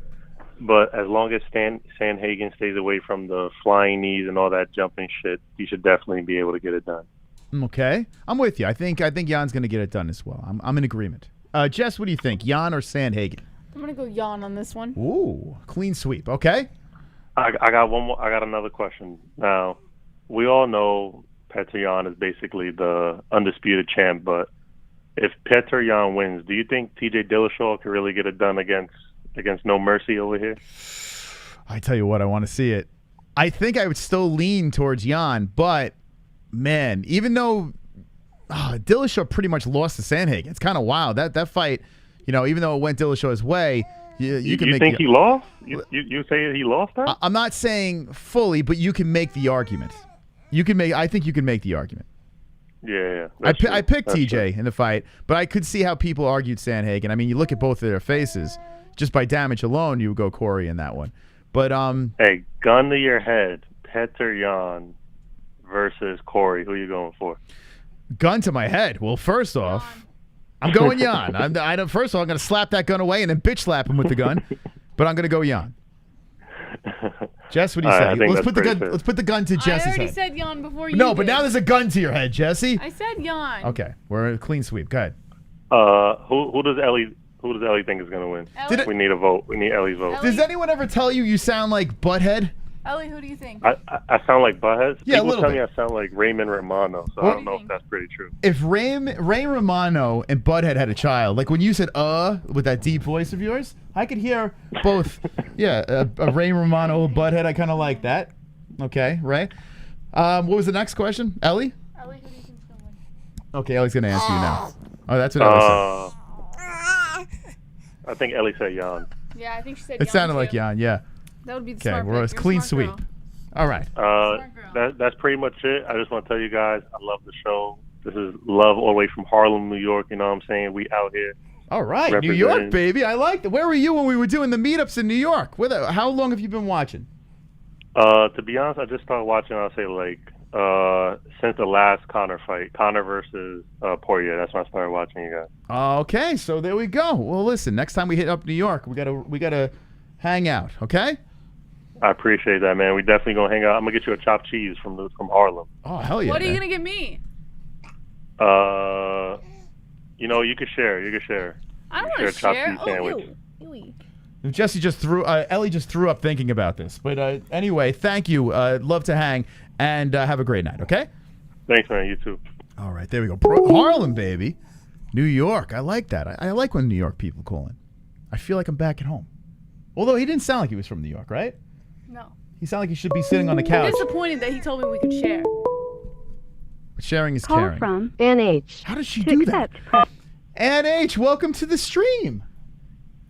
but as long as Sandhagen stays away from the flying knees and all that jumping shit, he should definitely be able to get it done. Okay, I'm with you. I think Jan's gonna get it done as well. I'm in agreement. Jess, what do you think, Yan or Sandhagen? I'm gonna go Yan on this one. Ooh, clean sweep. Okay. I got one more. I got another question. Now, we all know Petr Yan is basically the undisputed champ, but if Petr Yan wins, do you think TJ Dillashaw can really get it done against No Mercy over here? I tell you what, I want to see it. I think I would still lean towards Yan, but man, even though Dillashaw pretty much lost to Sandhagen, it's kind of wild that fight. Even though it went Dillashaw's way, you can make. You think he lost? You say he lost that? I'm not saying fully, but you can make the argument. I think you can make the argument. Yeah. I picked TJ in the fight, but I could see how people argued Sandhagen. I mean, you look at both of their faces. just by damage alone, you would go Corey in that one. But hey, gun to your head, Petr Yan versus Corey. Who you going for? Gun to my head. Well, first off, I'm going Yan. First of all, I'm going to slap that gun away and then bitch slap him with the gun. But I'm going to go Yan. Jess, what do you say? Let's put the gun to Jesse's head. I already said Jan before you. No, but now there's a gun to your head, Jesse. I said Jan. Okay, we're a clean sweep. Go ahead. Who does Ellie think is going to win? We need a vote. We need Ellie's vote. Does anyone ever tell you sound like Butthead? Ellie, who do you think? I sound like Butthead? Yeah, People a little tell bit. me I sound like Raymond Romano, so I don't know if that's pretty true. If Ray Romano and Butthead had a child, like when you said with that deep voice of yours, I could hear both. Yeah, a Ray Romano, Butthead, I kind of like that. Okay, right? What was the next question? Ellie? Ellie, who do you think's going to win? Okay, Ellie's going to answer you now. Oh, that's what Ellie said. I think Ellie said Jan. Yeah, I think she said It Jan sounded too. like Jan, yeah. That would be the Okay, smart we're a pick. You're clean smart sweep. girl. All right. That's pretty much it. I just want to tell you guys, I love the show. This is love all the way from Harlem, New York. You know what I'm saying? We out here. All right, New York, baby. I like that. Where were you when we were doing the meetups in New York? How long have you been watching? To be honest, I just started watching, I'll say, since the last Conor fight. Conor versus Poirier. That's when I started watching you guys. Okay, so there we go. Well, listen, next time we hit up New York, we gotta hang out, okay? I appreciate that, man. We definitely gonna hang out. I'm gonna get you a chopped cheese from Harlem. Oh, hell yeah. What are you going to give me? You could share. You could share. I don't You want could to share a share. chopped cheese sandwich. Jesse just threw, Ellie just threw up thinking about this. But anyway, thank you. Love to hang, and have a great night, okay? Thanks, man. You too. All right, there we go. Harlem, baby. New York. I like that. I like when New York people call in. I feel like I'm back at home. Although he didn't sound like he was from New York, right? No. He sounded like he should be sitting on the couch. I'm disappointed that he told me we could share. Sharing is Call caring. from NH. How does she do that? NH, welcome to the stream.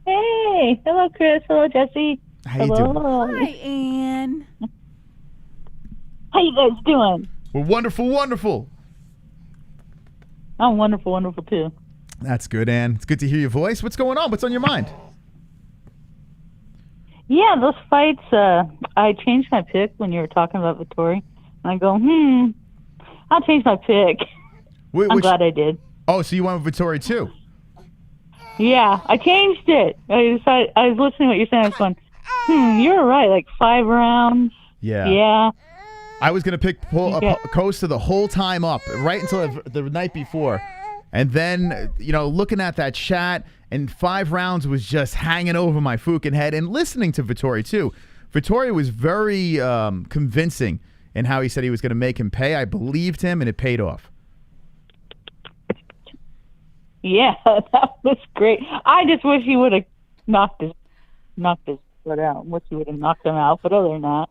Hey, hello, Chris. Hello, Jesse. How you hello. Hi, Ann. How you guys doing? We're wonderful, wonderful. I'm wonderful, wonderful too. That's good, Ann. It's good to hear your voice. What's going on? What's on your mind? Yeah, those fights. I changed my pick when you were talking about Vettori, and I go, I'll change my pick. I'm glad I did. Oh, so you went with Vettori too? Yeah, I changed it. I was listening to what you're saying. I was going, you're right. Like 5 rounds. Yeah. Yeah. I was going to pick Costa the whole time up, right until the night before. And then, looking at that chat, and 5 rounds was just hanging over my fucking head. And listening to Vettori, too. Vettori was very convincing in how he said he was going to make him pay. I believed him, and it paid off. Yeah, that was great. I just wish he would have knocked his foot out. Wish he would have knocked him out. But other than that.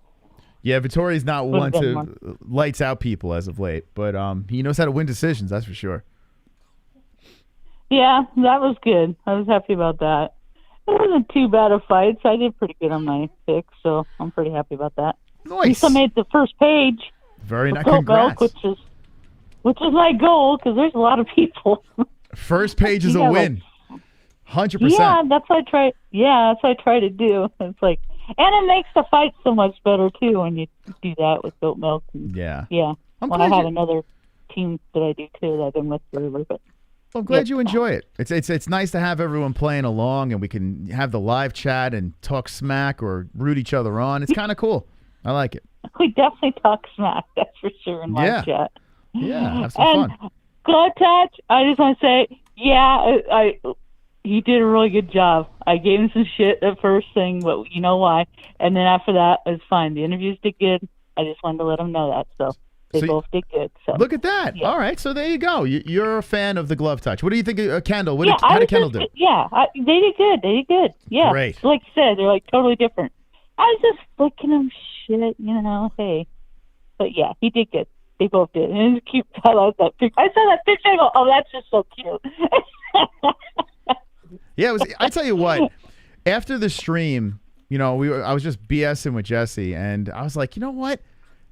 Yeah, Vittori's not one to lights out people as of late, but he knows how to win decisions, that's for sure. Yeah, that was good. I was happy about that. It wasn't too bad of fights. I did pretty good on my pick, so I'm pretty happy about that. Nice. At least I made the first page. Very nice. Congrats. Congrats. Which is my goal, because there's a lot of people. First page is a win. 100%. Yeah, that's what I try. Yeah, that's what I try to do. It's like, and it makes the fight so much better too when you do that with goat milk. Yeah. Yeah. I have another team that I do too that I've been with forever, but. Well, I'm glad you enjoy it. It's nice to have everyone playing along, and we can have the live chat and talk smack or root each other on. It's kind of cool. I like it. We definitely talk smack, that's for sure, in live chat. Yeah, have some fun. Glove touch, I just want to say, he did a really good job. I gave him some shit at first thing, but you know why. And then after that, it was fine. The interviews did good. I just wanted to let him know that. So they both did good. So look at that. Yeah. All right, so there you go. You're a fan of the glove touch. What do you think of Kendall? Yeah, how did Kendall do? Yeah, they did good. They did good. Yeah. Great. Like you said, they're like totally different. I was just flicking him shit, hey. But yeah, he did good. They both did. And it's cute. I love that picture. I saw that picture. I go, oh, that's just so cute. Yeah, it was. I tell you what. After the stream, I was just BSing with Jesse, and I was like, you know what?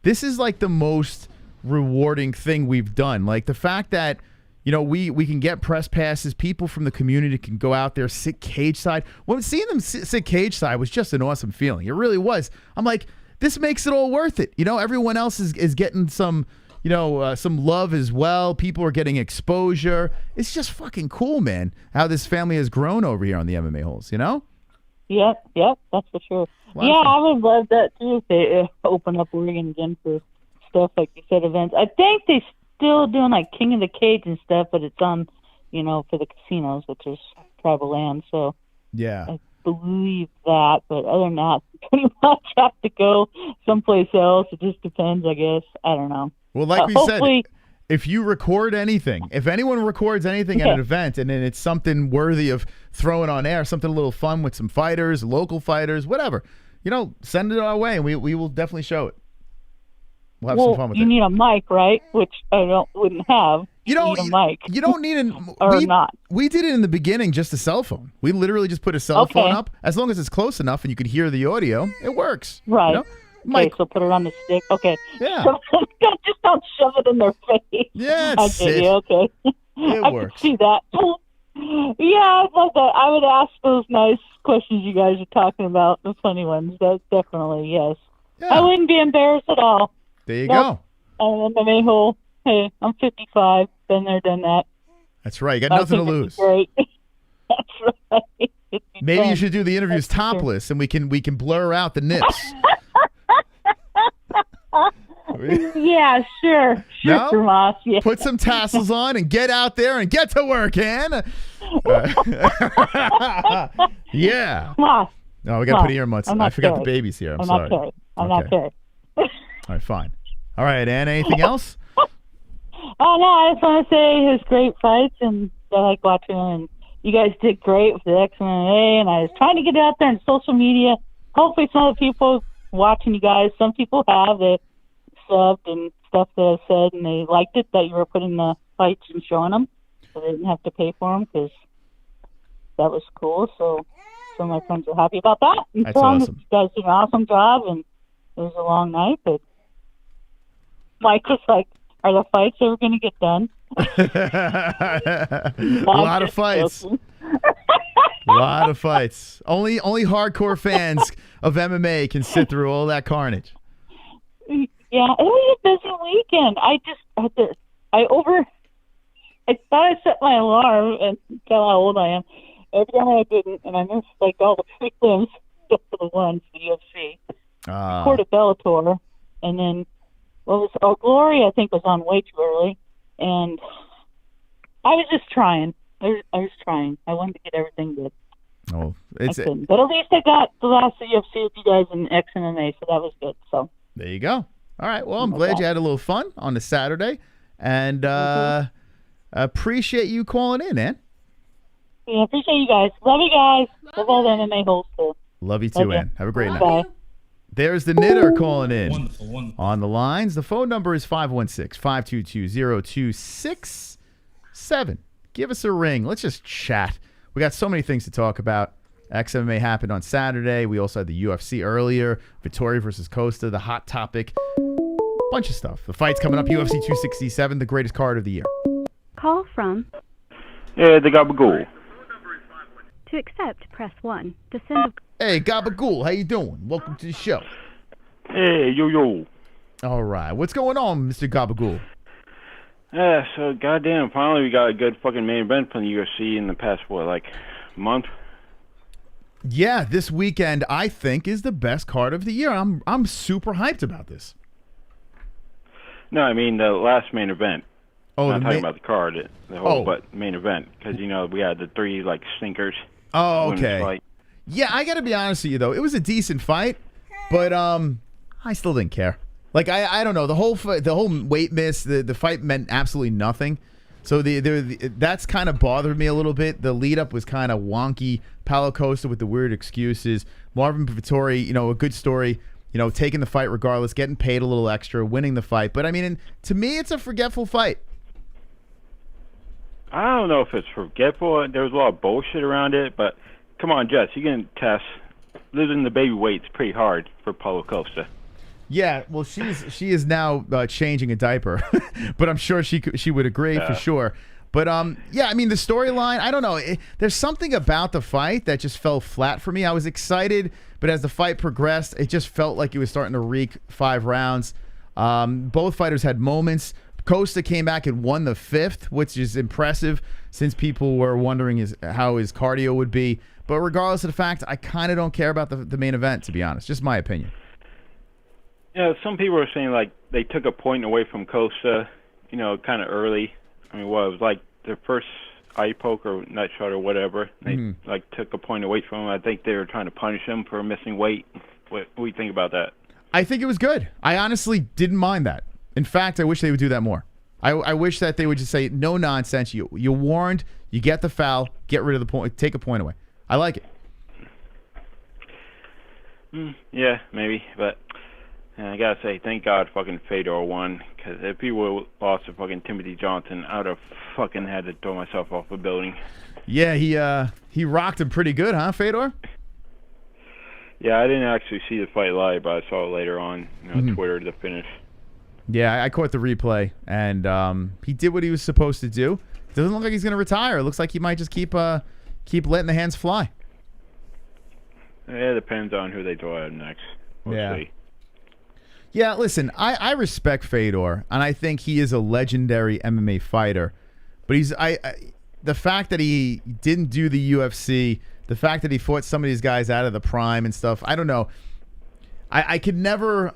This is like the most rewarding thing we've done. Like the fact that You know, we can get press passes. People from the community can go out there, sit cage side. When seeing them sit cage side was just an awesome feeling. It really was. I'm like, this makes it all worth it. You know, everyone else is getting some, some love as well. People are getting exposure. It's just fucking cool, man, how this family has grown over here on the MMA Holes, you know? Yep, that's for sure. Yeah, I would love that too if they open up Oregon again for stuff like you said, events. I think they still doing like King of the Cage and stuff, but it's on, for the casinos, which is tribal land. So yeah, I believe that. But other than that, pretty much have to go someplace else. It just depends, I guess. I don't know. Well, like we said, if you record anything, if anyone records anything at an event and then it's something worthy of throwing on air, something a little fun with some fighters, local fighters, whatever, send it our way and we will definitely show it. We'll have some fun with it. You need a mic, right? Which I wouldn't have. You need a mic. You don't need not. We did it in the beginning, just a cell phone. We literally just put a cell phone up. As long as it's close enough and you can hear the audio, it works. Right. Mike. Okay, so put it on the stick. Okay. Yeah. Just don't shove it in their face. Yeah, that's it. Okay. It works. I can see that. Yeah, I love that. I would ask those nice questions you guys are talking about, the funny ones. That's definitely, yes. Yeah. I wouldn't be embarrassed at all. There you go. I'm an a-hole. Hey, I'm 55. Been there, done that. That's right. You got nothing to lose. Great. That's right. Maybe you should do the interviews topless, and we can blur out the nips. Yeah, sure. No? Sure, Moss. Yeah. Put some tassels on and get out there and get to work, Ann. Yeah. Moss. No, we got to put earmuffs. I forgot the baby's here. I'm sorry. I'm not Carrie. All right, fine. All right, Ann, anything else? Oh, no, I just want to say it was great fights, and I like watching them, and you guys did great with the XMMA, and I was trying to get it out there on social media. Hopefully some of the people watching you guys, some people have, they subbed and stuff that I said, and they liked it that you were putting the fights and showing them, so they didn't have to pay for them, because that was cool, so some of my friends were happy about that. And that's so awesome. You guys did an awesome job, and it was a long night, but Mike was like, are the fights ever going to get done? A lot of fights. A lot of fights. Only hardcore fans of MMA can sit through all that carnage. Yeah, it was a busy weekend. I just had to. I thought I set my alarm and tell how old I am. Evidently I didn't, and I missed like all the prelims except for the ones for the UFC. Recorded Bellator, and then Glory I think was on way too early, and I was just trying. I was trying. I wanted to get everything good. Oh, But at least I got the last UFC with you guys in XMMA, so that was good. So there you go. All right. Well, I'm glad you had a little fun on the Saturday, and appreciate you calling in, Ann. Yeah, appreciate you guys. Love you guys. Love all the MMA holes too. Love you too, Ann. Have a great night. Bye. There's the knitter calling in. Wonderful. On the lines. The phone number is 516-522-0267. Give us a ring. Let's just chat. We got so many things to talk about. XMMA happened on Saturday. We also had the UFC earlier. VETTORI versus Costa, the hot topic. Bunch of stuff. The fight's coming up. UFC 267, the greatest card of the year. Call from. Yeah, the Gabagool. To accept, press 1. To send a... Hey, Gabagool, how you doing? Welcome to the show. Hey, yo. All right. What's going on, Mr. Gabagool? Yeah, so goddamn, finally we got a good fucking main event from the UFC in the past, month? Yeah, this weekend, I think, is the best card of the year. I'm super hyped about this. No, I mean the last main event. Oh, I'm not talking about the card, but main event. Because, we had the three, stinkers. Oh, okay. Yeah, I got to be honest with you, though. It was a decent fight, but I still didn't care. I don't know. The whole weight miss, the fight meant absolutely nothing. So that's kind of bothered me a little bit. The lead-up was kind of wonky. Paulo Costa with the weird excuses. Marvin Vettori, a good story, taking the fight regardless, getting paid a little extra, winning the fight. But, to me, it's a forgetful fight. I don't know if it's forgetful. There was a lot of bullshit around it, but come on, Jess, you can test. Losing the baby weight's pretty hard for Paulo Costa. Yeah, well, she is now changing a diaper, but I'm sure she would agree for sure. But yeah, I mean the storyline. I don't know. There's something about the fight that just fell flat for me. I was excited, but as the fight progressed, it just felt like it was starting to reek 5 rounds. Both fighters had moments. Costa came back and won the 5th, which is impressive since people were wondering how his cardio would be. But regardless of the fact, I kind of don't care about the main event, to be honest. Just my opinion. Yeah, some people are saying like they took a point away from Costa, kind of early. I mean, it was like their first eye poke or nut shot or whatever. They like took a point away from him. I think they were trying to punish him for missing weight. What do you think about that? I think it was good. I honestly didn't mind that. In fact, I wish they would do that more. I wish that they would just say, no nonsense. You warned. You get the foul. Get rid of the point. Take a point away. I like it. Yeah, maybe. But I got to say, thank God fucking Fedor won. Because if he would have lost to fucking Timothy Johnson, I would have fucking had to throw myself off a building. Yeah, he rocked him pretty good, huh, Fedor? Yeah, I didn't actually see the fight live, but I saw it later on, Twitter, the finish. Yeah, I caught the replay, and he did what he was supposed to do. Doesn't look like he's going to retire. It looks like he might just keep letting the hands fly. Yeah, it depends on who they draw out next. We'll see. Yeah, listen, I respect Fedor, and I think he is a legendary MMA fighter. But the fact that he didn't do the UFC, the fact that he fought some of these guys out of the prime and stuff, I don't know. I could never...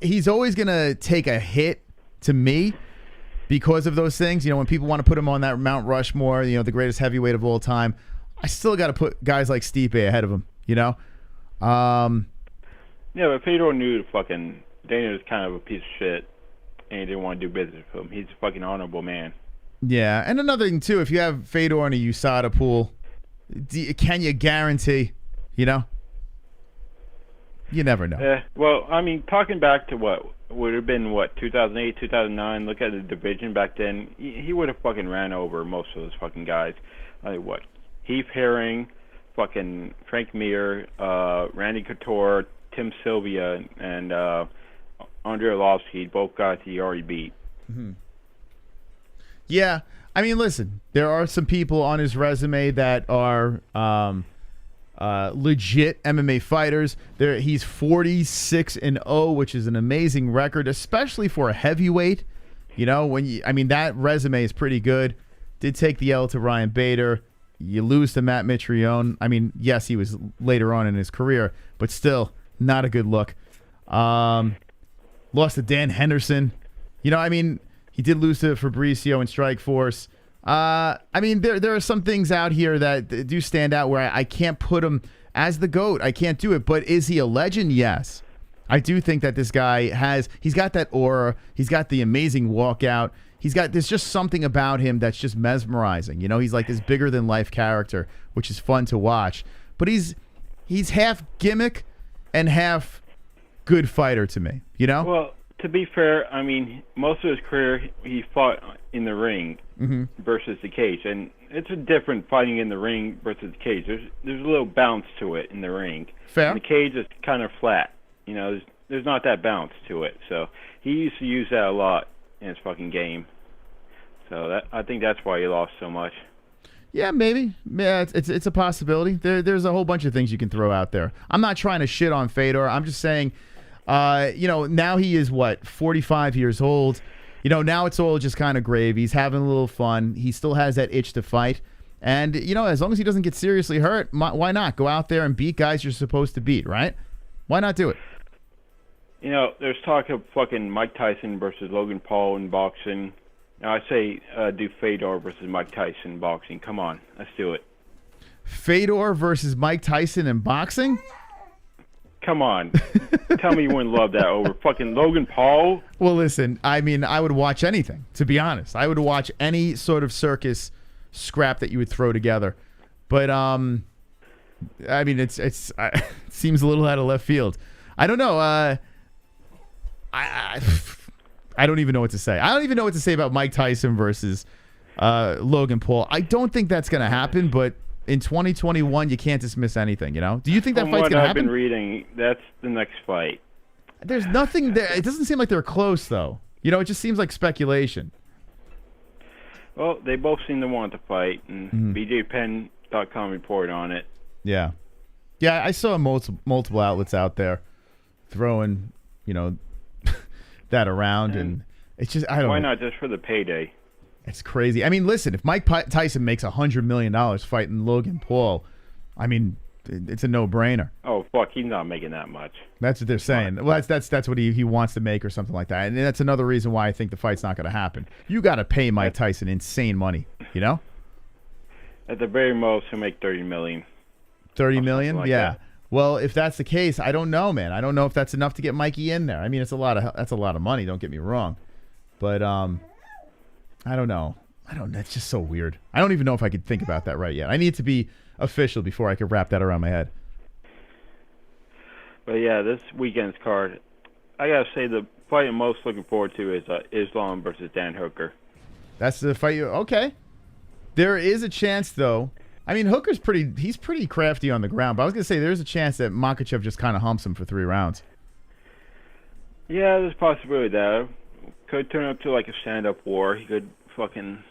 He's always going to take a hit to me because of those things. When people want to put him on that Mount Rushmore, the greatest heavyweight of all time, I still got to put guys like Stipe ahead of him, Yeah, but Fedor knew fucking Dana was kind of a piece of shit, and he didn't want to do business with him. He's a fucking honorable man. Yeah, and another thing, too, if you have Fedor in a USADA pool, can you guarantee, You never know. Yeah, well, I mean, talking back to what would have been, 2008, 2009, look at the division back then, he would have fucking ran over most of those fucking guys. Heath Herring, fucking Frank Mir, Randy Couture, Tim Sylvia, and Andrei Arlovsky, both guys he already beat. Yeah, I mean, listen, there are some people on his resume that are... legit MMA fighters. He's 46-0, which is an amazing record, especially for a heavyweight. That resume is pretty good. Did take the L to Ryan Bader. You lose to Matt Mitrione. I mean, yes, he was later on in his career, but still not a good look. Lost to Dan Henderson. He did lose to Fabricio in Strikeforce. There are some things out here that do stand out where I can't put him as the GOAT. I can't do it. But is he a legend? Yes. I do think that this guy he's got that aura. He's got the amazing walkout. There's just something about him that's just mesmerizing. He's like this bigger than life character, which is fun to watch. But he's half gimmick and half good fighter to me, Well, to be fair, I mean, most of his career he fought in the ring versus the cage, and it's a different fighting in the ring versus the cage. There's a little bounce to it in the ring. Fair. And the cage is kind of flat. There's not that bounce to it. So he used to use that a lot in his fucking game. So I think that's why he lost so much. Yeah, maybe. Yeah, it's a possibility. There's a whole bunch of things you can throw out there. I'm not trying to shit on Fedor. I'm just saying, now he is 45 years old. Now it's all just kind of gravy. He's having a little fun. He still has that itch to fight. And, as long as he doesn't get seriously hurt, why not? Go out there and beat guys you're supposed to beat, right? Why not do it? There's talk of fucking Mike Tyson versus Logan Paul in boxing. Now, I say do Fedor versus Mike Tyson in boxing. Come on, let's do it. Fedor versus Mike Tyson in boxing? Come on. Tell me you wouldn't love that over fucking Logan Paul. Well, listen, I would watch anything, to be honest. I would watch any sort of circus scrap that you would throw together. But, it seems a little out of left field. I don't know. I don't even know what to say. I don't even know what to say about Mike Tyson versus Logan Paul. I don't think that's going to happen, but in 2021, you can't dismiss anything, Do you think that fight's going to happen? I've been reading, that's the next fight. There's nothing there. It doesn't seem like they're close, though. It just seems like speculation. Well, they both seem to want to fight, and BJPenn.com reported on it. Yeah. Yeah, I saw multiple outlets out there throwing, that around, and it's just, I don't know. Why not just for the payday? It's crazy. I mean, listen, if Mike Tyson makes $100 million fighting Logan Paul, I mean, it's a no-brainer. Oh, fuck, he's not making that much. That's what they're saying. Well, that's what he wants to make or something like that. And that's another reason why I think the fight's not going to happen. You got to pay Mike Tyson insane money, At the very most, he'll make $30 million. $30 million? Like yeah. that. Well, if that's the case, I don't know, man. I don't know if that's enough to get Mikey in there. I mean, that's a lot of money, don't get me wrong. But I don't know. That's just so weird. I don't even know if I could think about that right yet. I need it to be official before I could wrap that around my head. But yeah, this weekend's card, I gotta say the fight I'm most looking forward to is Islam versus Dan Hooker. That's the fight. Okay. There is a chance, though. I mean, Hooker's he's pretty crafty on the ground, but I was gonna say there's a chance that Makhachev just kind of humps him for 3 rounds. Yeah, there's a possibility that could turn up to like a stand-up war. He could fucking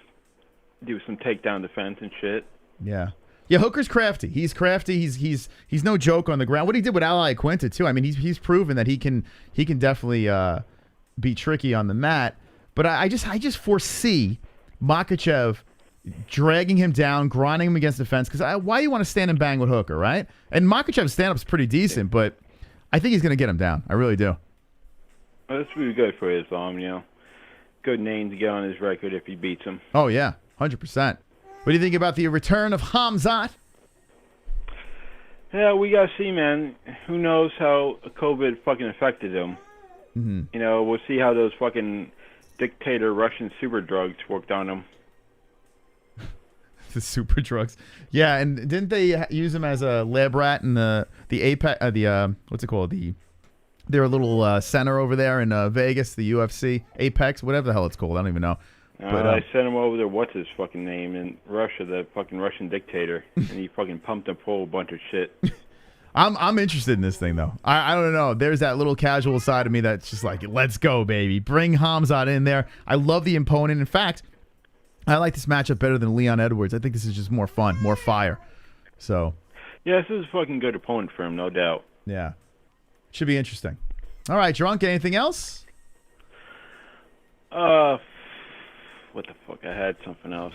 do some takedown defense and shit. Yeah. Yeah, Hooker's crafty. He's crafty. He's no joke on the ground. What he did with Ally Quinta too. I mean, he's proven that he can definitely be tricky on the mat. But I just foresee Makhachev dragging him down, grinding him against the fence. Because why you want to stand and bang with Hooker, right? And Makhachev's stand-up's pretty decent, but I think he's going to get him down. I really do. Well, this would be good for Islam, Good name to get on his record if he beats him. Oh, yeah. 100%. What do you think about the return of KHAMZAT? Yeah, we got to see, man. Who knows how COVID fucking affected him. Mm-hmm. We'll see how those fucking dictator Russian super drugs worked on him. The super drugs. Yeah, and didn't they use him as a lab rat in the Apex, what's it called? Their little center over there in Vegas, the UFC, Apex, whatever the hell it's called. I don't even know. But I sent him over there, what's his fucking name, in Russia, the fucking Russian dictator, and he fucking pumped him full of a bunch of shit. I'm interested in this thing, though. I don't know. There's that little casual side of me that's just like, let's go, baby. Bring KHAMZAT in there. I love the opponent. In fact, I like this matchup better than Leon Edwards. I think this is just more fun, more fire. So, yeah, this is a fucking good opponent for him, no doubt. Yeah. Should be interesting. All right, Drunk, anything else? What the fuck? I had something else.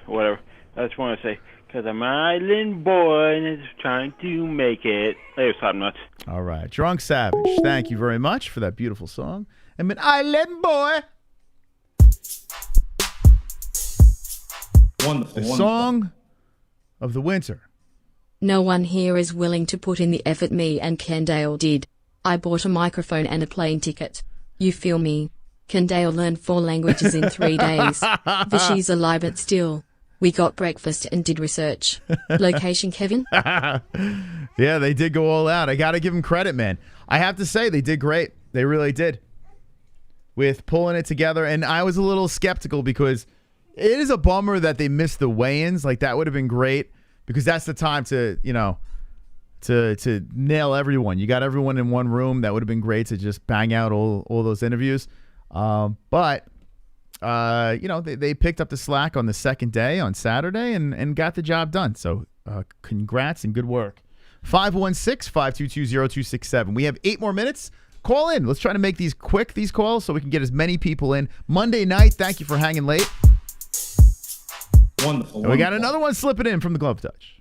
Whatever. I just want to say, because I'm an island boy and just trying to make it. Hey, what's up, nuts? All right. Drunk Savage, thank you very much for that beautiful song. I'm an island boy. Wonderful. The song of the winter. No one here is willing to put in the effort me and Kendale did. I bought a microphone and a plane ticket. You feel me? Kendale learned 4 languages in 3 days. Vishy's alive but still. We got breakfast and did research. Location, Kevin? Yeah, they did go all out. I got to give them credit, man. I have to say, they did great. They really did. With pulling it together. And I was a little skeptical because it is a bummer that they missed the weigh-ins. Like, that would have been great because that's the time to, to nail everyone. You got everyone in one room. That would have been great to just bang out all those interviews. But they picked up the slack on the second day on Saturday and got the job done. So congrats and good work. 516-522-0267. We have 8 more minutes. Call in. Let's try to make these quick, these calls, so we can get as many people in. Monday night, thank you for hanging late. Wonderful. And we got another one slipping in from the Glove Touch.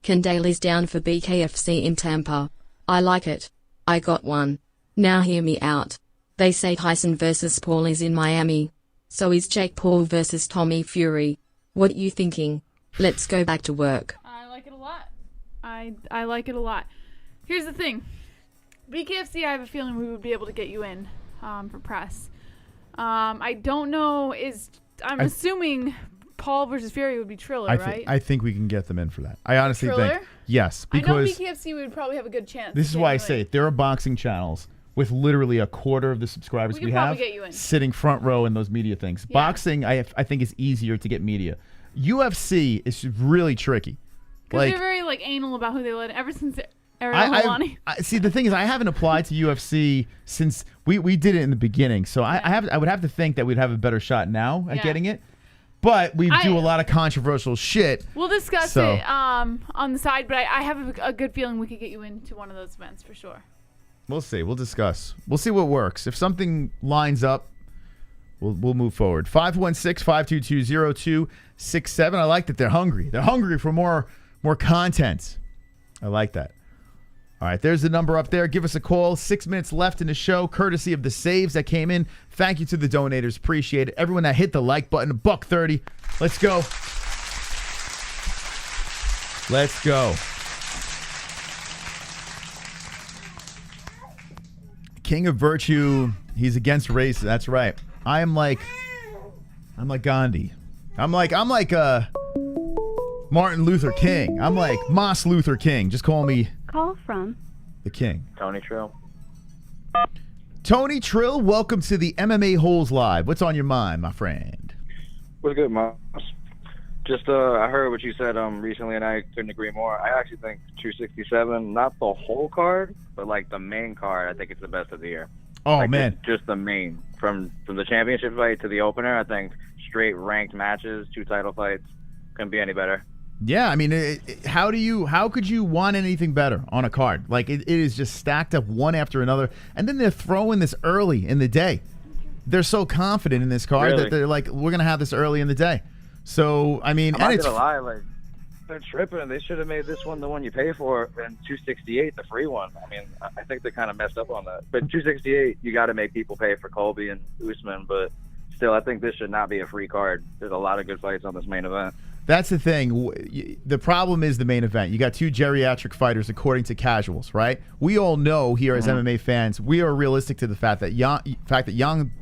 Kendale is down for BKFC in Tampa. I like it. I got one. Now hear me out. They say Tyson versus Paul is in Miami. So is Jake Paul versus Tommy Fury. What you thinking? Let's go back to work. I like it a lot. I like it a lot. Here's the thing. BKFC, I have a feeling we would be able to get you in for press. I don't know. I'm assuming Paul versus Fury would be Triller, right? I think we can get them in for that. I honestly Triller? think yes. I know Because BKFC would probably have a good chance. this is why I say it. There are boxing channels with literally a quarter of the subscribers We could we probably have get you in. sitting front row in those media things. Yeah. Boxing, I think, is easier to get media. UFC is really tricky. Because they're very anal about who they let in. Ever since Ariel Helwani. See, the thing is, I haven't applied to UFC since we did it in the beginning, so I would have to think that we'd have a better shot now at getting it. But we do a lot of controversial shit. We'll discuss it on the side, but I have a good feeling we could get you into one of those events for sure. We'll see. We'll discuss. We'll see what works. If something lines up, we'll move forward. 516-522-0267. I like that they're hungry. They're hungry for more content. I like that. All right, there's the number up there. Give us a call. 6 minutes left in the show, courtesy of the saves that came in. Thank you to the donators. Appreciate it. Everyone that hit the like button, $1.30. Let's go. Let's go. King of Virtue. He's against race. That's right. I'm like Gandhi. I'm like Martin Luther King. I'm like Moss Luther King. Just call me Call from the King. Tony Trill. Tony Trill, welcome to the MMA-Holes Live. What's on your mind, my friend? What's good, Moss? Just, I heard what you said recently, and I couldn't agree more. I actually think 267, not the whole card, but like the main card, I think it's the best of the year. Oh, like, man. Just the main. From the championship fight to the opener, I think straight ranked matches, 2 title fights, couldn't be any better. Yeah, I mean, how could you want anything better on a card? Like, it is just stacked up one after another, and then they're throwing this early in the day. They're so confident in this card that they're like, we're going to have this early in the day. So, I mean, I'm not gonna lie, like, they're tripping. They should have made this one the one you pay for, and 268 the free one. I mean, I think they kind of messed up on that. But 268, you got to make people pay for Colby and Usman, but still, I think this should not be a free card. There's a lot of good fights on this main event. That's the thing. The problem is the main event. You got 2 geriatric fighters, according to casuals, right? We all know here as MMA fans, we are realistic to the fact that Jan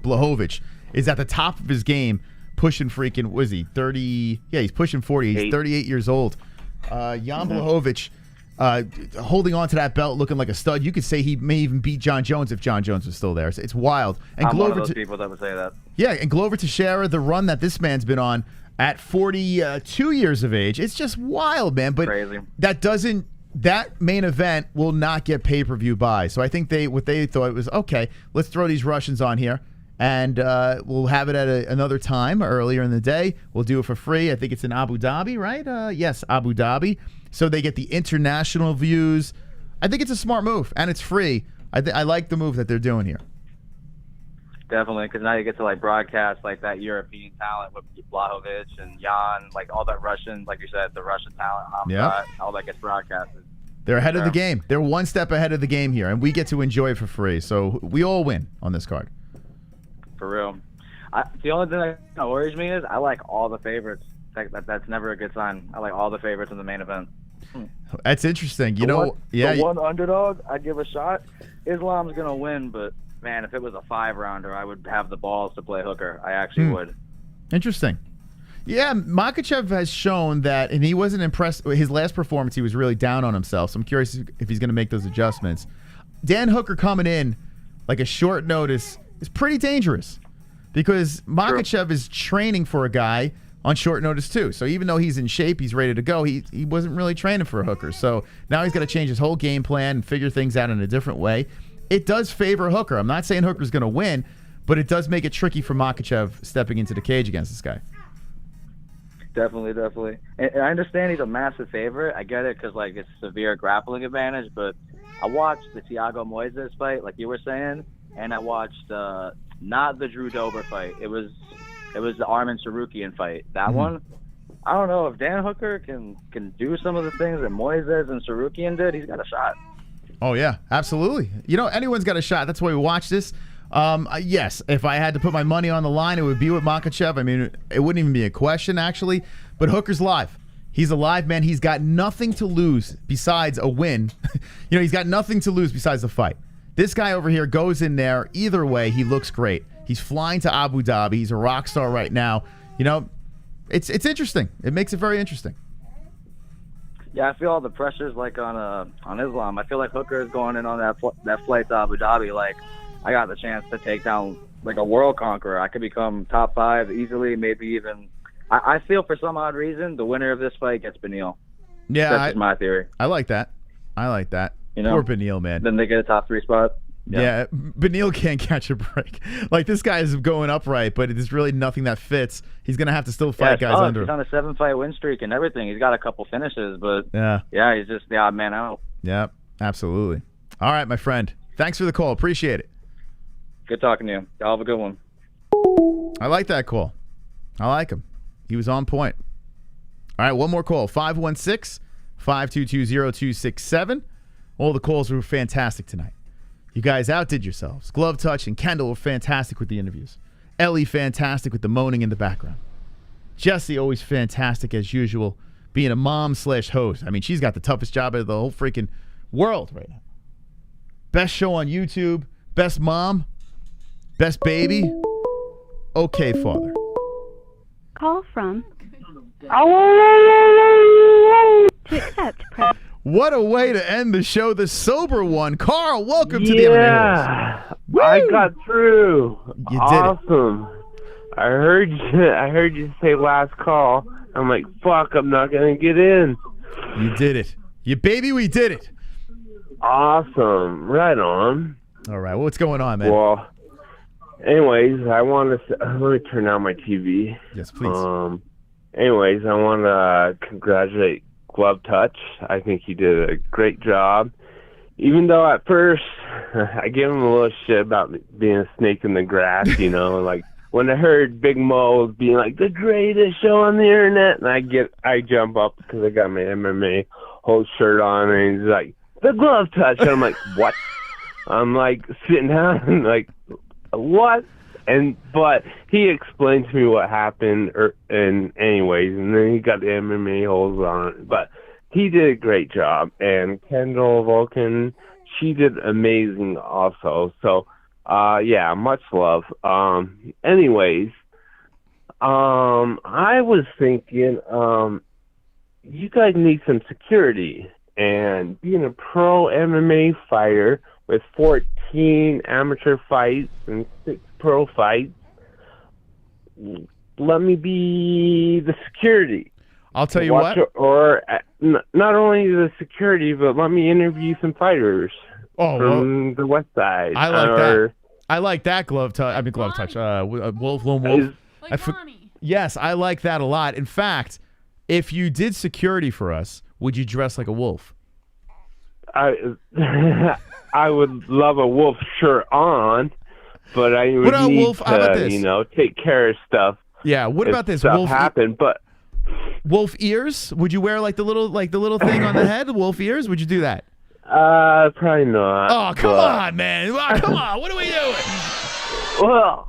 Błachowicz is at the top of his game, pushing freaking, what is he, 30? Yeah, he's pushing 40. He's 38 years old. Jan Błachowicz holding on to that belt, looking like a stud. You could say he may even beat John Jones if John Jones was still there. It's wild. And I'm one of those people that would say that. Yeah, and Glover Teixeira, the run that this man's been on at 42 years of age, it's just wild, man. But crazy. That main event will not get pay-per-view buys. So I think what they thought was, okay, let's throw these Russians on here, and we'll have it at another time earlier in the day. We'll do it for free. I think it's in Abu Dhabi, right? Yes, Abu Dhabi. So they get the international views. I think it's a smart move, and it's free. I like the move that they're doing here. Definitely, because now you get to like broadcast like that European talent with Błachowicz and Jan, like all that Russian, like you said, the Russian talent, all that gets broadcasted. They're ahead of the game. They're one step ahead of the game here, and we get to enjoy it for free. So we all win on this card. For real. The only thing that worries me is I like all the favorites. That's never a good sign. I like all the favorites in the main event. That's interesting. The one underdog, I'd give a shot. Islam's going to win, but, man, if it was a 5-rounder, I would have the balls to play hooker. I actually would. Interesting. Yeah, Makhachev has shown that, and he wasn't impressed. His last performance, he was really down on himself, so I'm curious if he's going to make those adjustments. Dan Hooker coming in like a short notice is pretty dangerous because Makhachev is training for a guy on short notice too. So even though he's in shape, he's ready to go, he wasn't really training for a Hooker. So now he's got to change his whole game plan and figure things out in a different way. It does favor Hooker. I'm not saying Hooker's going to win, but it does make it tricky for Makhachev stepping into the cage against this guy. Definitely. And I understand he's a massive favorite. I get it because like it's severe grappling advantage, but I watched the Thiago Moises fight, like you were saying, and I watched not the Drew Dober fight. It was the Arman Sarukian fight. That one, I don't know if Dan Hooker can do some of the things that Moises and Sarukian did. He's got a shot. Oh yeah, absolutely. You know, anyone's got a shot. That's why we watch this. Yes, if I had to put my money on the line, it would be with Makhachev. I mean, it wouldn't even be a question, actually. But Hooker's live. He's a live man. He's got nothing to lose besides a win. He's got nothing to lose besides the fight. This guy over here goes in there. Either way, he looks great. He's flying to Abu Dhabi. He's a rock star right now. It's interesting. It makes it very interesting. Yeah, I feel all the pressures like on Islam. I feel like Hooker is going in on that flight to Abu Dhabi like, I got the chance to take down like a world conqueror. I could become top 5 easily, maybe even. I feel for some odd reason the winner of this fight gets Beneil. Yeah, that's just my theory. I like that. You know, Poor Beneil, man. Then they get a top 3 spot. Yeah, Beneil can't catch a break. Like, this guy is going upright, but there's really nothing that fits. He's going to have to still fight guys under He's him. on a 7-fight win streak and everything. He's got a couple finishes, but Yeah. he's just the odd man out. Yeah, absolutely. All right, my friend. Thanks for the call. Appreciate it. Good talking to you. Y'all have a good one. I like that call. I like him. He was on point. All right, one more call. 516-522-0267. All the calls were fantastic tonight. You guys outdid yourselves. Glove Touch and Kendall were fantastic with the interviews. Ellie, fantastic with the moaning in the background. Jessie, always fantastic as usual, being a mom/host. I mean, she's got the toughest job of the whole freaking world right now. Best show on YouTube, best mom, best baby, okay father. Call from. To accept, press. What a way to end the show, the sober one. Carl, welcome to the MMA-Holes. I got through. You did awesome. I heard you say last call. I'm like, fuck, I'm not gonna get in. You did it. We did it. Awesome. Right on. All right, what's going on, man? Well, anyways, I want to let me turn on my TV. Yes, please. Anyways, I want to congratulate Glove Touch. I think he did a great job. Even though at first I gave him a little shit about being a snake in the grass, you know, like when I heard Big Mo being like the greatest show on the internet, and I jump up because I got my MMA whole shirt on, and he's like the Glove Touch, and I'm like, what? I'm like sitting down and like, what? But he explained to me what happened, and then he got the MMA Holes on it. But he did a great job, and Kendall Vulcan, she did amazing also. So, yeah, much love. Anyways, I was thinking, you guys need some security, and being a pro MMA fighter with 14 amateur fights and 6 pro fights, let me be the security. I'll tell you what. Or not only the security, but let me interview some fighters from the West Side. I like that. I like that Glove Touch. Wolf, Lone Wolf. Yes, I like that a lot. In fact, if you did security for us, would you dress like a wolf? I would love a wolf shirt on, but I would need wolf? How about this? Take care of stuff. Yeah. What about this? Stuff Wolf happen, but wolf ears? Would you wear like the little thing on the head? Wolf ears? Would you do that? Probably not. Oh, come on, man! Come on! What are we doing? Well,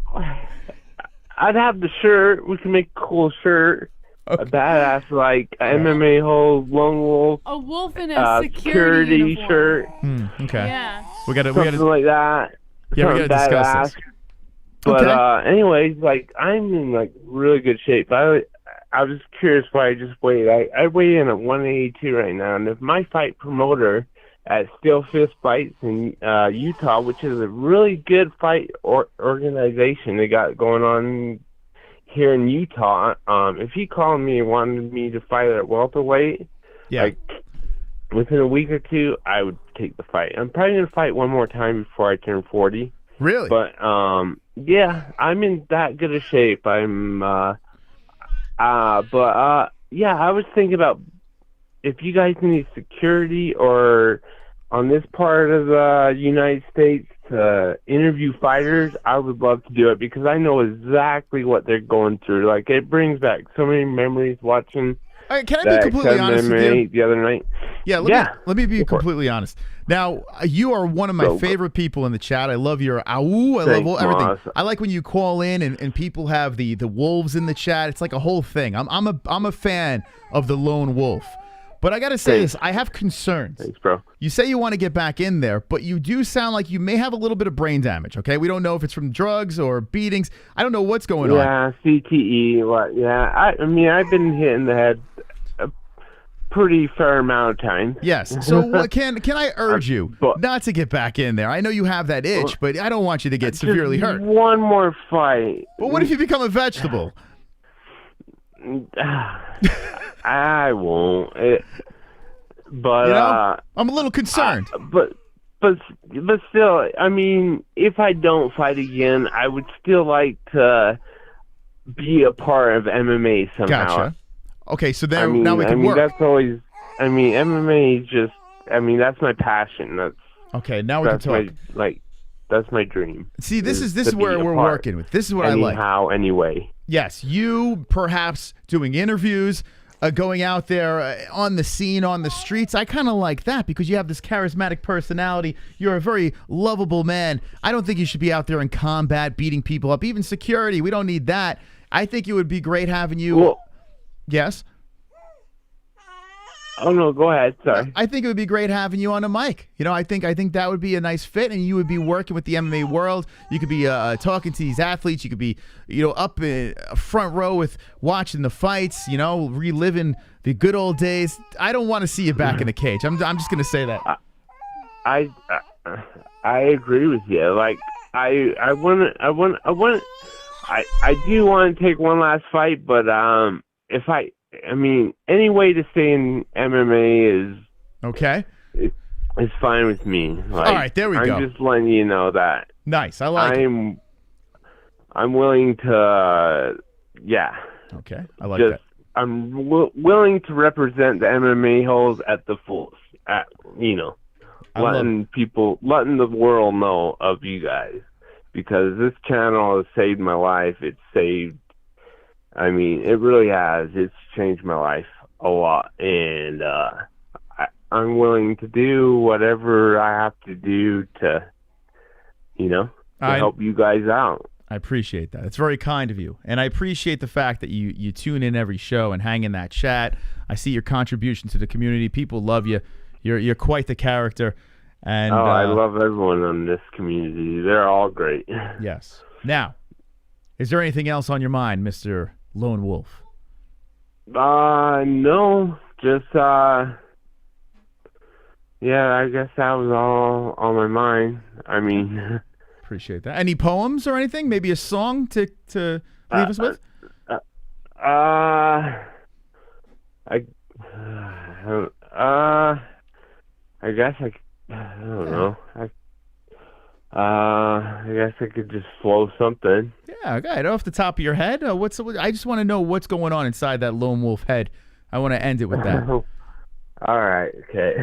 I'd have the shirt. We can make a cool shirt. A badass like MMA Holes, Lone Wolf. A wolf in a security uniform. shirt. Okay. Yeah. We got something like that. Yeah, we got to discuss this. But anyways, like I'm in like really good shape. I was curious why I just weighed. I weigh in at 182 right now, and if my fight promoter at Steel Fist Fights in Utah, which is a really good fight organization they got going on here in Utah, if he called me and wanted me to fight at welterweight, like within a week or two, I would take the fight. I'm probably gonna fight one more time before I turn 40. Really? But yeah, I'm in that good a shape. I'm yeah, I was thinking about if you guys need security or on this part of the United States to interview fighters, I would love to do it because I know exactly what they're going through. Like, it brings back so many memories watching. Can I be completely honest with you? The other night. Yeah, let me be completely honest. Now, you are one of my favorite people in the chat. I love your I love everything. Moss. I like when you call in and people have the wolves in the chat. It's like a whole thing. I'm a fan of the lone wolf. But I got to say this, I have concerns. Thanks, bro. You say you want to get back in there, but you do sound like you may have a little bit of brain damage, okay? We don't know if it's from drugs or beatings. I don't know what's going on. Yeah, CTE. Yeah, I mean, I've been hit in the head a pretty fair amount of time. Yes. So can I urge you not to get back in there? I know you have that itch, but I don't want you to get severely hurt. One more fight. But what if you become a vegetable? I won't. but You know? I'm a little concerned. But still, I mean, if I don't fight again, I would still like to be a part of MMA somehow. Gotcha. Okay, so now we can work. That's always. I mean, MMA is just. I mean, that's my passion. That's okay. Now we can talk. That's my dream. See, this is where we're working with. This is what I like. Anyway. Yes, you perhaps doing interviews, going out there on the scene, on the streets. I kind of like that because you have this charismatic personality. You're a very lovable man. I don't think you should be out there in combat, beating people up. Even security, we don't need that. I think it would be great having you. Well, yes? Oh, no, go ahead. Sorry. I think it would be great having you on a mic. You know, I think that would be a nice fit, and you would be working with the MMA world. You could be talking to these athletes. You could be, up in a front row with watching the fights, reliving the good old days. I don't want to see you back in the cage. I'm just going to say that. I agree with you. Like, I do want to take one last fight, but I mean, any way to stay in MMA is okay. It's fine with me. Like, all right, there we go. I'm just letting you know that. Nice, I like it. I'm willing to, yeah. Okay, I like that. I'm willing to represent the MMA-Holes at the fullest. Letting the world know of you guys, because this channel has saved my life. It's saved. I mean, it really has. It's changed my life a lot, and I'm willing to do whatever I have to do to help you guys out. I appreciate that. It's very kind of you, and I appreciate the fact that you tune in every show and hang in that chat. I see your contribution to the community. People love you. You're quite the character. And I love everyone in this community. They're all great. Yes. Now, is there anything else on your mind, Mr. Lone Wolf? No, just yeah, I guess that was all on my mind. I mean, appreciate that. Any poems or anything? Maybe a song to leave us with? I guess I don't know. I guess I could just flow something. Yeah, okay. Off the top of your head, I just want to know what's going on inside that lone wolf head. I want to end it with that. All right. Okay.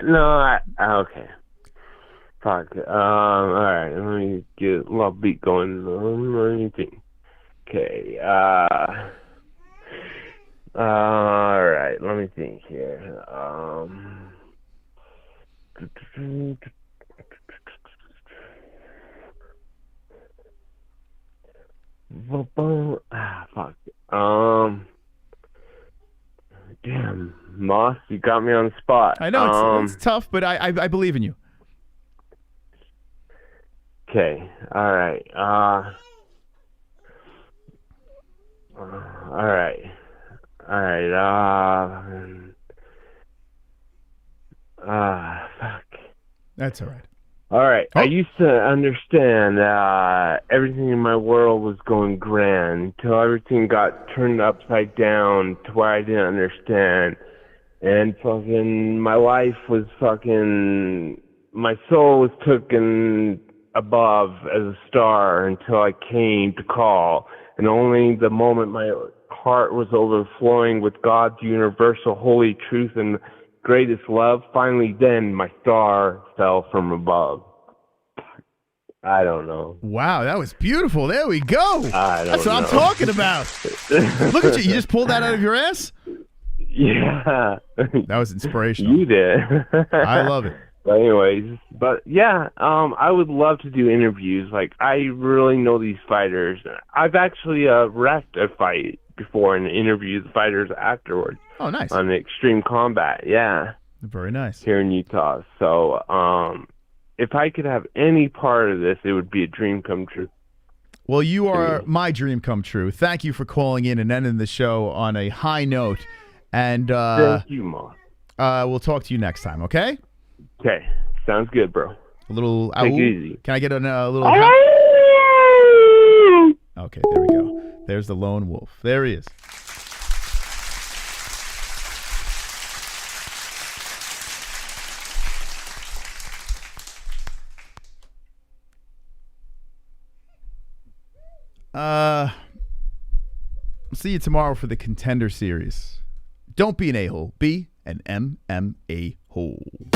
No. Okay. Fuck. All right. Let me get a little beat going. Let me think. Okay. All right. Let me think here. Fuck. Damn, Moss, you got me on the spot. I know it's tough, but I believe in you. Okay. All right. All right. Fuck. That's all right. All right. I used to understand everything in my world was going grand until everything got turned upside down to where I didn't understand. And fucking my life was fucking... My soul was taken above as a star until I came to call. And only the moment my heart was overflowing with God's universal holy truth and greatest love, finally then my star fell from above. I don't know. Wow, that was beautiful. There we go. That's what know. I'm talking about. Look at you. You just pulled that out of your ass? Yeah. That was inspirational. You did. I love it. But anyways, I would love to do interviews. Like, I really know these fighters. I've actually refed a fight before and interviewed the fighters afterwards. Oh, nice. On Extreme Combat, yeah. Very nice. Here in Utah. So, if I could have any part of this, it would be a dream come true. Well, you are my dream come true. Thank you for calling in and ending the show on a high note. And thank you, Moss. We'll talk to you next time, okay? Okay. Sounds good, bro. A little... Take it easy. Can I get a little... Okay, there we go. There's the lone wolf. There he is. See you tomorrow for the Contender Series. Don't be an a-hole. Be an MMA hole.